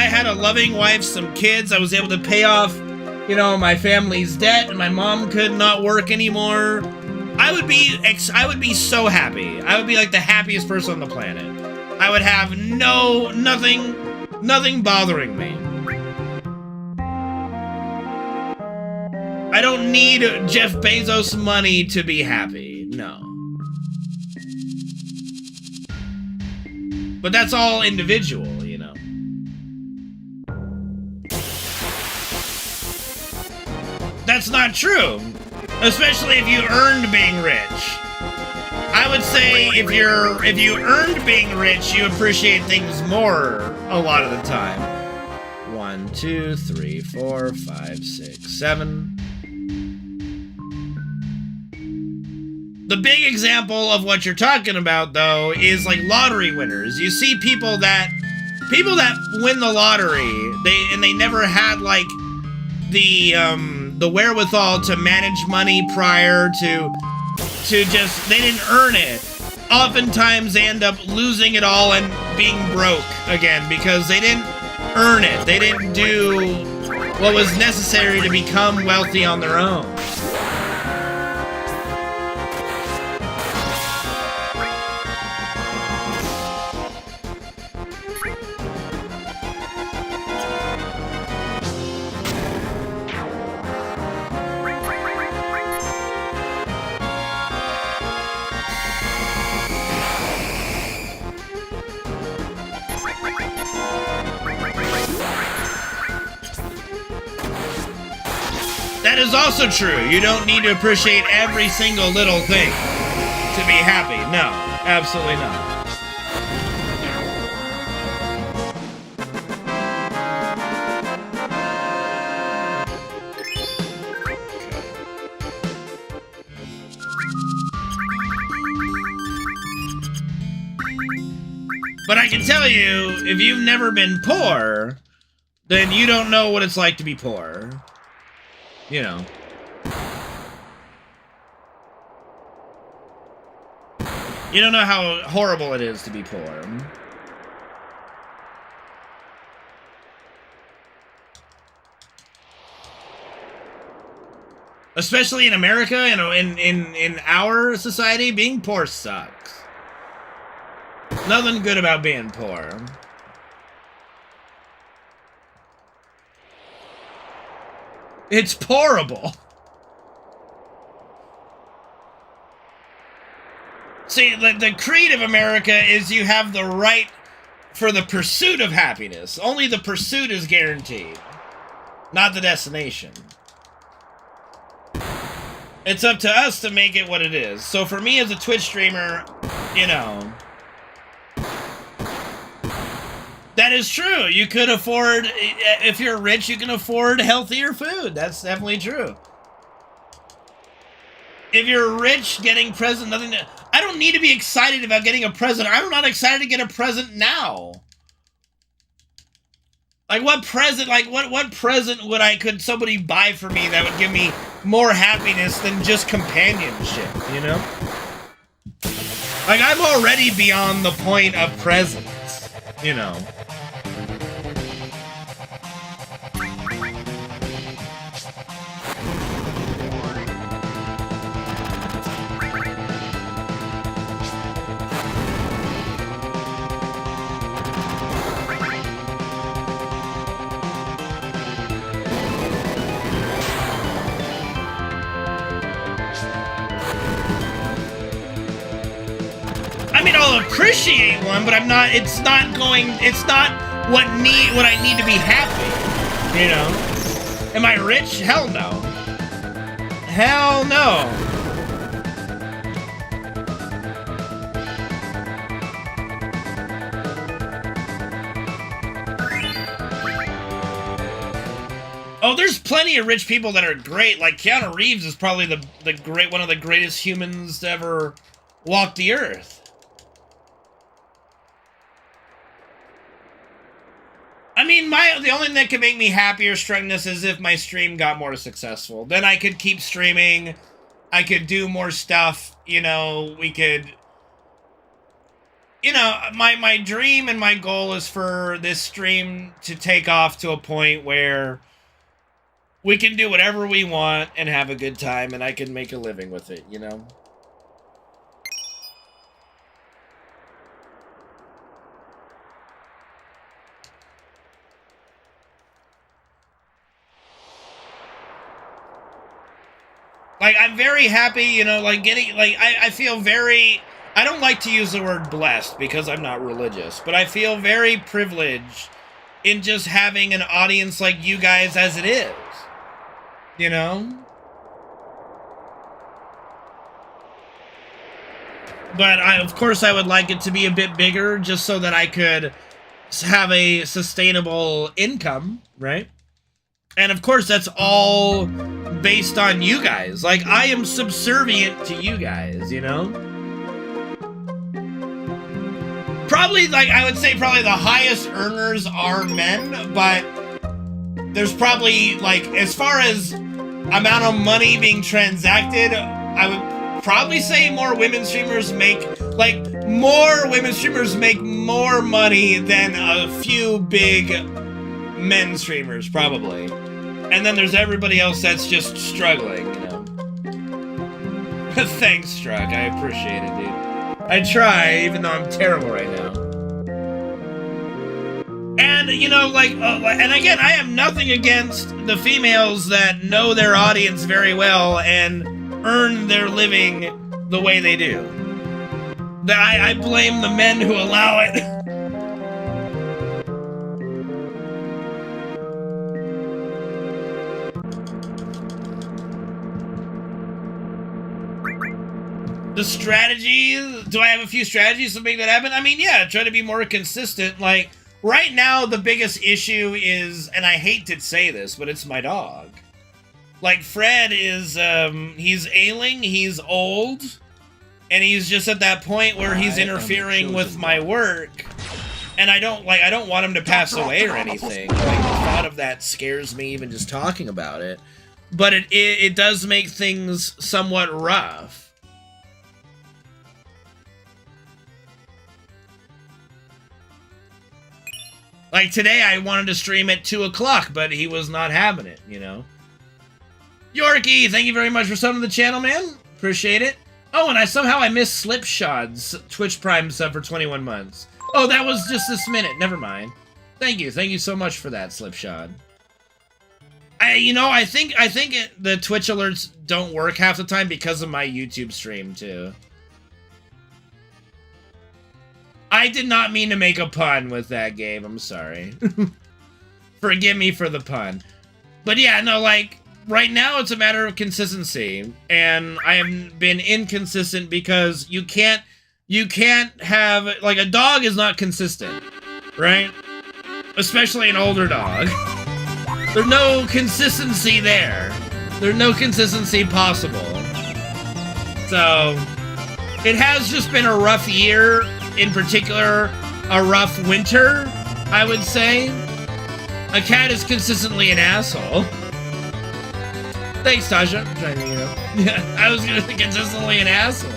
had a loving wife, some kids, I was able to pay off, you know, my family's debt, and my mom could not work anymore, I would be so happy. I would be like the happiest person on the planet. I would have nothing bothering me. I don't need Jeff Bezos' money to be happy. No. But that's all individual, you know. That's not true. Especially if you earned being rich. I would say if you earned being rich, you appreciate things more a lot of the time. 1, 2, 3, 4, 5, 6, 7. The big example of what you're talking about, though, is like lottery winners. You see people that win the lottery, they never had like the wherewithal to manage money prior to just, they didn't earn it. Oftentimes they end up losing it all and being broke again because they didn't earn it. They didn't do what was necessary to become wealthy on their own. is also true. You don't need to appreciate every single little thing to be happy. No, absolutely not. But I can tell you, if you've never been poor, then you don't know what it's like to be poor. You know. You don't know how horrible it is to be poor. Especially in America, you know, in our society, being poor sucks. Nothing good about being poor. It's horrible. See, the creed of America is you have the right for the pursuit of happiness. Only the pursuit is guaranteed, not the destination. It's up to us to make it what it is. So for me as a Twitch streamer, you know, that is true. You could afford, if you're rich, you can afford healthier food. That's definitely true. If you're rich, getting present, nothing. I don't need to be excited about getting a present. I'm not excited to get a present now. Like what present? Like what present could somebody buy for me that would give me more happiness than just companionship? You know. Like I'm already beyond the point of presents. You know. I'll appreciate one, but it's not what I need to be happy, you know? Am I rich? Hell no. Hell no. Oh, there's plenty of rich people that are great. Like Keanu Reeves is probably one of the greatest humans to ever walk the earth. I mean, the only thing that could make me happy or struggling this is if my stream got more successful. Then I could keep streaming. I could do more stuff. You know, we could... You know, my dream and my goal is for this stream to take off to a point where we can do whatever we want and have a good time, and I can make a living with it, you know? Like, I'm very happy, you know, like, I feel very... I don't like to use the word blessed because I'm not religious, but I feel very privileged in just having an audience like you guys as it is. You know? But, of course, I would like it to be a bit bigger just so that I could have a sustainable income, right? And, of course, that's all based on you guys. Like, I am subservient to you guys, you know? Probably, like, I would say probably the highest earners are men, but there's probably, like, as far as amount of money being transacted, I would probably say more women streamers make, like, more women streamers make more money than a few big men streamers, probably. And then there's everybody else that's just struggling, you know. Thanks, Struck. I appreciate it, dude. I try, even though I'm terrible right now. And, you know, like, and again, I have nothing against the females that know their audience very well and earn their living the way they do. I blame the men who allow it. The strategies, do I have a few strategies to make that happen? I mean, yeah, try to be more consistent. Like, right now, the biggest issue is, and I hate to say this, but it's my dog. Like, Fred is, he's ailing, he's old, and he's just at that point where he's interfering with my work. And I don't want him to pass away or anything. Like, the thought of that scares me even just talking about it. But it does make things somewhat rough. Like, today I wanted to stream at 2 o'clock, but he was not having it, you know? Yorkie, thank you very much for subbing to the channel, man. Appreciate it. Oh, and I missed Slipshot's Twitch Prime sub for 21 months. Oh, that was just this minute. Never mind. Thank you so much for that, Slipshot. I think the Twitch alerts don't work half the time because of my YouTube stream, too. I did not mean to make a pun with that game. I'm sorry. Forgive me for the pun. But yeah, no, like, right now it's a matter of consistency. And I have been inconsistent because you can't have, like, a dog is not consistent, right? Especially an older dog. There's no consistency there. There's no consistency possible. So, it has just been a rough year. In particular, a rough winter, I would say. A cat is consistently an asshole. Thanks, Tasha. I'm trying to, yeah, I was gonna say consistently an asshole.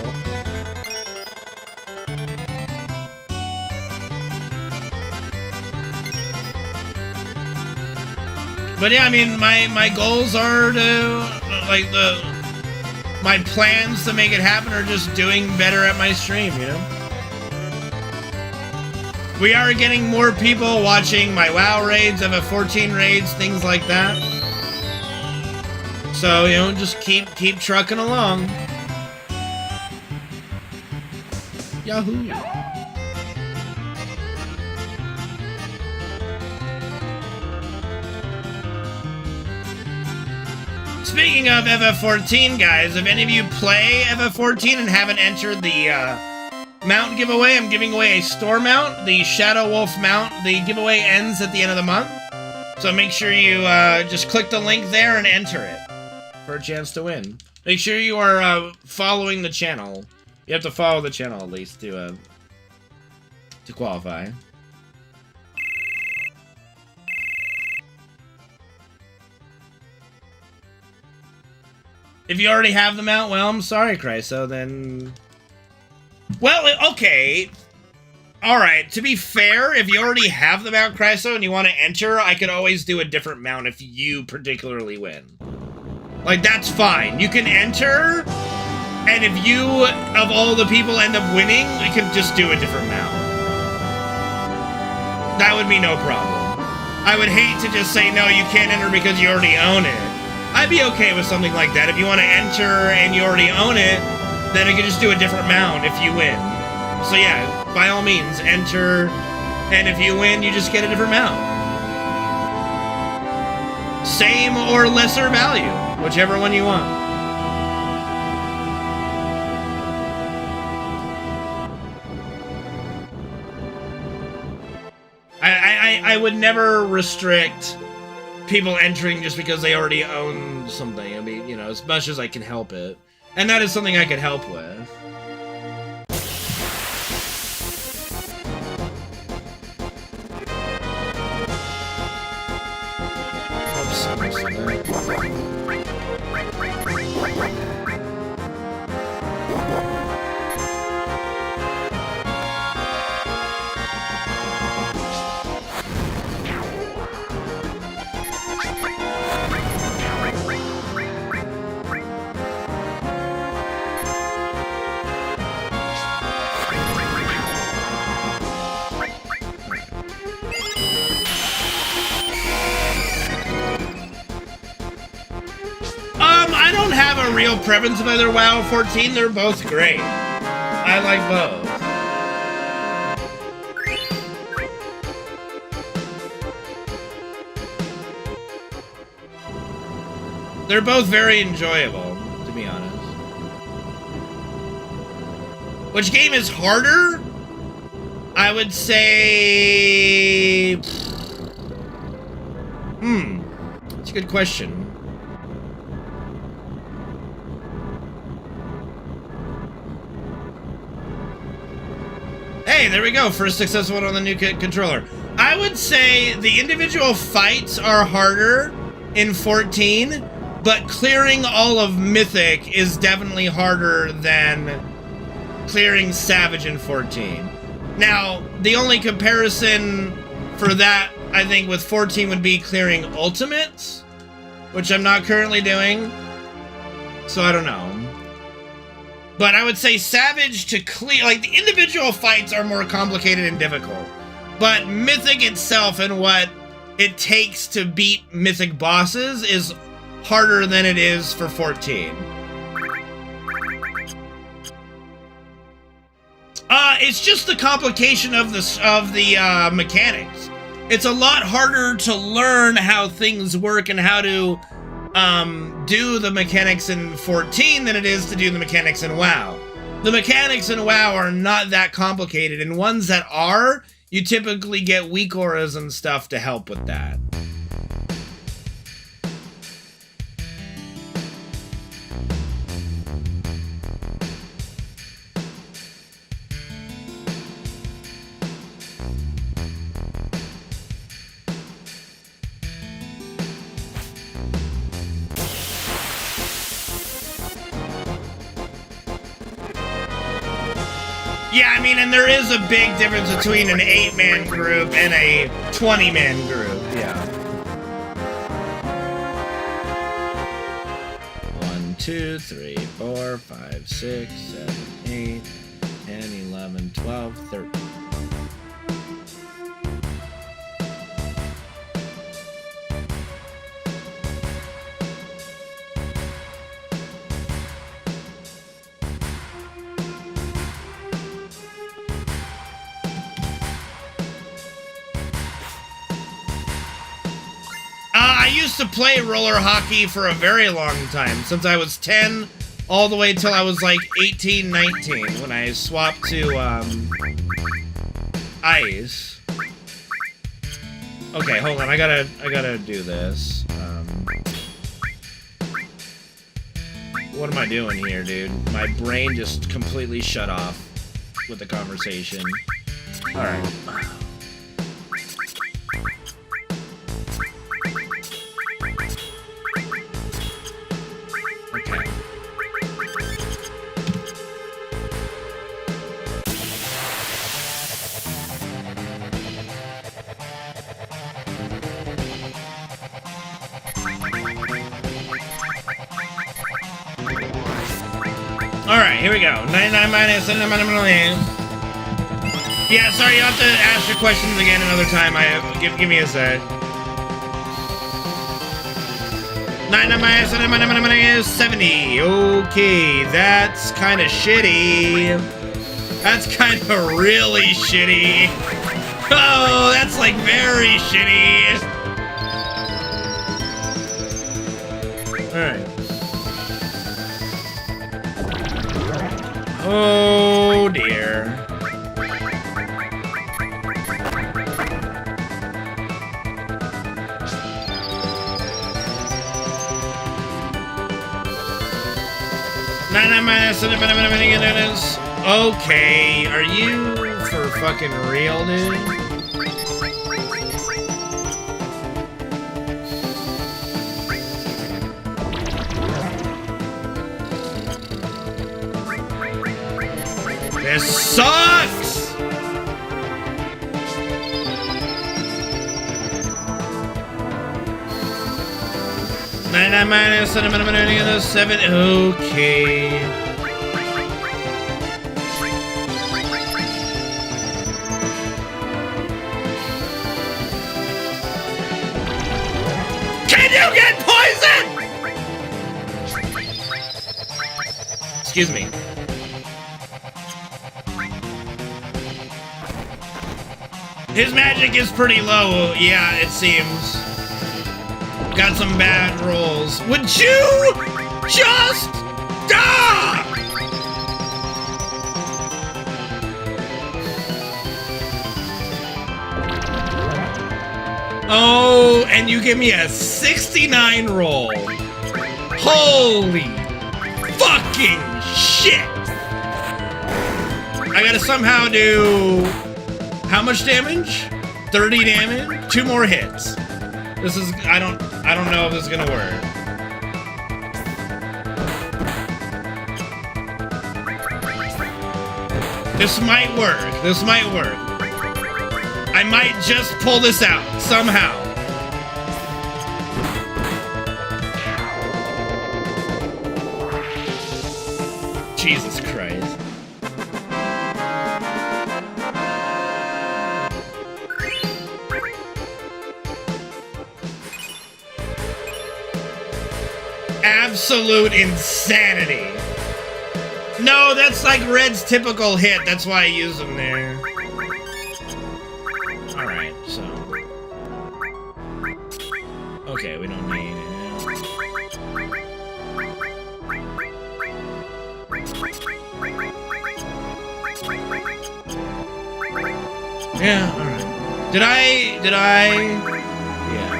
But yeah, I mean, my goals are to, like, my plans to make it happen are just doing better at my stream, you know? We are getting more people watching my WoW raids, FF14 raids, things like that. So, you know, just keep trucking along. Yahoo! Speaking of FF14, guys, if any of you play FF14 and haven't entered the, mount giveaway, I'm giving away a store mount, the Shadow Wolf mount. The giveaway ends at the end of the month. So make sure you just click the link there and enter it for a chance to win. Make sure you are following the channel. You have to follow the channel at least to qualify. If you already have the mount, well, I'm sorry, Chryso, then... Well, okay. Alright, to be fair, if you already have the mount, Chryso, and you want to enter, I could always do a different mount if you particularly win. Like, that's fine. You can enter, and if you, of all the people, end up winning, we could just do a different mount. That would be no problem. I would hate to just say, no, you can't enter because you already own it. I'd be okay with something like that. If you want to enter and you already own it, then I could just do a different mount if you win. So yeah, by all means, enter, and if you win, you just get a different mount. Same or lesser value, whichever one you want. I would never restrict people entering just because they already own something. I mean, you know, as much as I can help it. And that is something I could help with. I don't have a real preference of either WoW or 14. They're both great. I like both. They're both very enjoyable, to be honest. Which game is harder? I would say... That's a good question. Hey, there we go. First successful one on the new controller. I would say the individual fights are harder in 14, but clearing all of Mythic is definitely harder than clearing Savage in 14. Now, the only comparison for that, I think, with 14 would be clearing Ultimates, which I'm not currently doing, so I don't know. But I would say Savage to clear, like, the individual fights are more complicated and difficult. But Mythic itself and what it takes to beat Mythic bosses is harder than it is for 14. It's just the complication of the mechanics. It's a lot harder to learn how things work and how to do the mechanics in 14 than it is to do the mechanics in WoW. The mechanics in WoW are not that complicated, and ones that are, you typically get weak auras and stuff to help with that. Yeah, I mean, and there is a big difference between an 8-man group and a 20-man group. Yeah. 1, 2, 3, 4, 5, 6, 7, 8, 10, 11, 12, 13. I used to play roller hockey for a very long time, since I was 10 all the way till I was like 18, 19, when I swapped to ice. Okay, hold on, I gotta do this. What am I doing here, dude? My brain just completely shut off with the conversation. Alright. Okay. Alright, here we go. 99 minus 99 million. Yeah, sorry, you'll have to ask your questions again another time. Give me a sec. 99 minus 99 is 70. Okay, that's kind of shitty. That's kind of really shitty. Oh, that's like very shitty. Alright. Oh dear. Okay, are you for fucking real, dude? This sucks! Minus 7. Okay. Can you get poisoned? Excuse me. His magic is pretty low, yeah, it seems. Got some bad rolls. Would you just stop? Oh, and you give me a 69 roll. Holy fucking shit! I gotta somehow do how much damage? 30 damage? 2 more hits. This is I don't know if this is gonna work. This might work. This might work. I might just pull this out somehow. Jesus Christ. Absolute insanity. No, that's like Red's typical hit. That's why I use him there. Alright, so. Okay, we don't need it. Yeah, alright. Did I? Yeah.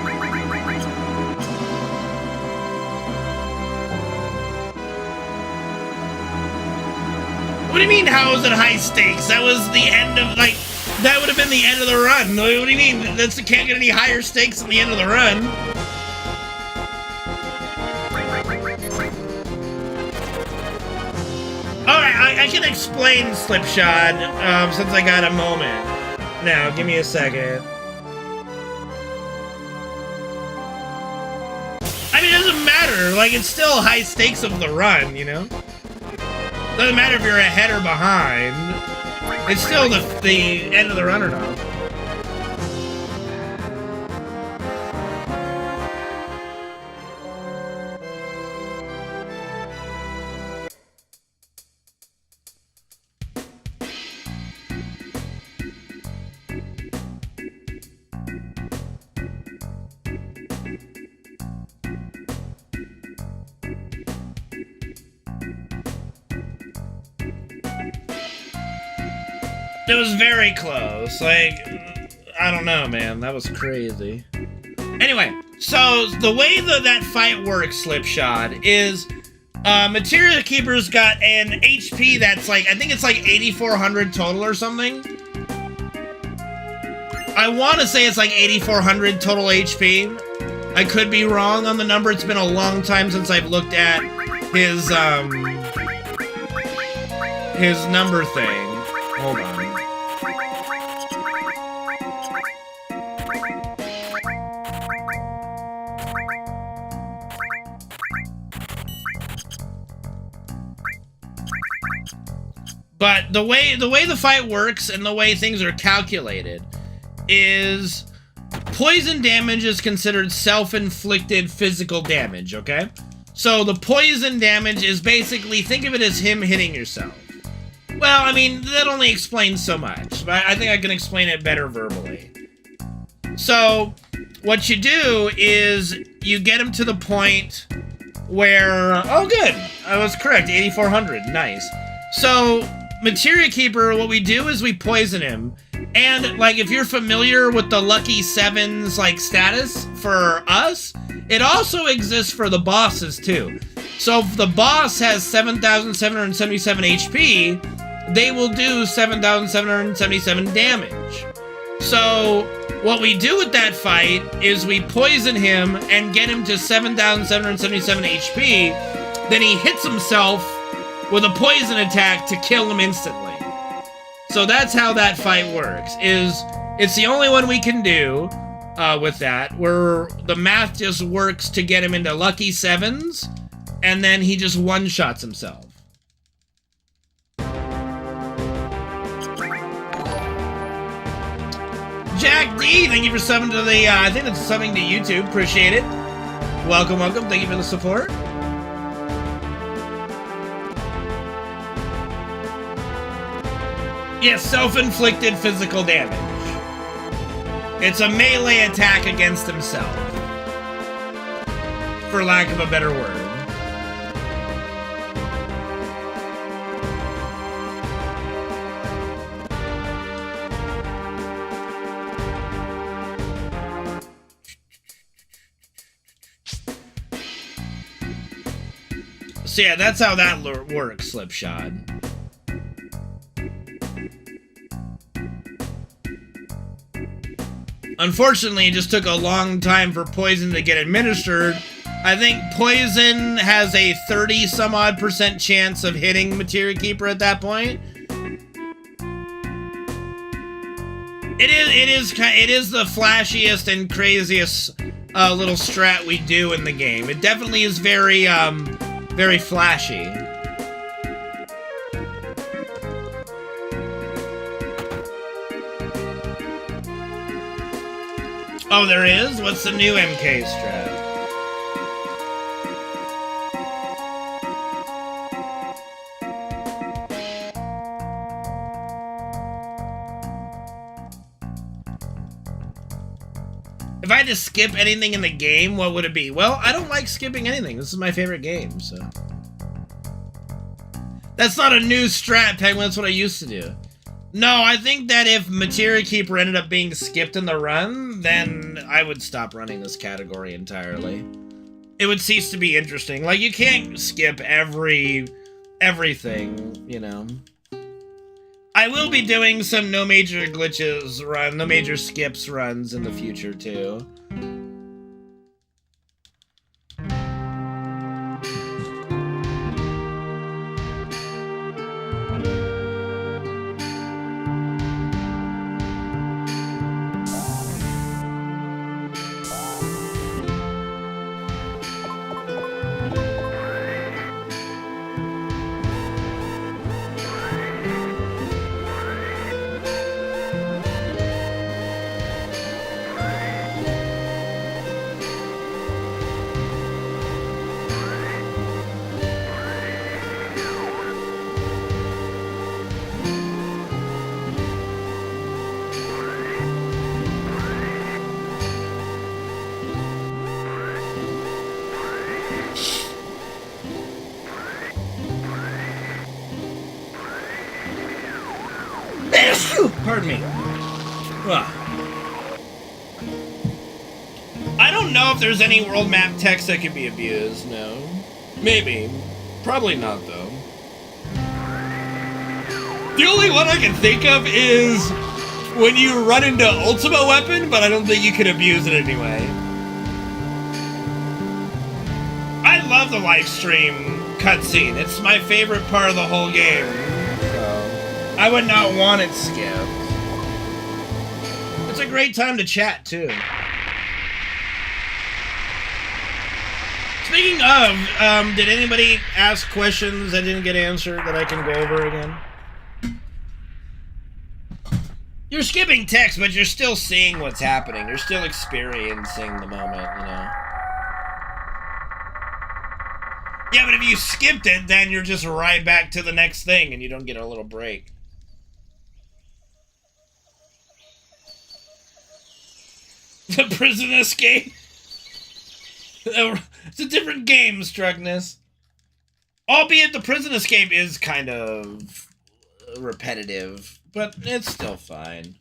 What do you mean, how is it high stakes? That was the end of, like, that would have been the end of the run. What do you mean? That's, it can't get any higher stakes than the end of the run. Alright, I can explain Slipshod, since I got a moment. Now, give me a second. I mean, it doesn't matter. Like, it's still high stakes of the run, you know? Doesn't matter if you're ahead or behind. It's still the end of the run or not. It was very close. Like, I don't know, man. That was crazy. Anyway, so the way that fight works, Slipshod, is Materia Keeper's got an HP that's like, I think it's like 8,400 total or something. I want to say it's like 8,400 total HP. I could be wrong on the number. It's been a long time since I've looked at his number thing. Hold on. But the way the fight works and the way things are calculated is poison damage is considered self-inflicted physical damage, okay? So the poison damage is basically, think of it as him hitting yourself. Well, I mean, that only explains so much, but I think I can explain it better verbally. So what you do is you get him to the point where, oh good, I was correct, 8,400, nice. So Materia Keeper, what we do is we poison him. And, like, if you're familiar with the Lucky Sevens, like, status for us, it also exists for the bosses, too. So if the boss has 7,777 HP, they will do 7,777 damage. So what we do with that fight is we poison him and get him to 7,777 HP, then he hits himself with a poison attack to kill him instantly. So that's how that fight works, it's the only one we can do with that, where the math just works to get him into Lucky Sevens, and then he just one-shots himself. Jack D, thank you for subbing to the, I think it's subbing to YouTube, appreciate it. Welcome, welcome, thank you for the support. Yes, self-inflicted physical damage. It's a melee attack against himself, for lack of a better word. So yeah, that's how that works, Slipshod. Unfortunately, it just took a long time for poison to get administered. I think poison has a 30-some-odd% chance of hitting Materia Keeper at that point. It is the flashiest and craziest little strat we do in the game. It definitely is very very flashy. Oh, there is? What's the new MK strat? If I had to skip anything in the game, what would it be? Well, I don't like skipping anything. This is my favorite game, so... That's not a new strat, Penguin. That's what I used to do. No, I think that if Materia Keeper ended up being skipped in the run, then I would stop running this category entirely. It would cease to be interesting. Like, you can't skip everything, you know. I will be doing some no major glitches run, no major skips runs in the future, too. Pardon me. Ugh. I don't know if there's any world map text that can be abused, no. Maybe. Probably not, though. The only one I can think of is when you run into Ultima Weapon, but I don't think you can abuse it anyway. I love the live stream cutscene. It's my favorite part of the whole game. So I would not want it skipped. It's a great time to chat, too. Speaking of, did anybody ask questions that didn't get answered that I can go over again? You're skipping text, but you're still seeing what's happening. You're still experiencing the moment, you know? Yeah, but if you skipped it, then you're just right back to the next thing, and you don't get a little break. The prison escape? It's a different game, Struckness. Albeit the prison escape is kind of repetitive, but it's still fine.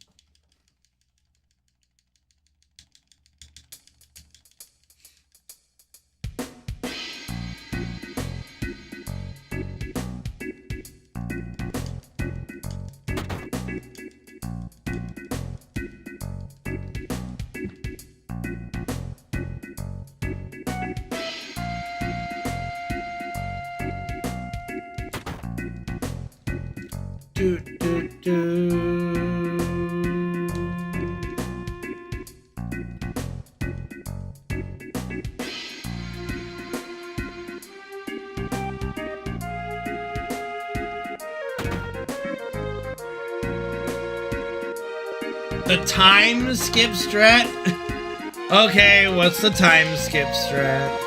The time skip strat? Okay, what's the time skip strat?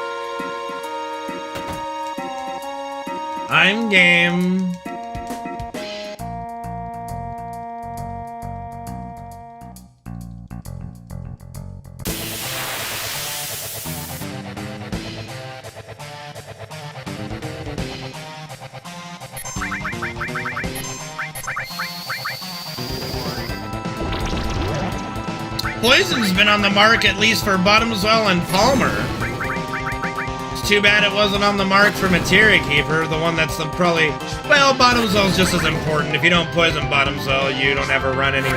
I'm game. Poison's been on the mark at least for Bottomswell and Palmer. It's too bad it wasn't on the mark for Materia Keeper, the one that's probably... Well, Bottom Soul's just as important. If you don't poison Bottom Soul, you don't ever run anywhere.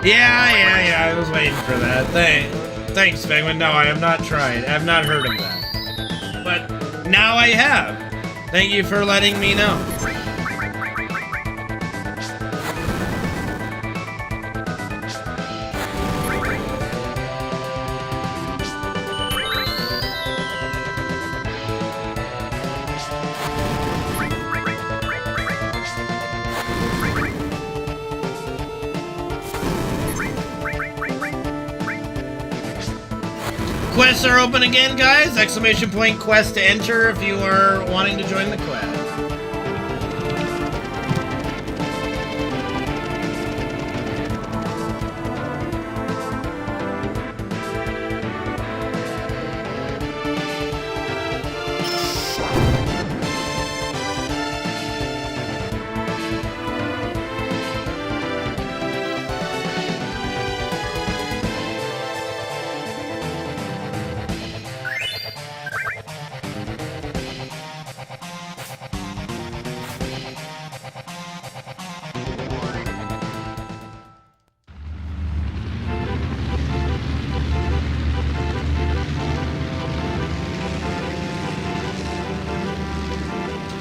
Yeah, I was waiting for that. Thanks, Penguin. No, I have not tried. I have not heard of that. But now I have. Thank you for letting me know. Quests are open again, guys. Exclamation point quest to enter if you are wanting to join the quest.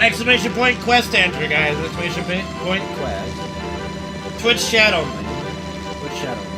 Exclamation point quest to enter, guys. Exclamation point quest. Twitch chat only. Twitch chat only.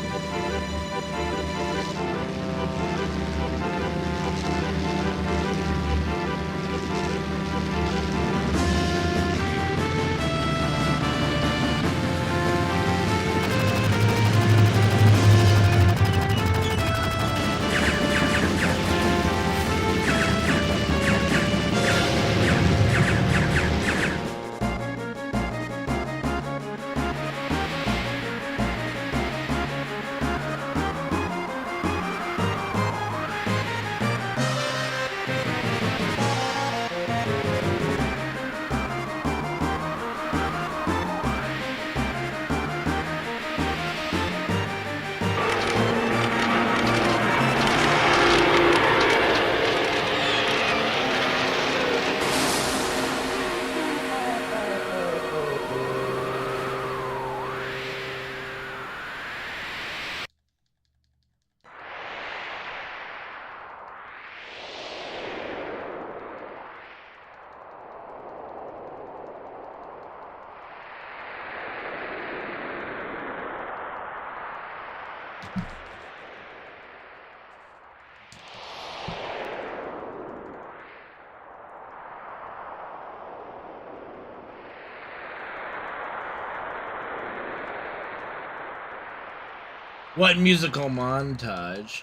What musical montage?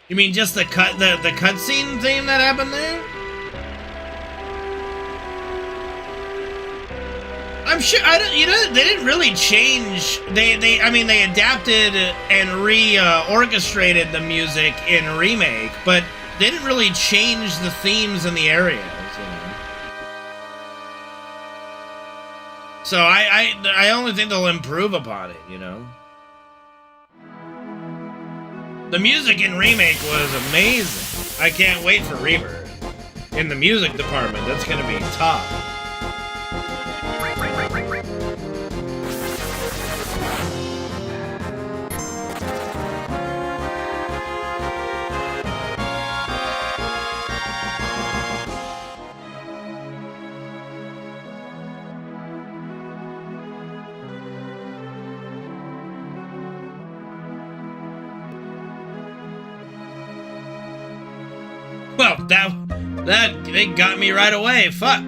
You mean just the cutscene theme that happened there? I'm sure they didn't really change. I mean they adapted and orchestrated the music in Remake, but they didn't really change the themes in the areas, you know. So I only think they'll improve upon it, you know. The music in Remake was amazing. I can't wait for Rebirth. In the music department, that's gonna be top. Well, that they got me right away. Fuck.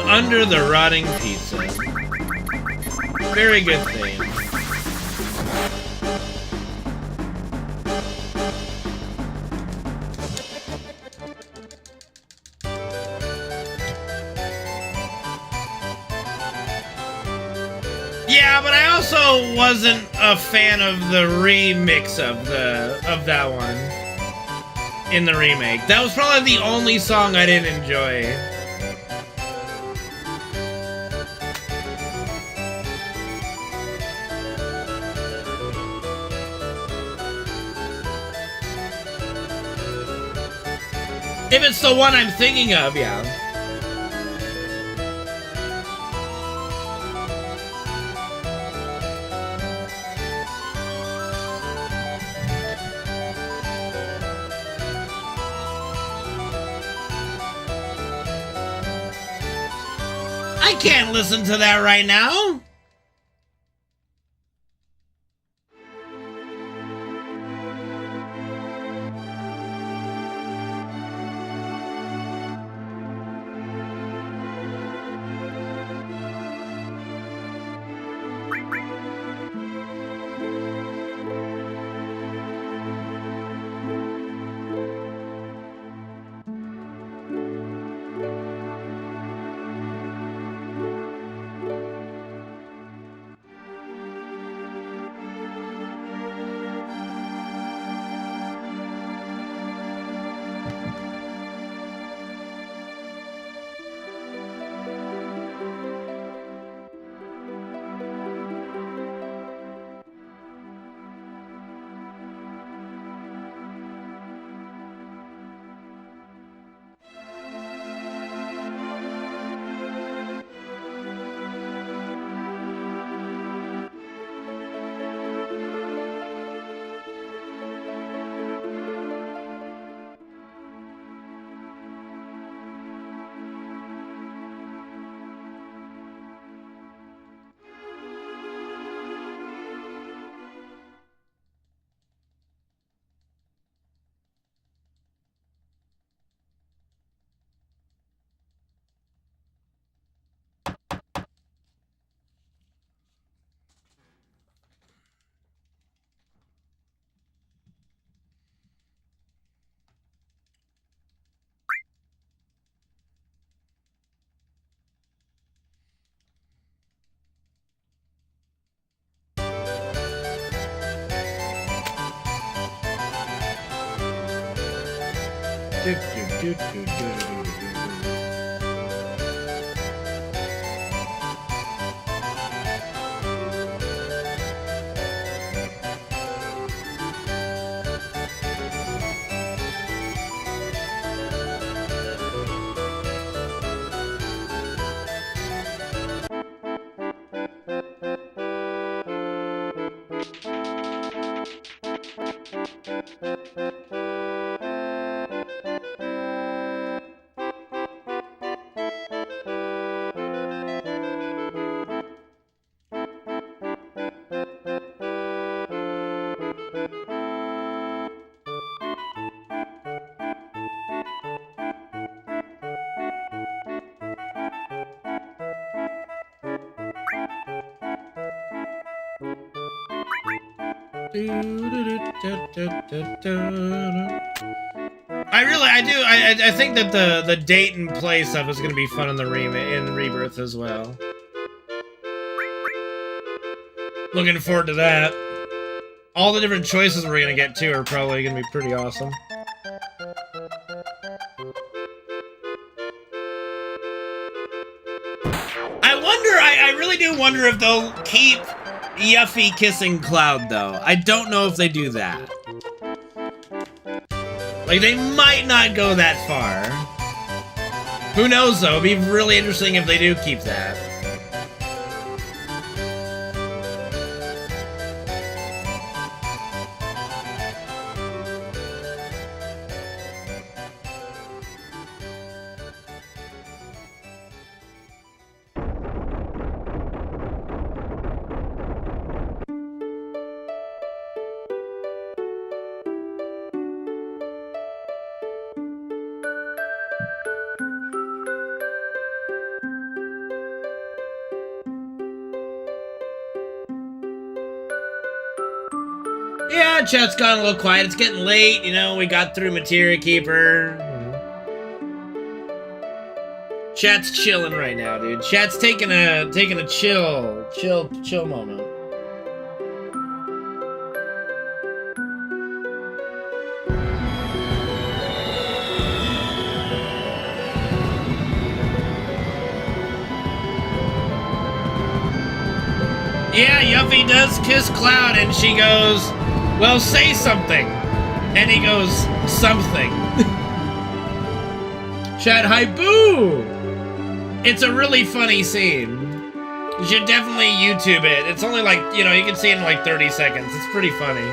Under the Rotting Pizza. Very good theme. Yeah, but I also wasn't a fan of the remix of that one in the remake. That was probably the only song I didn't enjoy. If it's the one I'm thinking of, yeah. I can't listen to that right now. I think that the date and play stuff is going to be fun in the Rebirth as well. Looking forward to that. All the different choices we're going to get too are probably going to be pretty awesome. I really do wonder if they'll keep Yuffie kissing Cloud, though. I don't know if they do that. Like, they might not go that far. Who knows, though? It'd be really interesting if they do keep that. Yeah, chat's gone a little quiet. It's getting late, you know, we got through Materia Keeper. Chat's chilling right now, dude. Chat's taking a chill moment. Yeah, Yuffie does kiss Cloud and she goes, well, say something. And he goes, something. Chat, hi, boo! It's a really funny scene. You should definitely YouTube it. It's only like, you know, you can see it in like 30 seconds. It's pretty funny.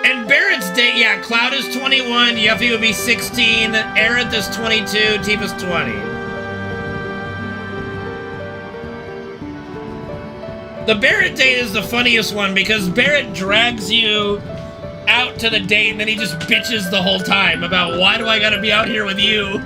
And Barrett's date, yeah, Cloud is 21, Yuffie would be 16, Aerith is 22, Tifa's 20. The Barrett date is the funniest one because Barrett drags you out to the date and then he just bitches the whole time about why do I gotta be out here with you?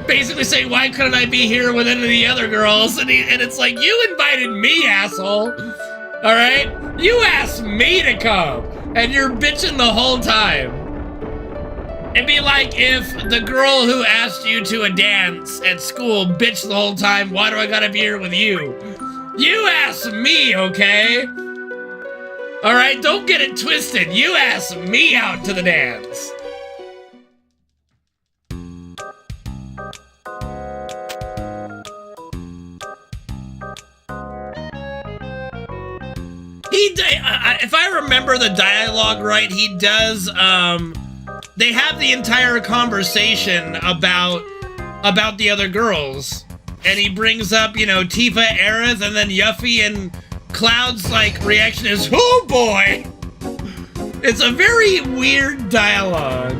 Basically saying, why couldn't I be here with any of the other girls? And it's like, you invited me, asshole. Alright? You asked me to come. And you're bitching the whole time. It'd be like if the girl who asked you to a dance at school bitched the whole time, why do I gotta be here with you? You asked me, okay? Alright, don't get it twisted. You asked me out to the dance. If I remember the dialogue right, he does, they have the entire conversation about the other girls. And he brings up, you know, Tifa, Aerith, and then Yuffie, and Cloud's, like, reaction is, oh boy! It's a very weird dialogue.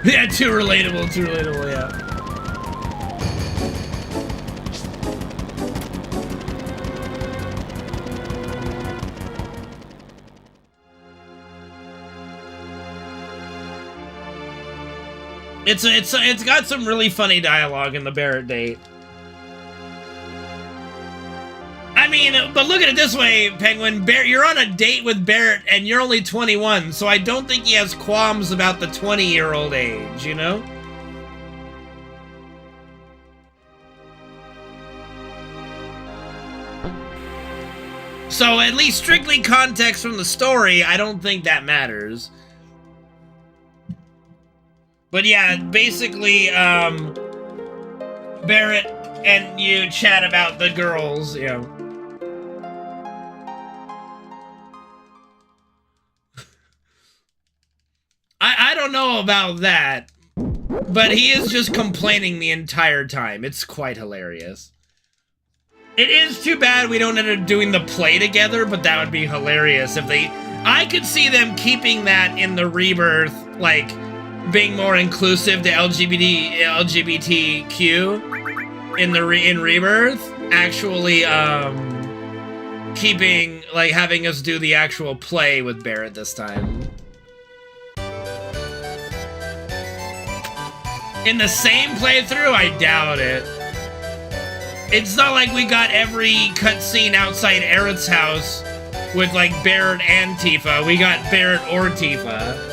Yeah, too relatable, yeah. It's got some really funny dialogue in the Barrett date. I mean, but look at it this way, Penguin. You're on a date with Barrett and you're only 21, so I don't think he has qualms about the 20-year-old age, you know? So at least strictly context from the story, I don't think that matters. But yeah, basically, Barrett and you chat about the girls, you know. I don't know about that, but he is just complaining the entire time. It's quite hilarious. It is too bad we don't end up doing the play together, but that would be hilarious if they... I could see them keeping that in the Rebirth, like, being more inclusive to LGBTQ in Rebirth, actually, keeping, like, having us do the actual play with Barrett this time. In the same playthrough? I doubt it. It's not like we got every cutscene outside Aerith's house with, like, Barrett and Tifa. We got Barrett or Tifa.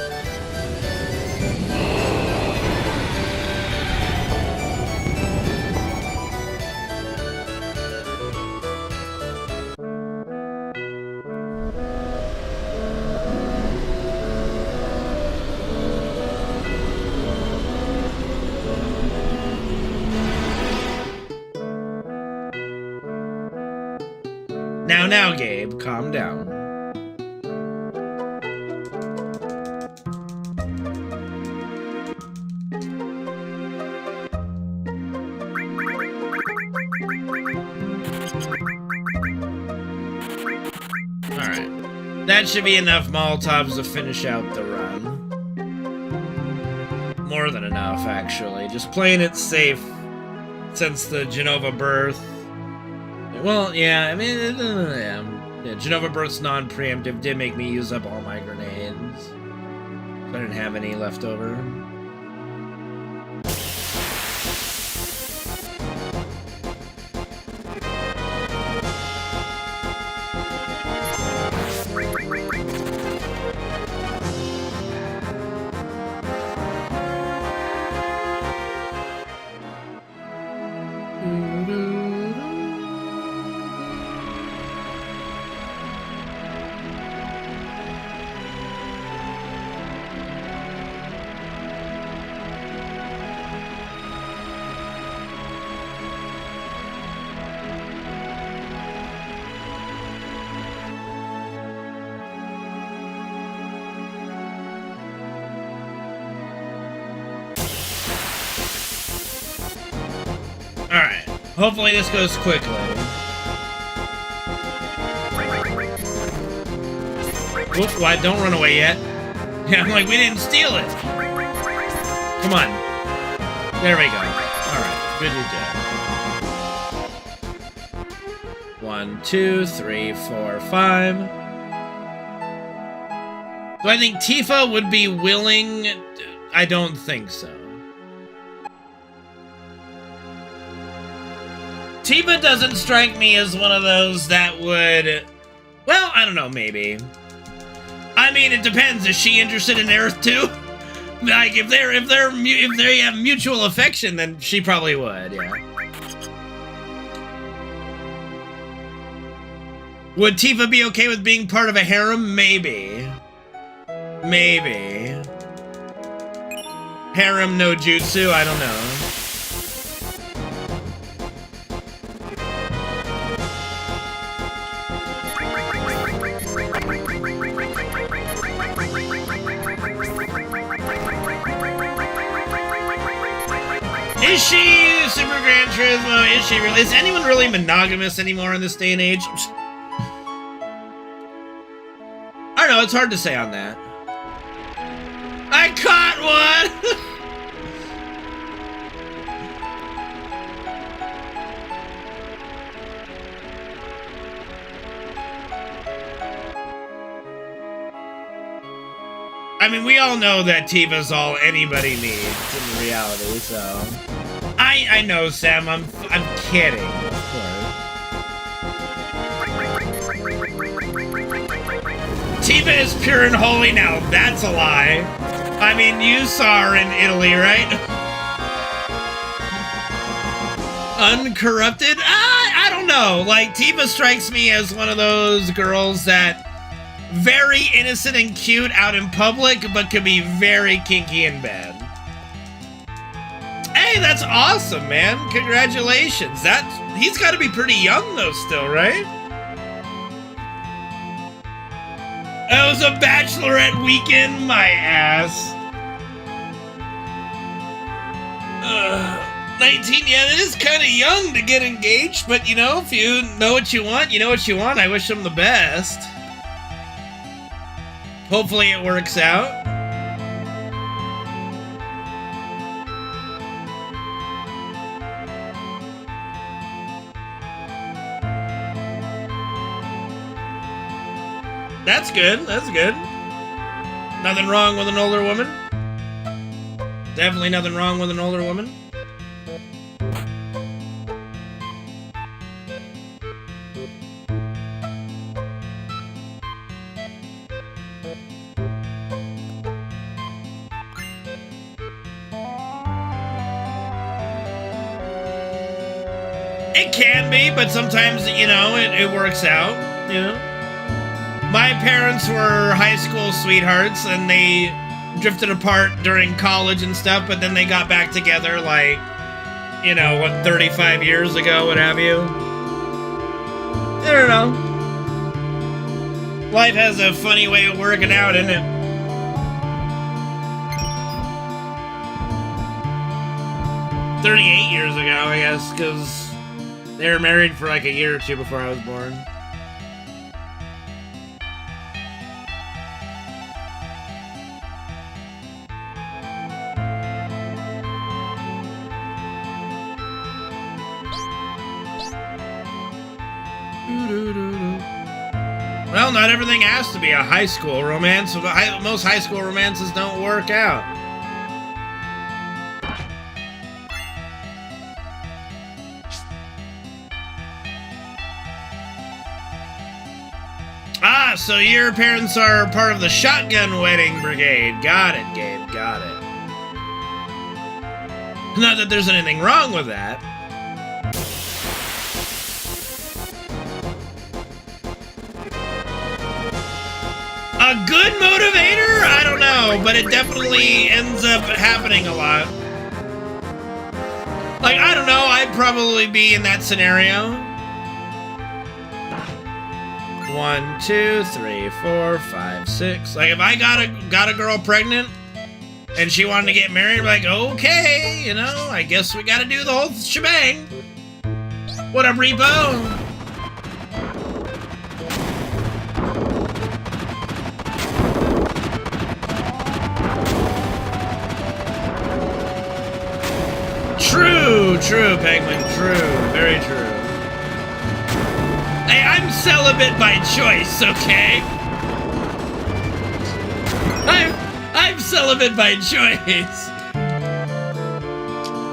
Now, Gabe, calm down. Alright. That should be enough Molotovs to finish out the run. More than enough, actually. Just playing it safe since the Genova birth. Well, yeah, I mean, yeah, Genova birth's non-preemptive did make me use up all my grenades. So I didn't have any left over. Alright, hopefully this goes quickly. Oop, why? Don't run away yet. Yeah, I'm like, we didn't steal it. Come on. There we go. Alright, good job. 1, 2, 3, 4, 5. Do I think Tifa would be willing? I don't think so. Tifa doesn't strike me as one of those that would... Well, I don't know, maybe. I mean, it depends. Is she interested in Aerith too? Like, if they have mutual affection, then she probably would, yeah. Would Tifa be okay with being part of a harem? Maybe. Maybe. Harem no jutsu? I don't know. Is she Super Gran Turismo? Is she really? Is anyone really monogamous anymore in this day and age? I don't know, it's hard to say on that. I caught one! I mean, we all know that Tifa's all anybody needs in reality, so... I know, Sam, I'm kidding, of course. Tifa is pure and holy now, that's a lie. I mean, you saw her in Italy, right? Uncorrupted? I don't know. Like, Tifa strikes me as one of those girls that very innocent and cute out in public, but could be very kinky in bed. Hey, that's awesome, man. Congratulations. He's got to be pretty young, though, still, right? It was a bachelorette weekend, my ass. 19, yeah, it is kind of young to get engaged, but, you know, if you know what you want, you know what you want. I wish them the best. Hopefully it works out. That's good. That's good. Nothing wrong with an older woman. Definitely nothing wrong with an older woman. It can be, but sometimes, you know, it works out, you know? My parents were high school sweethearts, and they drifted apart during college and stuff, but then they got back together, like, you know, what, 35 years ago, what have you? I don't know. Life has a funny way of working out, isn't it? "38 years ago, I guess, because they were married for like a year or two before I was born. Well, not everything has to be a high school romance. Most high school romances don't work out. Ah, so your parents are part of the shotgun wedding brigade. Got it, Gabe, got it. Not that there's anything wrong with that. A good motivator? I don't know, but it definitely ends up happening a lot. Like, I don't know, I'd probably be in that scenario. 1, 2, 3, 4, 5, 6. Like, if I got a girl pregnant and she wanted to get married, I'm like, okay, you know, I guess we gotta do the whole shebang. What up, Repo? True, Penguin, true, very true. Hey, I'm celibate by choice, okay? I'm celibate by choice.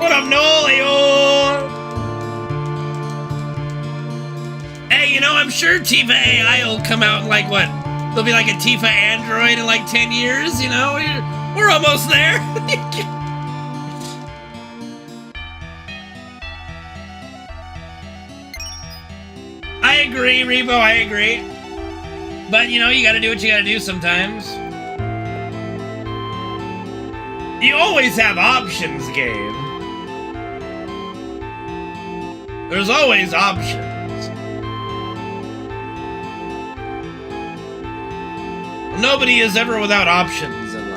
What up, Noel? Hey, you know, I'm sure Tifa AI will come out in like, what? There'll be like a Tifa Android in like 10 years, you know? We're almost there. I agree, Revo, I agree. But, you know, you gotta do what you gotta do sometimes. You always have options, Gabe. There's always options. Nobody is ever without options in life.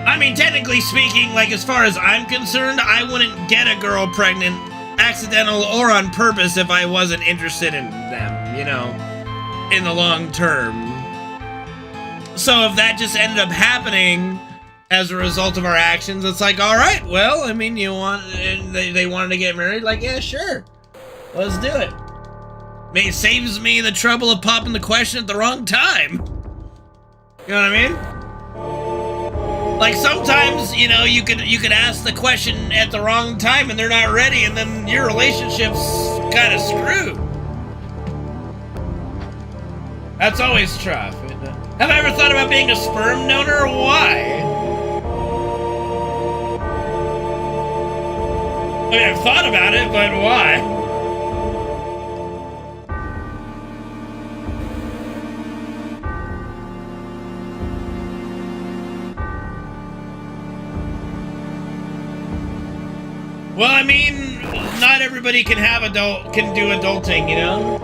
I mean, technically speaking, like, as far as I'm concerned, I wouldn't get a girl pregnant, accidental or on purpose, if I wasn't interested in them, you know, in the long term. So if that just ended up happening as a result of our actions, it's like, all right, well, I mean, they wanted to get married, like, yeah, sure, let's do it. I mean, it saves me the trouble of popping the question at the wrong time. You know what I mean? Like, sometimes, you know, you could ask the question at the wrong time and they're not ready, and then your relationship's kind of screwed. That's always tough. Have I ever thought about being a sperm donor? Why? I mean, I've thought about it, but why? Well, I mean, not everybody can do adulting, you know?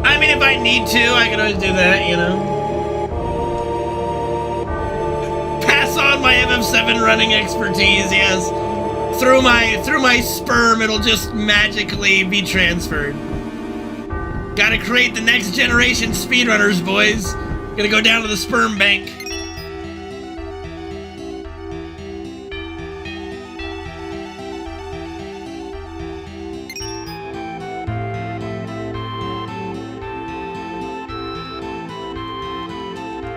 I mean, if I need to, I can always do that, you know? Pass on my FF7 running expertise, yes. Through my sperm, it'll just magically be transferred. Gotta create the next generation speedrunners, boys. Gotta go down to the sperm bank.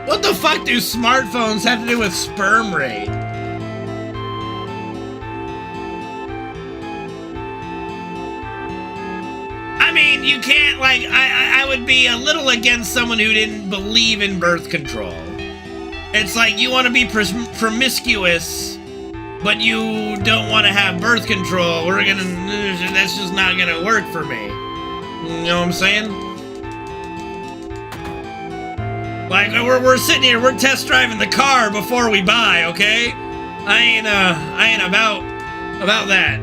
What the fuck do smartphones have to do with sperm rate? I mean, you can't, like, I would be a little against someone who didn't believe in birth control. It's like, you want to be promiscuous but you don't want to have birth control, that's just not gonna work for me. You know what I'm saying? Like, we're sitting here, we're test driving the car before we buy, okay? I ain't about that.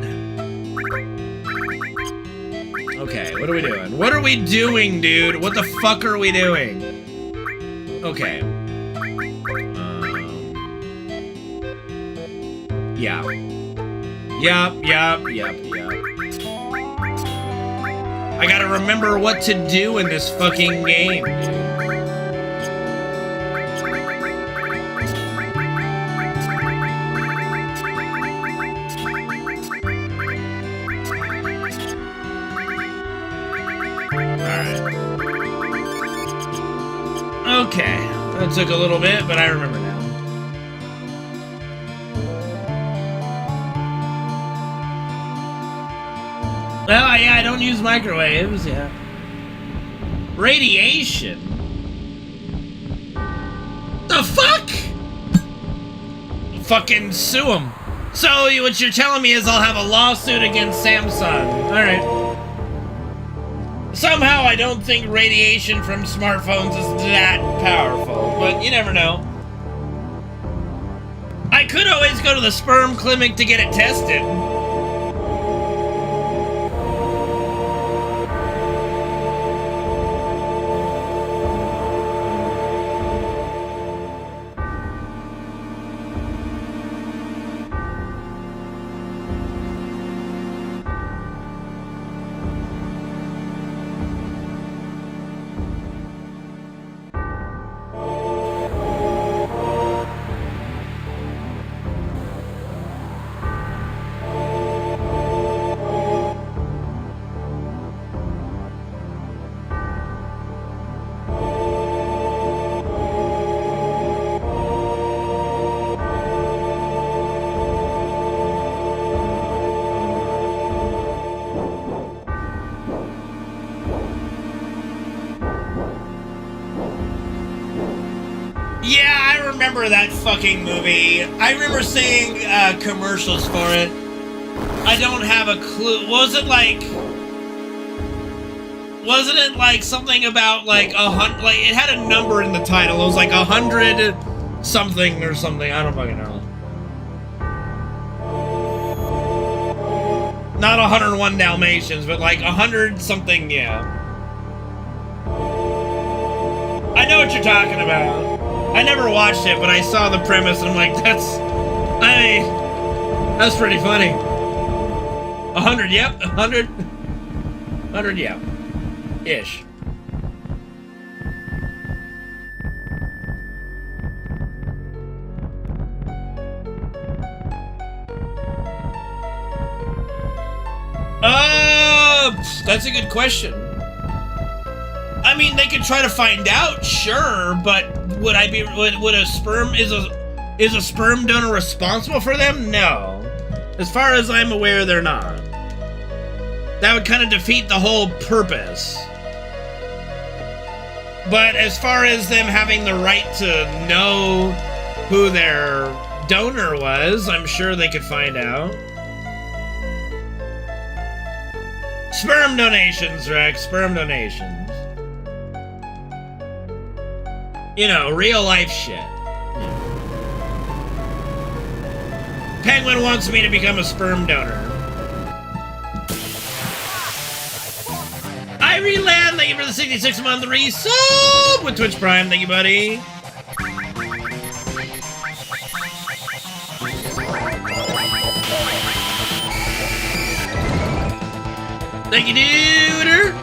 Okay, what are we doing? What are we doing, dude? What the fuck are we doing? Okay. Yeah. Yup. I gotta remember what to do in this fucking game, dude. Okay, that took a little bit, but I remember now. Well, yeah, I don't use microwaves, yeah. Radiation? The fuck? Fucking sue them. So, what you're telling me is I'll have a lawsuit against Samsung. Alright. Somehow I don't think radiation from smartphones is that powerful, but you never know. I could always go to the sperm clinic to get it tested. Yeah, I remember that fucking movie. I remember seeing commercials for it. I don't have a clue. Wasn't it like something about like like it had a number in the title. It was like 100 something or something. I don't fucking know. Not 101 Dalmatians, but like 100 something, yeah. I know what you're talking about. I never watched it, but I saw the premise and I'm like, that's pretty funny. 100, yep, 100. 100, yeah. Ish. That's a good question. I mean, they could try to find out, sure, but would a sperm is a sperm donor responsible for them? No. As far as I'm aware, they're not. That would kind of defeat the whole purpose. But as far as them having the right to know who their donor was, I'm sure they could find out. Sperm donations, Rex. Sperm donations. You know, real life shit. Penguin wants me to become a sperm donor. Irie Land, thank you for the 66-month resub with Twitch Prime. Thank you, buddy. Thank you, dude.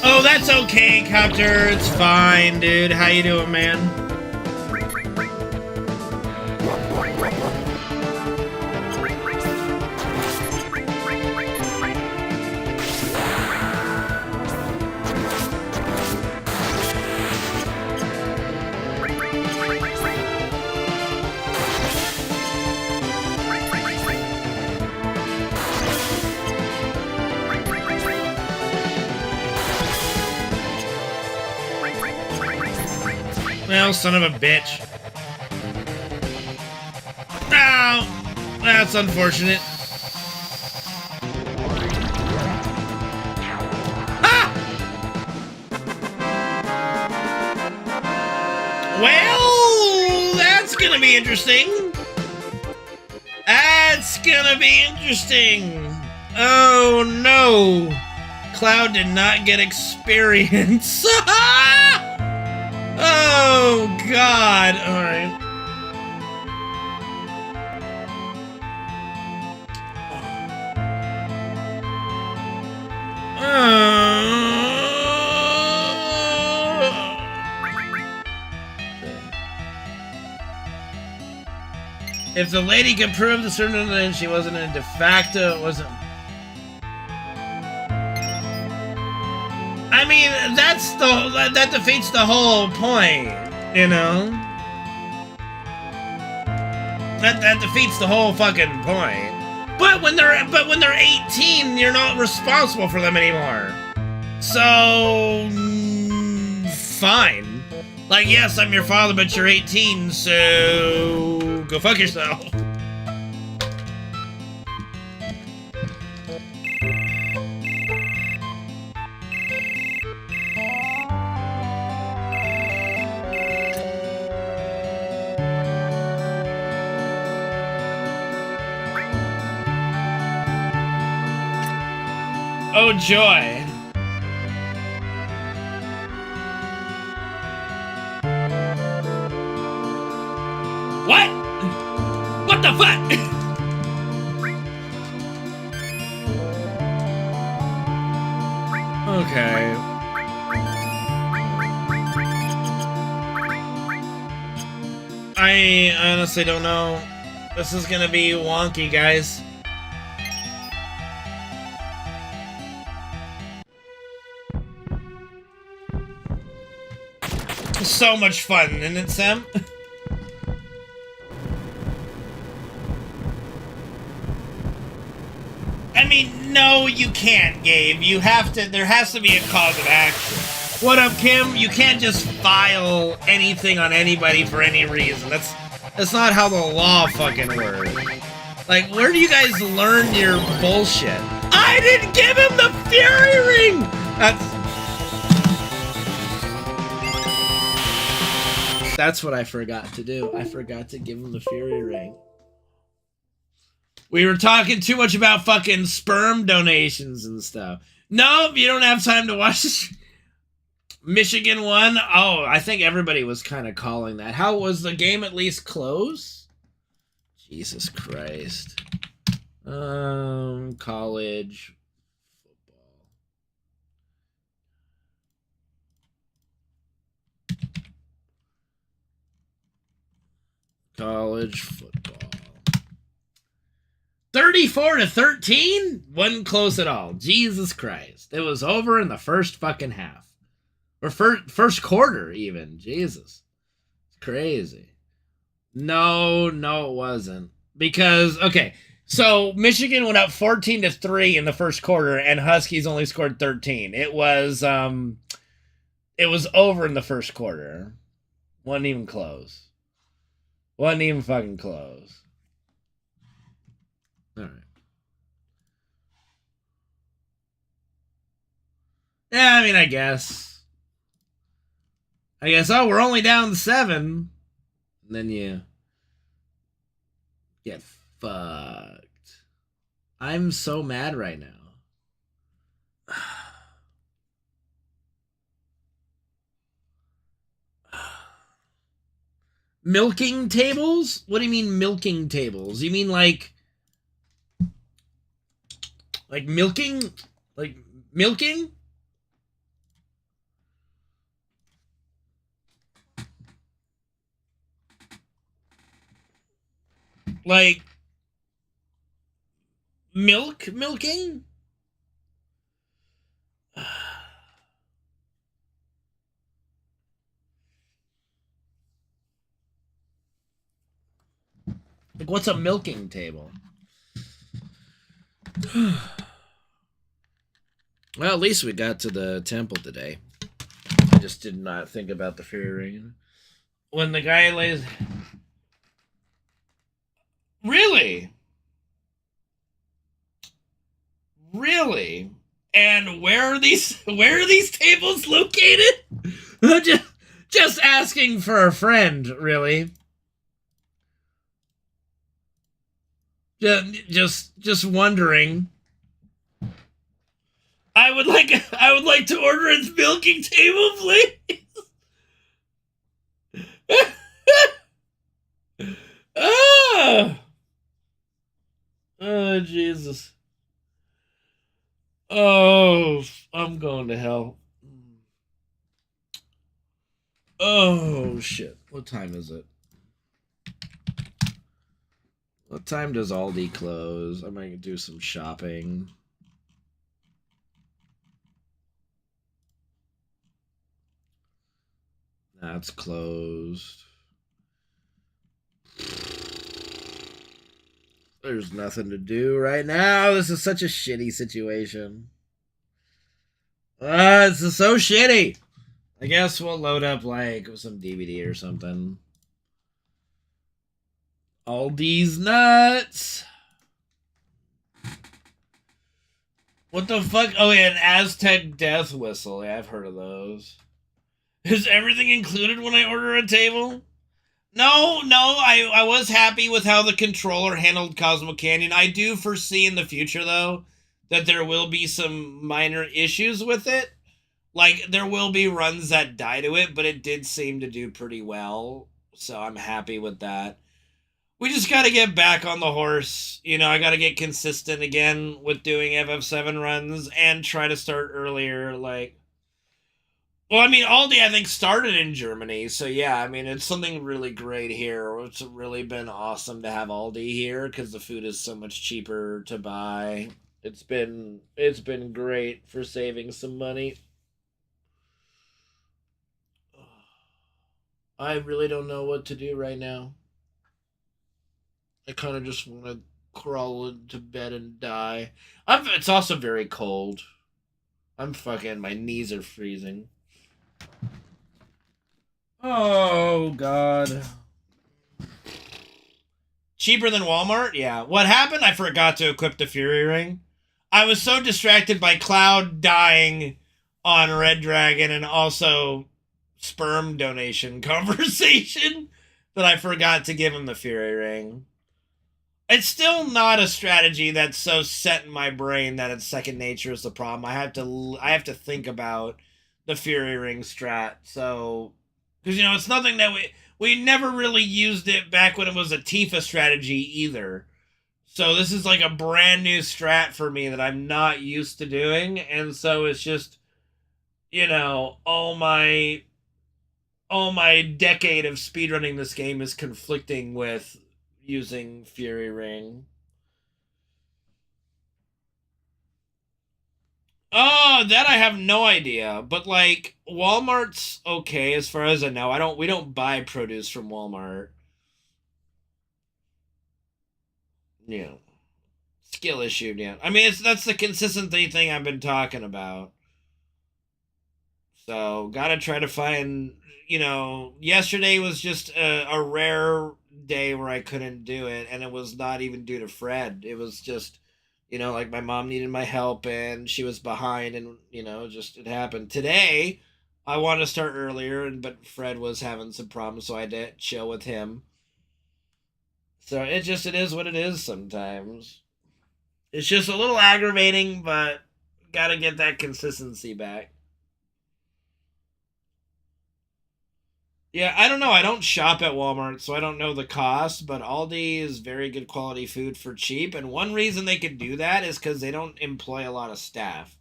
Oh, that's okay, Copter. It's fine, dude. How you doing, man? Well, son of a bitch. Oh, that's unfortunate. Ah! Well, that's gonna be interesting. That's gonna be interesting. Oh no. Cloud did not get experience. Oh, God. All right. If the lady could prove the certain that she wasn't a de facto, it wasn't... I mean, that defeats the whole point, you know? That defeats the whole fucking point. But when they're 18, you're not responsible for them anymore. So fine. Like, yes, I'm your father, but you're 18, so go fuck yourself. Oh, joy. What? What the fuck? Okay. I honestly don't know. This is gonna be wonky, guys. So much fun, isn't it, Sam? I mean, no, you can't, Gabe. You have to, there has to be a cause of action. What up, Kim? You can't just file anything on anybody for any reason. That's not how the law fucking works. Like, where do you guys learn your bullshit? I didn't give him the Fury Ring! That's what I forgot to do. I forgot to give him the Fury Ring. We were talking too much about fucking sperm donations and stuff. Nope, you don't have time to watch this. Michigan won. Oh, I think everybody was kind of calling that. How was the game at least close? Jesus Christ. College football. College football. 34-13? Wasn't close at all. Jesus Christ. It was over in the first fucking half. Or first quarter, even. Jesus. It's crazy. No, it wasn't. Because, okay, so Michigan went up 14-3 in the first quarter, and Huskies only scored 13. It was over in the first quarter. Wasn't even close. Wasn't even fucking close. All right. Yeah, I mean, I guess, oh, we're only down 7. And then you get fucked. I'm so mad right now. Milking tables? What do you mean milking tables? You mean like milking? Like milking? Like, milking? Like, what's a milking table? Well, at least we got to the temple today. I just did not think about the fairy ring. When the guy lays... Really? Really? And where are these tables located? just asking for a friend, really. Just wondering. I would like to order its milking table, please. Oh, Jesus. Oh, I'm going to hell. Oh, shit. What time is it? What time does Aldi close? I might do some shopping. That's closed. There's nothing to do right now. This is such a shitty situation. This is so shitty. I guess we'll load up like some DVD or something. Aldi's nuts. What the fuck? Oh yeah, an Aztec death whistle. Yeah, I've heard of those. Is everything included when I order a table? No, I was happy with how the controller handled Cosmo Canyon. I do foresee in the future, though, that there will be some minor issues with it. Like, there will be runs that die to it, but it did seem to do pretty well, so I'm happy with that. We just gotta get back on the horse. You know, I gotta get consistent again with doing FF7 runs and try to start earlier, like... Well, I mean, Aldi, I think, started in Germany, so yeah, I mean, it's something really great here. It's really been awesome to have Aldi here, because the food is so much cheaper to buy. It's been great for saving some money. I really don't know what to do right now. I kind of just want to crawl into bed and die. It's also very cold. My knees are freezing. Oh, God. Cheaper than Walmart? Yeah. What happened? I forgot to equip the Fury Ring. I was so distracted by Cloud dying on Red Dragon and also sperm donation conversation that I forgot to give him the Fury Ring. It's still not a strategy that's so set in my brain that it's second nature is the problem. I have to think about the Fury Ring strat. So, because, you know, it's nothing that we never really used it back when it was a Tifa strategy either. So this is like a brand new strat for me that I'm not used to doing. And so it's just, you know, all my decade of speedrunning this game is conflicting with using Fury Ring. Oh, that I have no idea. But like Walmart's okay as far as I know. We don't buy produce from Walmart. Yeah. Skill issue, yeah. I mean, that's the consistency thing I've been talking about. So, gotta try to find, you know, yesterday was just a rare day where I couldn't do it, and it was not even due to Fred. It was just, you know, like my mom needed my help and she was behind, and, you know, just it happened. Today, I wanted to start earlier, but Fred was having some problems, so I had to chill with him. So it is what it is sometimes. It's just a little aggravating, but gotta get that consistency back. Yeah, I don't know. I don't shop at Walmart, so I don't know the cost, but Aldi is very good quality food for cheap. And one reason they can do that is because they don't employ a lot of staff.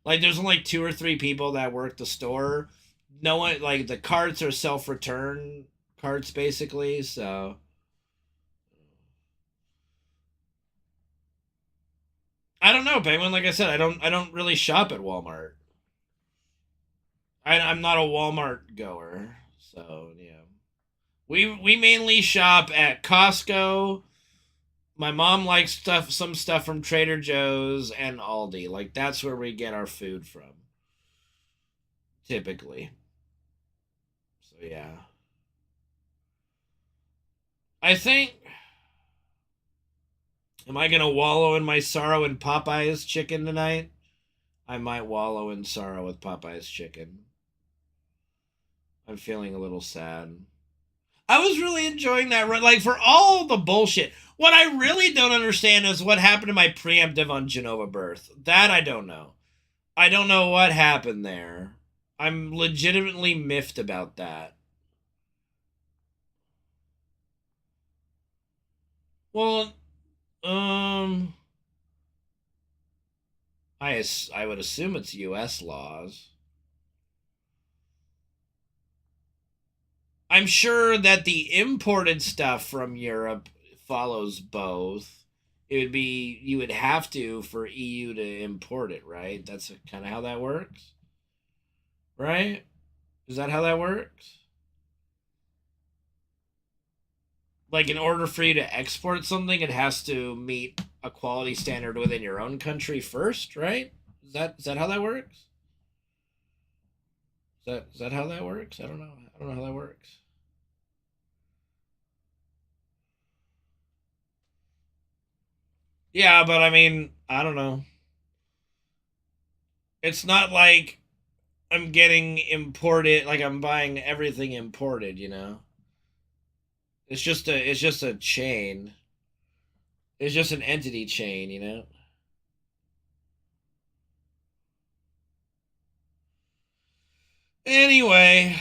Like, there's only 2 or 3 people that work the store. No one, like, the carts are self-return carts, basically, so. I don't know, Penguin. Like I said, I don't really shop at Walmart. I'm not a Walmart goer, so yeah. We mainly shop at Costco. My mom likes some stuff from Trader Joe's and Aldi. Like that's where we get our food from. Typically. So yeah. I think am I gonna wallow in my sorrow in Popeye's chicken tonight? I might wallow in sorrow with Popeye's chicken. I'm feeling a little sad. I was really enjoying that run. Like, for all the bullshit. What I really don't understand is what happened to my preemptive on Genova Birth. That I don't know. I don't know what happened there. I'm legitimately miffed about that. Well, I would assume it's U.S. laws. I'm sure that the imported stuff from Europe follows both. It would be you would have to for EU to import it, right? That's kind of how that works, right? Is that how that works? Like in order for you to export something, it has to meet a quality standard within your own country first, right? Is that how that works? Is that how that works? I don't know. I don't know how that works. Yeah, but I mean, I don't know. It's not like I'm getting imported, like I'm buying everything imported, you know? It's just a chain. It's just an entity chain, you know? Anyway,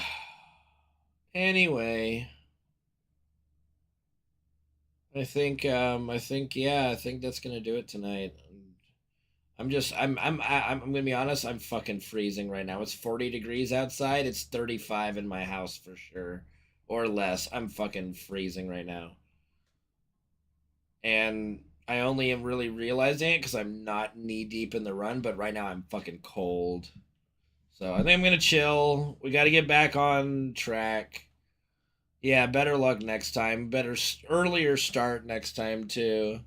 anyway, I think that's gonna do it tonight. I'm gonna be honest. I'm fucking freezing right now. It's 40 degrees outside. It's 35 in my house for sure, or less. I'm fucking freezing right now, and I only am really realizing it because I'm not knee deep in the run. But right now I'm fucking cold. So I think I'm gonna chill. We got to get back on track. Yeah, better luck next time. Better earlier start next time too.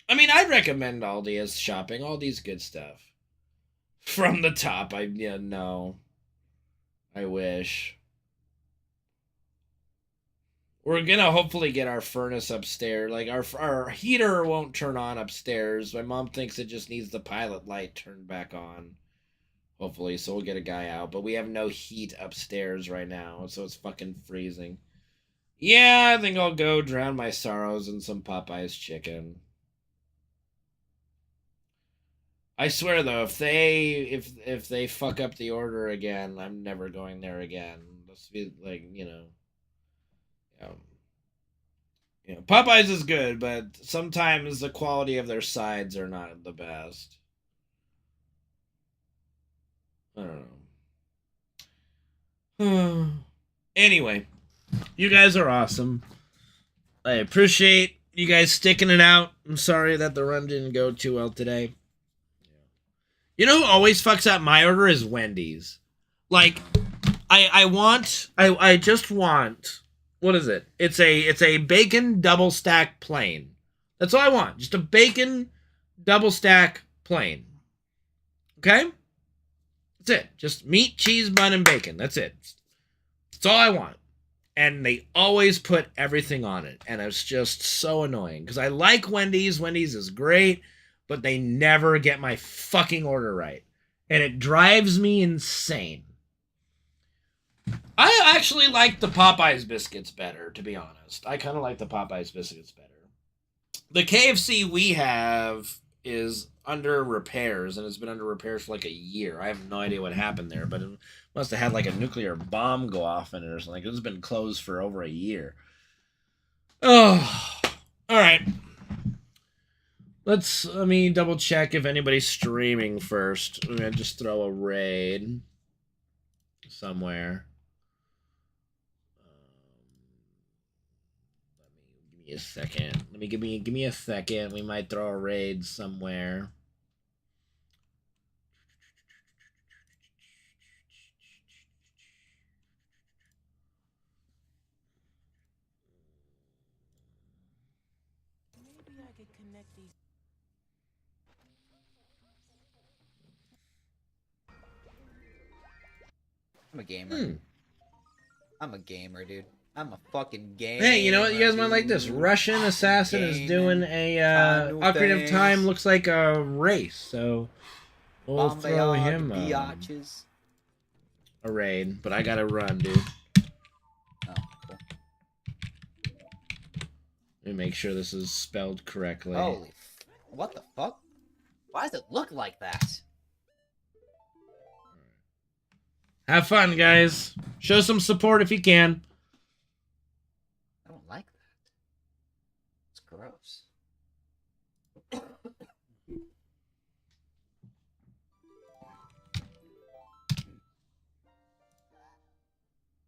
I mean, I'd recommend Aldi as shopping. Aldi's good stuff. From the top, yeah, no. I wish. We're gonna hopefully get our furnace upstairs. Like our heater won't turn on upstairs. My mom thinks it just needs the pilot light turned back on. Hopefully, so we'll get a guy out. But we have no heat upstairs right now, so it's fucking freezing. Yeah, I think I'll go drown my sorrows in some Popeye's chicken. I swear though, if they fuck up the order again, I'm never going there again. Let's be like, um, Popeyes is good, but sometimes the quality of their sides are not the best. I don't know. Anyway, you guys are awesome. I appreciate you guys sticking it out. I'm sorry that the run didn't go too well today. You know who always fucks up my order is Wendy's. Like, I just want, what is it? It's a bacon double stack plain. That's all I want. Just a bacon double stack plain. Okay? That's it. Just meat, cheese, bun, and bacon. That's it. That's all I want. And they always put everything on it. And it's just so annoying. Because I like Wendy's. Wendy's is great. But they never get my fucking order right. And it drives me insane. I actually like the Popeyes biscuits better, to be honest. I kind of like the Popeyes biscuits better. The KFC we have is under repairs, and it's been under repairs for like a year. I have no idea what happened there, but it must have had like a nuclear bomb go off in it or something. It's been closed for over a year. Oh, all right. Let me double check if anybody's streaming first. I'm gonna just throw a raid somewhere. Give me a second. Give me a second. We might throw a raid somewhere. Maybe I could connect these. I'm a gamer. I'm a gamer, dude. I'm a fucking gamer. Hey, you know what? You guys might like this. Russian Assassin is doing a Ocarina of Time. Looks like a race, so we'll throw him biatches. A raid. But I gotta run, dude. Oh, cool. Let me make sure this is spelled correctly. Holy, what the fuck? Why does it look like that? Have fun, guys. Show some support if you can. I don't like that. It's gross.